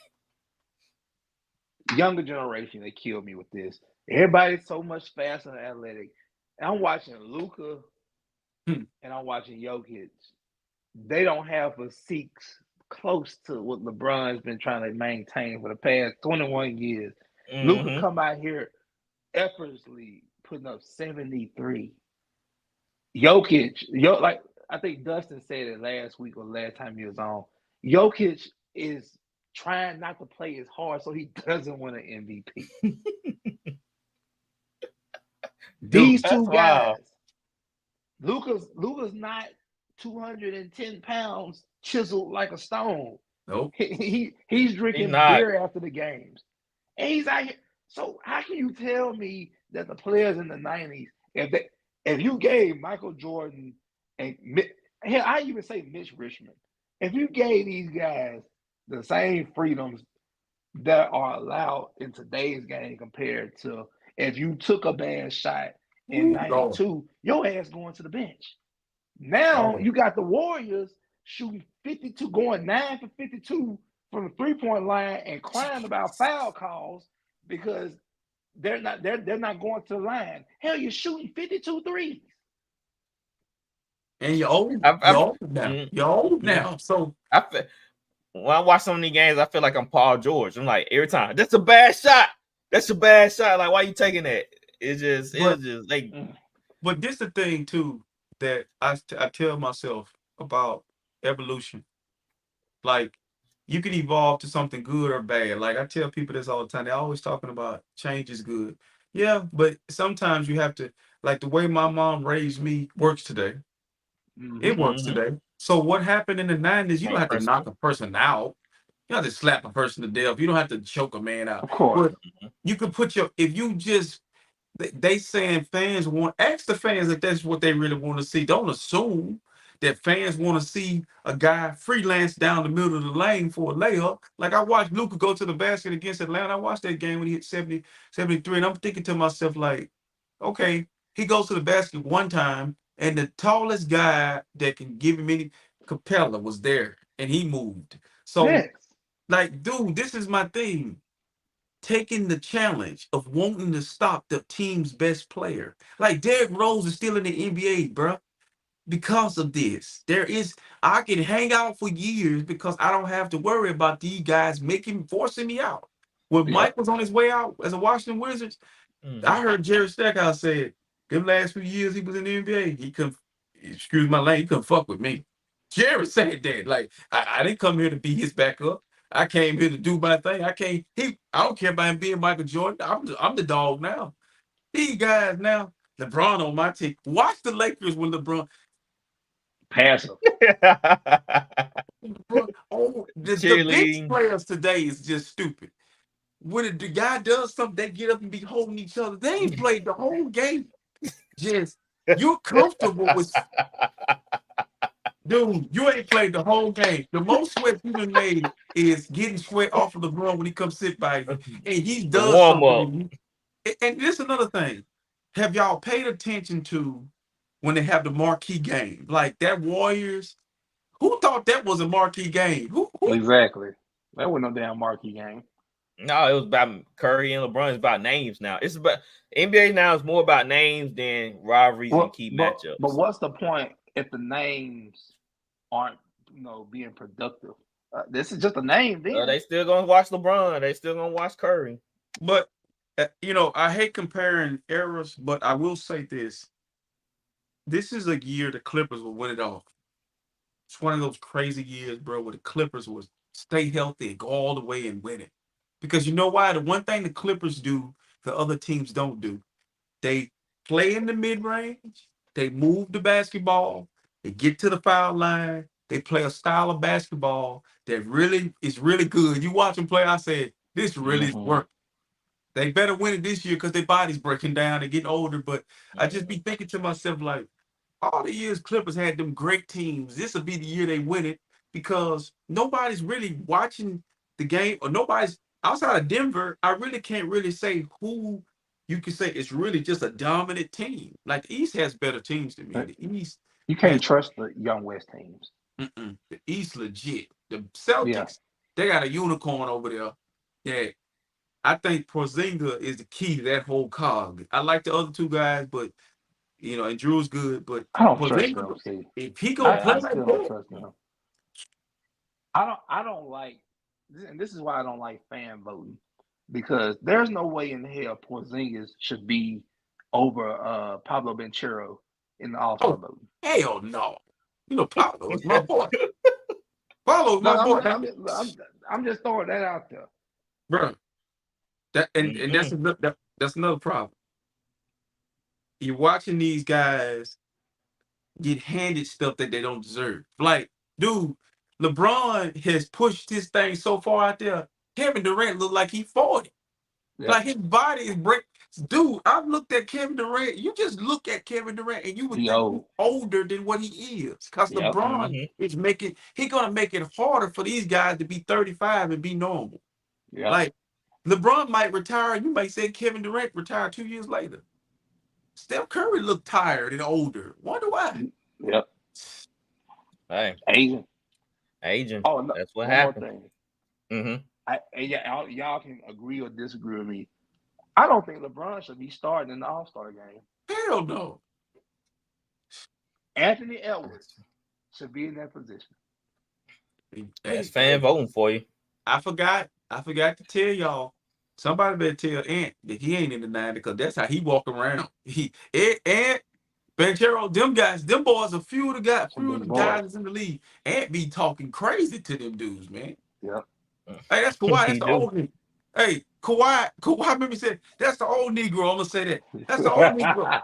[SPEAKER 5] Younger generation, they killed me with this. Everybody's so much faster and athletic. And I'm watching Luka and I'm watching Jokic. They don't have physiques close to what LeBron's been trying to maintain for the past 21 years. Luka come out here effortlessly putting up 73. Jokic, like I think Dustin said it last week or last time he was on. Jokic is trying not to play as hard so he doesn't win an MVP. These two guys, Luka's not 210 pounds chiseled like a stone.
[SPEAKER 4] Nope.
[SPEAKER 5] He's drinking beer after the games. And he's out here. So how can you tell me that the players in the 90s, if you gave Michael Jordan and I even say Mitch Richmond, if you gave these guys the same freedoms that are allowed in today's game compared to if you took a bad shot in
[SPEAKER 4] Ooh, Lord.
[SPEAKER 5] '92, your ass going to the bench. Now
[SPEAKER 4] Lord.
[SPEAKER 5] you got the Warriors shooting 52, going 9 for 52 from the 3-point line and crying about foul calls because they're not going to the line. Hell, you're shooting 52 threes.
[SPEAKER 4] And you're old.
[SPEAKER 2] I,
[SPEAKER 4] You're
[SPEAKER 2] I,
[SPEAKER 4] old now. You're old now. So
[SPEAKER 2] I feel, when I watch some of these games, I feel like I'm Paul George. I'm like, every time, that's a bad shot. That's a bad shot. Like, why you taking that? It's just like.
[SPEAKER 4] But this the thing too that I tell myself about evolution. Like, you can evolve to something good or bad. Like, I tell people this all the time. They're always talking about change is good. Yeah, but sometimes you have to, like, the way my mom raised me works today. It works today. So what happened in the 90s, you don't have to knock a person out. You don't have to slap a person to death. You don't have to choke a man out.
[SPEAKER 5] Of course.
[SPEAKER 4] But you can put if you just, they saying fans want, ask the fans if that's what they really want to see. Don't assume that fans want to see a guy freelance down the middle of the lane for a layup. Like, I watched Luka go to the basket against Atlanta. I watched that game when he hit 70, 73, and I'm thinking to myself, like, okay, he goes to the basket one time, and the tallest guy that can give him any Capella was there, and he moved. So,
[SPEAKER 5] Yes.
[SPEAKER 4] like, dude, this is my thing. Taking the challenge of wanting to stop the team's best player. Like, Derrick Rose is still in the NBA, bro, because of this. I can hang out for years because I don't have to worry about these guys forcing me out. When Mike was on his way out as a Washington Wizards, I heard Jerry Stackhouse say, them last few years he was in the NBA, he couldn't, excuse my language, he couldn't fuck with me. Jerry said that. Like, I didn't come here to be his backup. I came here to do my thing. I don't care about him being Michael Jordan. I'm the dog now. These guys now, LeBron on my team. Watch the Lakers when LeBron.
[SPEAKER 5] Passive.
[SPEAKER 4] The bench players today is just stupid. When the guy does something, they get up and be holding each other. They ain't played the whole game. Just, you're comfortable with. Dude, you ain't played the whole game. The most sweat you've been made is getting sweat off of LeBron when he comes sit by you. And he does something. And this is another thing. Have y'all paid attention to when they have the marquee game? Like that Warriors, who thought that was a marquee game? Who?
[SPEAKER 5] Exactly. That wasn't no damn marquee game.
[SPEAKER 2] No, it was about Curry and LeBron. It's about names now. It's about NBA now is more about names than rivalries and key matchups.
[SPEAKER 5] But what's the point if the names aren't, being productive? This is just a name. Then
[SPEAKER 2] they still gonna watch LeBron. They still gonna watch Curry.
[SPEAKER 4] But I hate comparing eras, but I will say this: this is a year the Clippers will win it all. It's one of those crazy years, bro, where the Clippers will stay healthy and go all the way and win it. Because you know why? The one thing the Clippers do the other teams don't do, they play in the mid-range, they move the basketball, they get to the foul line, they play a style of basketball that really is really good. You watch them play, I said, this really is working. They better win it this year because their body's breaking down and getting older. But I just be thinking to myself, like, all the years Clippers had them great teams, this will be the year they win it because nobody's really watching the game, or nobody's outside of Denver. I really can't really say who you can say it's really just a dominant team. Like, the East has better teams than me. The East,
[SPEAKER 5] you can't trust the young West teams.
[SPEAKER 4] The East legit. The Celtics, they got a unicorn over there that I think Porzingis is the key to that whole cog. I like the other two guys, but and Drew's good, but
[SPEAKER 5] I don't trust them. See,
[SPEAKER 4] if he gonna play like
[SPEAKER 5] still
[SPEAKER 4] that,
[SPEAKER 5] don't trust them. I don't like, and this is why I don't like fan voting, because there's no way in hell Porzingis should be over Pablo Banchero in the All-Star voting.
[SPEAKER 4] Hell no. Pablo is my boy. Pablo's my boy.
[SPEAKER 5] I'm just throwing that out there,
[SPEAKER 4] bro. That's another problem. You're watching these guys get handed stuff that they don't deserve. Like, dude, LeBron has pushed this thing so far out there. Kevin Durant looked like he's 40.
[SPEAKER 5] Yep.
[SPEAKER 4] Like his body is break. Dude, I've looked at Kevin Durant. You just look at Kevin Durant and you would
[SPEAKER 5] He
[SPEAKER 4] think he's
[SPEAKER 5] old.
[SPEAKER 4] older than what he is. Because
[SPEAKER 5] Yep.
[SPEAKER 4] LeBron is making, he's gonna make it harder for these guys to be 35 and be normal.
[SPEAKER 5] Yep.
[SPEAKER 4] Like LeBron might retire, you might say Kevin Durant retired 2 years later. Steph Curry looked tired and older. Wonder why.
[SPEAKER 5] Yep.
[SPEAKER 2] Hey,
[SPEAKER 5] Aging.
[SPEAKER 2] Oh,
[SPEAKER 5] no,
[SPEAKER 2] that's what
[SPEAKER 5] one more
[SPEAKER 2] happened.
[SPEAKER 5] thing. Y'all can agree or disagree with me. I don't think LeBron should be starting in the All-Star game.
[SPEAKER 4] Hell no.
[SPEAKER 5] Anthony Edwards should be in that position.
[SPEAKER 2] That's fan voting for you.
[SPEAKER 4] I forgot to tell y'all. Somebody better tell Ant that he ain't in the 90 because that's how he walk around. Ant, Banchero, them boys, a few of the guys in the league. Ant be talking crazy to them dudes, man.
[SPEAKER 5] Yep.
[SPEAKER 4] Hey, that's Kawhi. That's the old nigga. Hey, Kawhi, remember said, that's the old Negro. I'm gonna say that. That's the old Negro.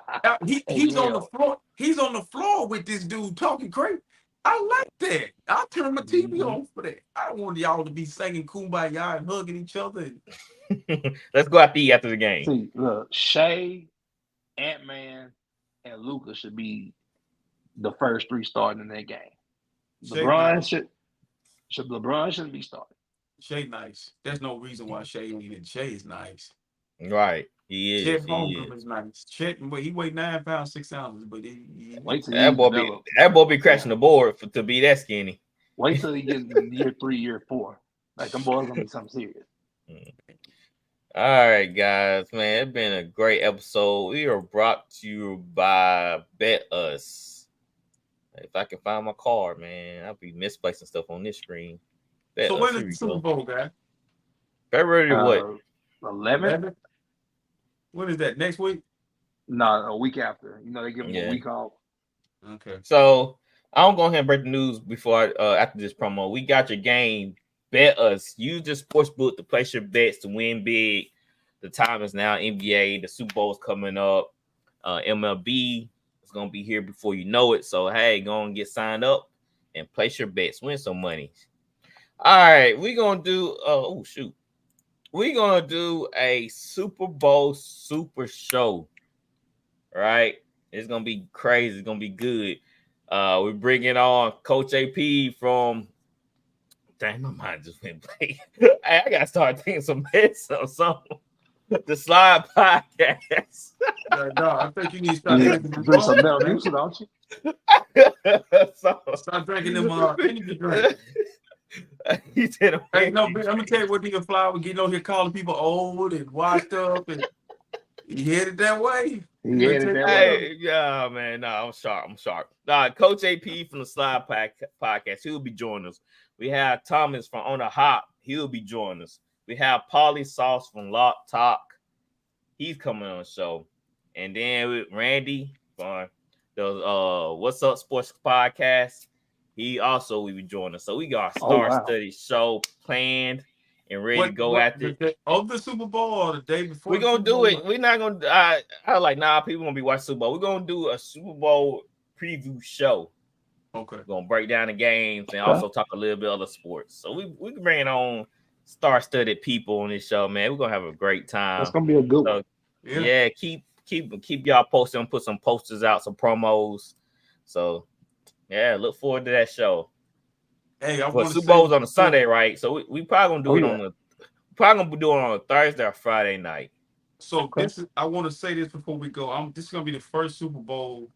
[SPEAKER 4] He's on the floor. He's on the floor with this dude talking crazy. I like that. I'll turn my TV on for that. I don't want y'all to be singing Kumbaya and hugging each other.
[SPEAKER 2] Let's go out to eat after the game.
[SPEAKER 5] See, look, Shea, Ant-Man, and Luka should be the first three starting in that game. LeBron shouldn't be starting.
[SPEAKER 4] Shea nice. There's no reason why Shea ain't in. Shea is nice.
[SPEAKER 2] Right. He is.
[SPEAKER 4] Chet Holmgren is nice. Chet, he weighed 9 pounds, 6 ounces, but
[SPEAKER 2] that boy be crashing the board to be that skinny.
[SPEAKER 5] Wait till he gets in year 3, year 4. Like, them boys gonna be something serious.
[SPEAKER 2] All right, guys, man, it's been a great episode. We are brought to you by Bet Us. If I can find my card, man, I'll be misplacing stuff on this screen. Bet
[SPEAKER 4] so
[SPEAKER 2] Us,
[SPEAKER 4] when is the Super Bowl, guy?
[SPEAKER 2] February what?
[SPEAKER 5] 11th?
[SPEAKER 4] When is that? Next week?
[SPEAKER 5] No, a week after. You know, they give them a week off.
[SPEAKER 4] Okay.
[SPEAKER 2] So I'm going ahead and break the news before after this promo. We got your game. Bet Us. Use the sports book to place your bets to win big. The time is now. NBA. The Super Bowl is coming up. MLB is going to be here before you know it. So, hey, go and get signed up and place your bets. Win some money. All right. We're going to do we're going to do a Super Bowl super show. Right? It's going to be crazy. It's going to be good. We're bringing on Coach AP from... Dang, my mind just went blank. I got to start thinking some bets or something. The Slide Podcast.
[SPEAKER 4] No, I think you need to start drinking them.
[SPEAKER 5] Drink some Metamucil, don't you?
[SPEAKER 4] Start drinking them energy drinks.
[SPEAKER 2] He said,
[SPEAKER 4] hey, no, I'm gonna tell you what Nigga Flower getting on here calling people old and washed up, and he headed that way.
[SPEAKER 2] Yeah, man. No, I'm sharp. Coach AP from the Slide Podcast. He'll be joining us. We have Thomas from On the Hop. He'll be joining us. We have Paulie Sauce from Lock Talk. He's coming on the show. And then with Randy from the What's Up Sports Podcast. He also will be joining us. So we got a star-studded show planned and ready to go after it.
[SPEAKER 4] Of the Super Bowl or the day before?
[SPEAKER 2] We're going to do it. We're not going to... I like, people going to be watching Super Bowl. We're going to do a Super Bowl preview show.
[SPEAKER 4] Okay.
[SPEAKER 2] We're going to break down the games and also talk a little bit of other sports. So we can bring on star-studded people on this show, man. We're going to have a great time.
[SPEAKER 5] That's going to be a good one.
[SPEAKER 2] Yeah, keep y'all posting, put some posters out, some promos. So, yeah, look forward to that show.
[SPEAKER 4] Hey,
[SPEAKER 2] Super Bowl's on a Sunday, right? So we probably gonna do it gonna be doing it on a Thursday or Friday night.
[SPEAKER 4] So I want to say this before we go. This is gonna be the first Super Bowl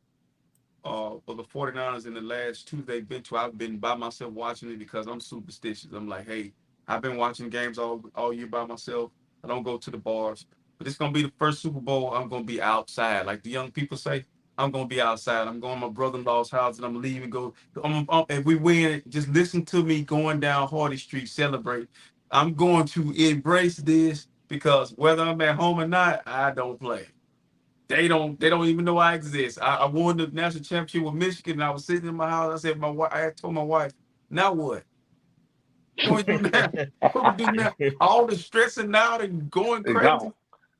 [SPEAKER 4] for the 49ers in the last two they've been to. I've been by myself watching it because I'm superstitious. I'm like, hey, I've been watching games all year by myself. I don't go to the bars. But it's gonna be the first Super Bowl I'm gonna be outside. Like the young people say, I'm gonna be outside. I'm going to my brother-in-law's house and I'm leaving. If we win, just listen to me going down Hardy Street, celebrate. I'm going to embrace this because whether I'm at home or not, I don't play. They don't even know I exist. I won the national championship with Michigan and I was sitting in my house. I told my wife, now what? What we do now? What we do now? All the stressing out and going crazy.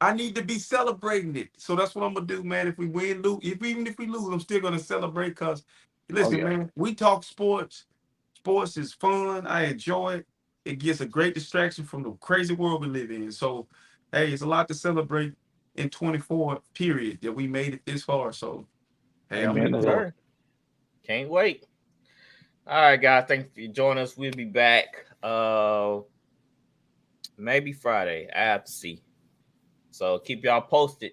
[SPEAKER 4] I need to be celebrating it. So that's what I'm gonna do, man. If we win, even if we lose, I'm still gonna celebrate because listen, man, we talk sports. Sports is fun. I enjoy it. It gets a great distraction from the crazy world we live in. So hey, it's a lot to celebrate in 24, period, that we made it this far. So, hey,
[SPEAKER 3] Amen to that.
[SPEAKER 2] Sir. Can't wait. All right, guys. Thanks for joining us. We'll be back maybe Friday. I have to see. So keep y'all posted.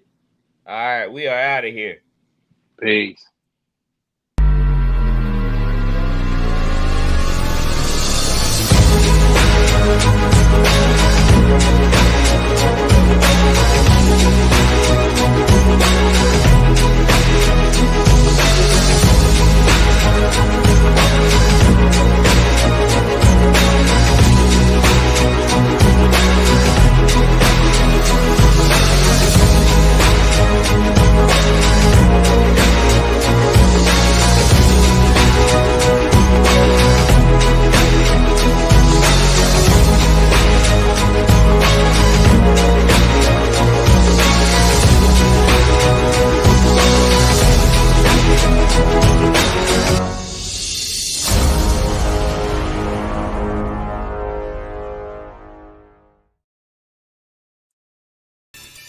[SPEAKER 2] All right, we are out of here.
[SPEAKER 3] Peace.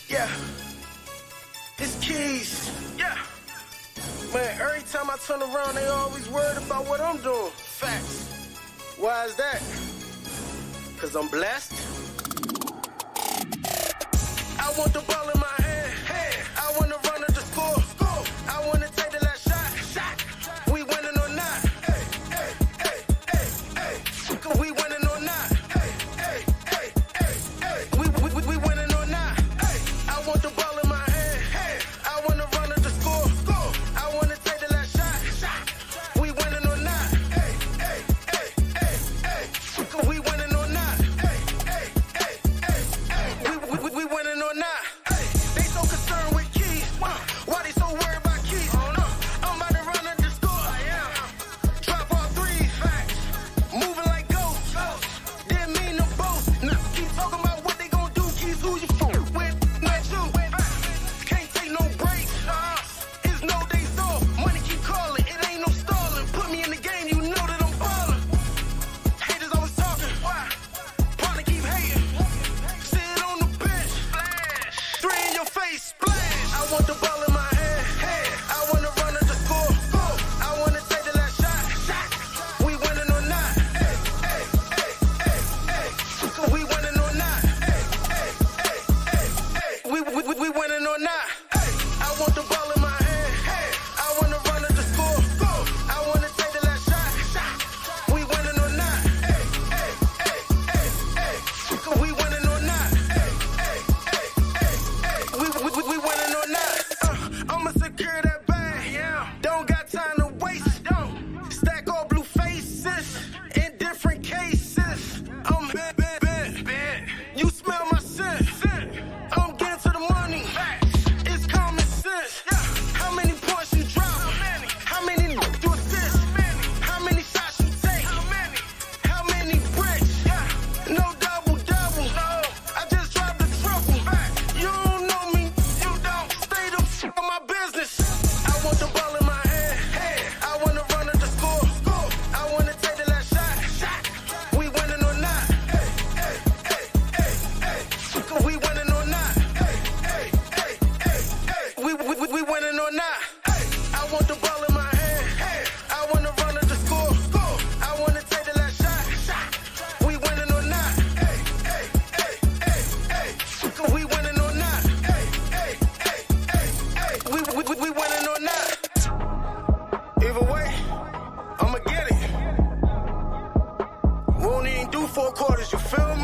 [SPEAKER 6] Yeah, it's Keys. Yeah, man, every time I turn around, they always worried about what I'm doing. Facts. Why is that? Cause I'm blessed. I want the ball in my hand. I want to run at the score. I want to take the last shot. We winning or not? We winning or not? We winning or not? I want the ball in my hand. I want to run at the score. I want to take the last shot. We winning or not? We winning or not? We winning or not? They so concerned with keys. Why they so worried about keys? I'm about to run at the score. Drop all threes. Moving like ghosts. Didn't mean to boast. Keep talking about what they gon' do. Keys, who you with? Not you. Can't take no breaks. It's no days off. Money keep calling. It ain't no stalling. Put me in the game. You know that I'm ballin'. Haters always talking. Partner keep hating. Sit on the bench. Three in your face. Splash. I want the ball in my hand. I want to run at the score. I want to take the last shot. We winning or not? We winning or not? We winning or not? I want the ball in my hand. I want to run at the score. I want to take the last shot. We winning or not? We winning or not? We winning or not? I'ma secure that bag. Don't got time to waste. Stack all blue faces in different cases. I'm bad. You smell my scent. I'm getting to the money. It's common sense. How many points you drop? How many you assist? How many shots you take? How many bricks? No double. I just dropped the triple. You don't know me. You don't. Stay the f on my business. I want the ball in my hand. I want to run at the score. I want to take the last shot. We winning or not? We winning or not? We winning or not? I want the ball in my hand. I want to run at the score. I want to take the last shot. We winning or not? We winning or not? We winning or not? Either way, I'ma get it. Won't even do 4 quarters, you feel me?